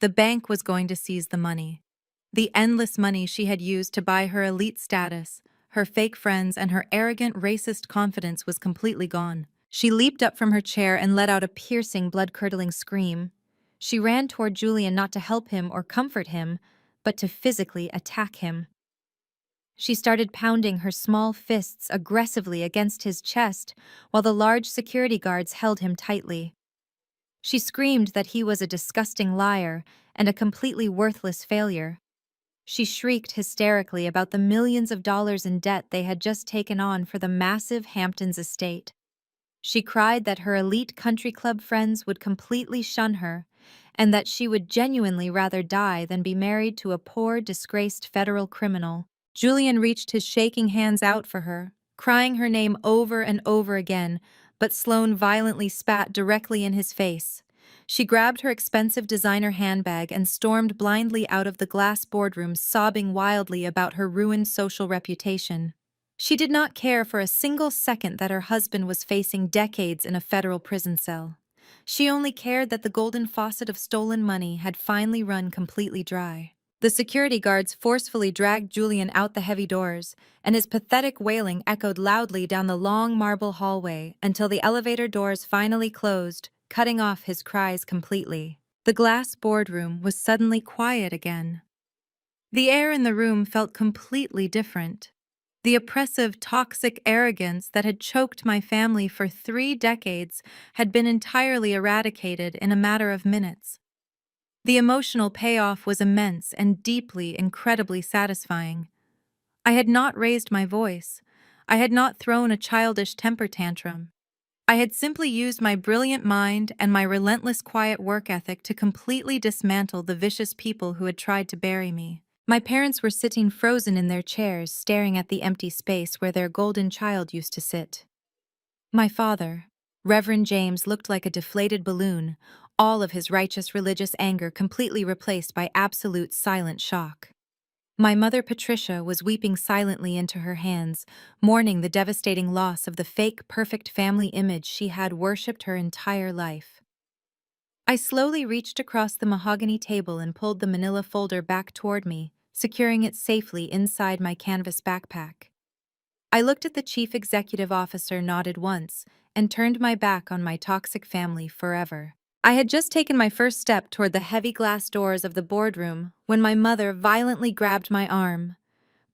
The bank was going to seize the money. The endless money she had used to buy her elite status, her fake friends, and her arrogant, racist confidence was completely gone. She leaped up from her chair and let out a piercing, blood-curdling scream. She ran toward Julian not to help him or comfort him, but to physically attack him. She started pounding her small fists aggressively against his chest while the large security guards held him tightly. She screamed that he was a disgusting liar and a completely worthless failure. She shrieked hysterically about the millions of dollars in debt they had just taken on for the massive Hamptons estate. She cried that her elite country club friends would completely shun her, and that she would genuinely rather die than be married to a poor, disgraced federal criminal. Julian reached his shaking hands out for her, crying her name over and over again, but Sloane violently spat directly in his face. She grabbed her expensive designer handbag and stormed blindly out of the glass boardroom, sobbing wildly about her ruined social reputation. She did not care for a single second that her husband was facing decades in a federal prison cell. She only cared that the golden faucet of stolen money had finally run completely dry. The security guards forcefully dragged Julian out the heavy doors, and his pathetic wailing echoed loudly down the long marble hallway until the elevator doors finally closed, cutting off his cries completely. The glass boardroom was suddenly quiet again. The air in the room felt completely different. The oppressive, toxic arrogance that had choked my family for 3 decades had been entirely eradicated in a matter of minutes. The emotional payoff was immense and deeply, incredibly satisfying. I had not raised my voice. I had not thrown a childish temper tantrum. I had simply used my brilliant mind and my relentless quiet work ethic to completely dismantle the vicious people who had tried to bury me. My parents were sitting frozen in their chairs, staring at the empty space where their golden child used to sit. My father, Reverend James, looked like a deflated balloon, all of his righteous religious anger completely replaced by absolute silent shock. My mother, Patricia, was weeping silently into her hands, mourning the devastating loss of the fake, perfect family image she had worshipped her entire life. I slowly reached across the mahogany table and pulled the manila folder back toward me, securing it safely inside my canvas backpack. I looked at the chief executive officer, nodded once, and turned my back on my toxic family forever. I had just taken my first step toward the heavy glass doors of the boardroom when my mother violently grabbed my arm.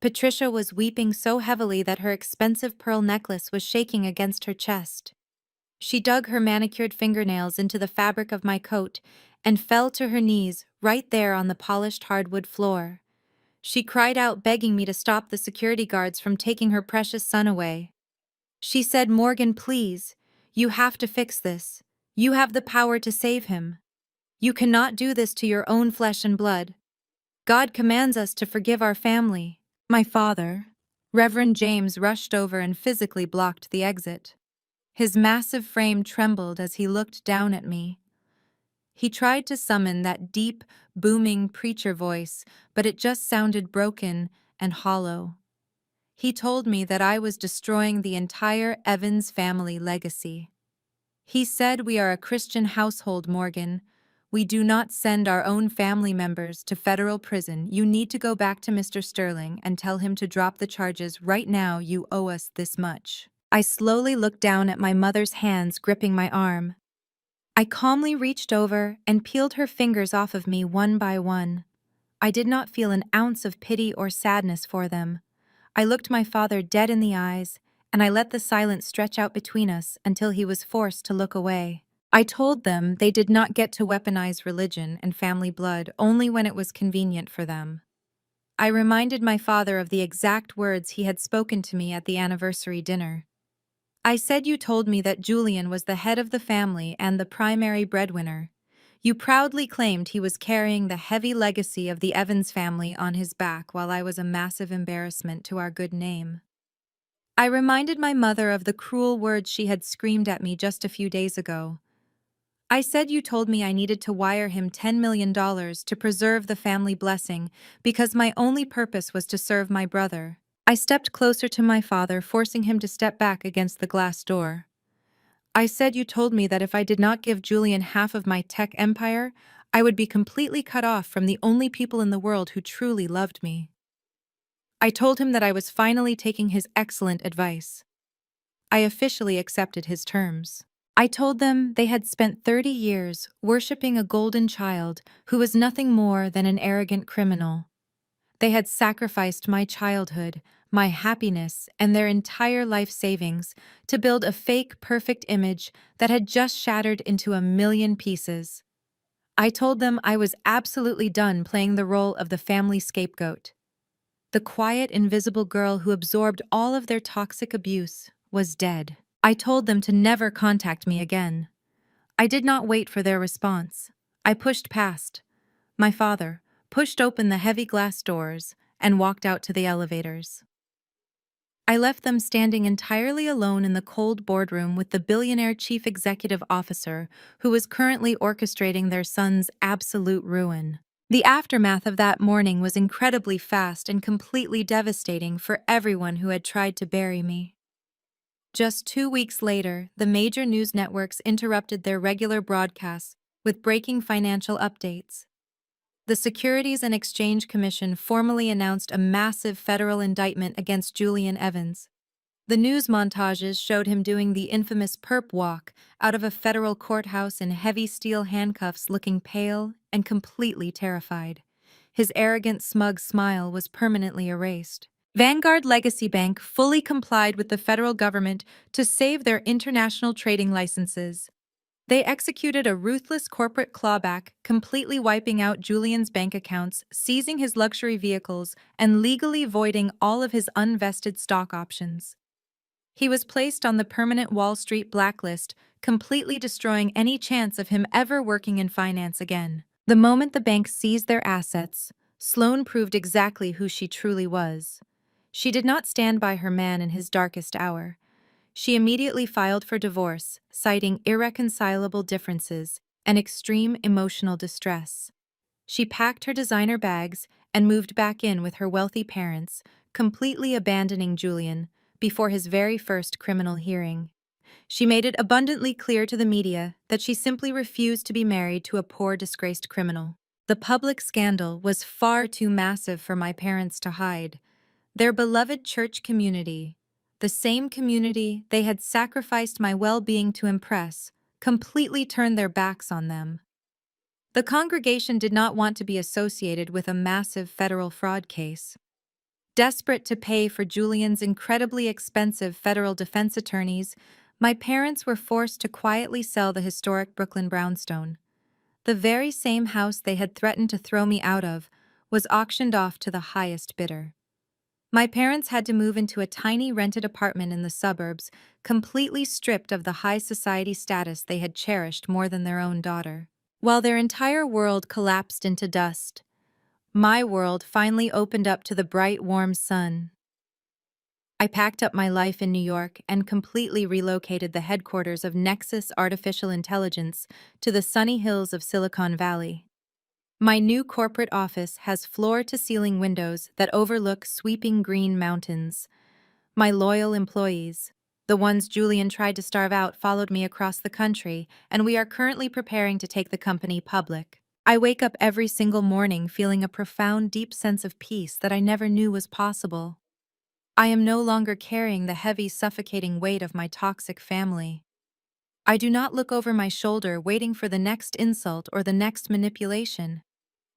Patricia was weeping so heavily that her expensive pearl necklace was shaking against her chest. She dug her manicured fingernails into the fabric of my coat and fell to her knees right there on the polished hardwood floor. She cried out, begging me to stop the security guards from taking her precious son away. She said, "Morgan, please, you have to fix this. You have the power to save him. You cannot do this to your own flesh and blood. God commands us to forgive our family." My father, Reverend James, rushed over and physically blocked the exit. His massive frame trembled as he looked down at me. He tried to summon that deep, booming preacher voice, but it just sounded broken and hollow. He told me that I was destroying the entire Evans family legacy. He said, "We are a Christian household, Morgan. We do not send our own family members to federal prison. You need to go back to Mr. Sterling and tell him to drop the charges right now. You owe us this much." I slowly looked down at my mother's hands gripping my arm. I calmly reached over and peeled her fingers off of me one by one. I did not feel an ounce of pity or sadness for them. I looked my father dead in the eyes, and I let the silence stretch out between us until he was forced to look away. I told them they did not get to weaponize religion and family blood only when it was convenient for them. I reminded my father of the exact words he had spoken to me at the anniversary dinner. I said, "You told me that Julian was the head of the family and the primary breadwinner. You proudly claimed he was carrying the heavy legacy of the Evans family on his back while I was a massive embarrassment to our good name." I reminded my mother of the cruel words she had screamed at me just a few days ago. I said, "You told me I needed to wire him $10 million to preserve the family blessing because my only purpose was to serve my brother." I stepped closer to my father, forcing him to step back against the glass door. I said, "You told me that if I did not give Julian half of my tech empire, I would be completely cut off from the only people in the world who truly loved me." I told him that I was finally taking his excellent advice. I officially accepted his terms. I told them they had spent 30 years worshipping a golden child who was nothing more than an arrogant criminal. They had sacrificed my childhood, my happiness, and their entire life savings to build a fake, perfect image that had just shattered into a million pieces. I told them I was absolutely done playing the role of the family scapegoat. The quiet, invisible girl who absorbed all of their toxic abuse was dead. I told them to never contact me again. I did not wait for their response. I pushed past. My father pushed open the heavy glass doors and walked out to the elevators. I left them standing entirely alone in the cold boardroom with the billionaire chief executive officer who was currently orchestrating their son's absolute ruin. The aftermath of that morning was incredibly fast and completely devastating for everyone who had tried to bury me. Just 2 weeks later, the major news networks interrupted their regular broadcasts with breaking financial updates. The Securities and Exchange Commission formally announced a massive federal indictment against Julian Evans. The news montages showed him doing the infamous perp walk out of a federal courthouse in heavy steel handcuffs, looking pale and completely terrified. His arrogant, smug smile was permanently erased. Vanguard Legacy Bank fully complied with the federal government to save their international trading licenses. They executed a ruthless corporate clawback, completely wiping out Julian's bank accounts, seizing his luxury vehicles, and legally voiding all of his unvested stock options. He was placed on the permanent Wall Street blacklist, completely destroying any chance of him ever working in finance again. The moment the bank seized their assets, Sloane proved exactly who she truly was. She did not stand by her man in his darkest hour. She immediately filed for divorce, citing irreconcilable differences and extreme emotional distress. She packed her designer bags and moved back in with her wealthy parents, completely abandoning Julian before his very first criminal hearing. She made it abundantly clear to the media that she simply refused to be married to a poor, disgraced criminal. The public scandal was far too massive for my parents to hide. Their beloved church community, the same community they had sacrificed my well-being to impress, completely turned their backs on them. The congregation did not want to be associated with a massive federal fraud case. Desperate to pay for Julian's incredibly expensive federal defense attorneys, my parents were forced to quietly sell the historic Brooklyn brownstone. The very same house they had threatened to throw me out of was auctioned off to the highest bidder. My parents had to move into a tiny rented apartment in the suburbs, completely stripped of the high society status they had cherished more than their own daughter. While their entire world collapsed into dust, my world finally opened up to the bright, warm sun. I packed up my life in New York and completely relocated the headquarters of Nexus Artificial Intelligence to the sunny hills of Silicon Valley. My new corporate office has floor-to-ceiling windows that overlook sweeping green mountains. My loyal employees, the ones Julian tried to starve out, followed me across the country, and we are currently preparing to take the company public. I wake up every single morning feeling a profound, deep sense of peace that I never knew was possible. I am no longer carrying the heavy, suffocating weight of my toxic family. I do not look over my shoulder waiting for the next insult or the next manipulation.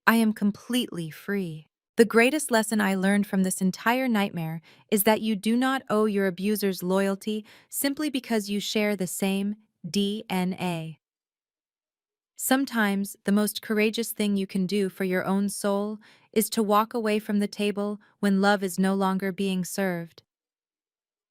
I am completely free. The greatest lesson I learned from this entire nightmare is that you do not owe your abuser's loyalty simply because you share the same DNA. Sometimes, the most courageous thing you can do for your own soul is to walk away from the table when love is no longer being served.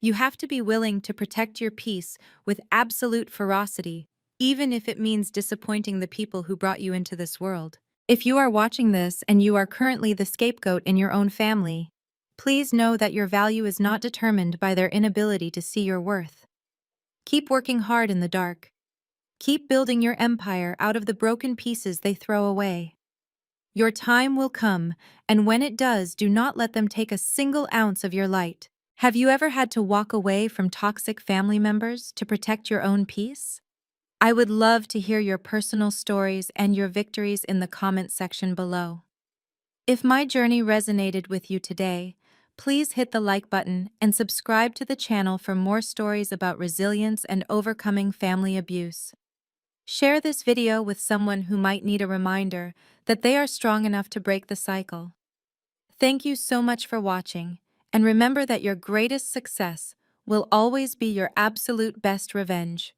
You have to be willing to protect your peace with absolute ferocity, even if it means disappointing the people who brought you into this world. If you are watching this and you are currently the scapegoat in your own family, please know that your value is not determined by their inability to see your worth. Keep working hard in the dark. Keep building your empire out of the broken pieces they throw away. Your time will come, and when it does, do not let them take a single ounce of your light. Have you ever had to walk away from toxic family members to protect your own peace? I would love to hear your personal stories and your victories in the comment section below. If my journey resonated with you today, please hit the like button and subscribe to the channel for more stories about resilience and overcoming family abuse. Share this video with someone who might need a reminder that they are strong enough to break the cycle. Thank you so much for watching, and remember that your greatest success will always be your absolute best revenge.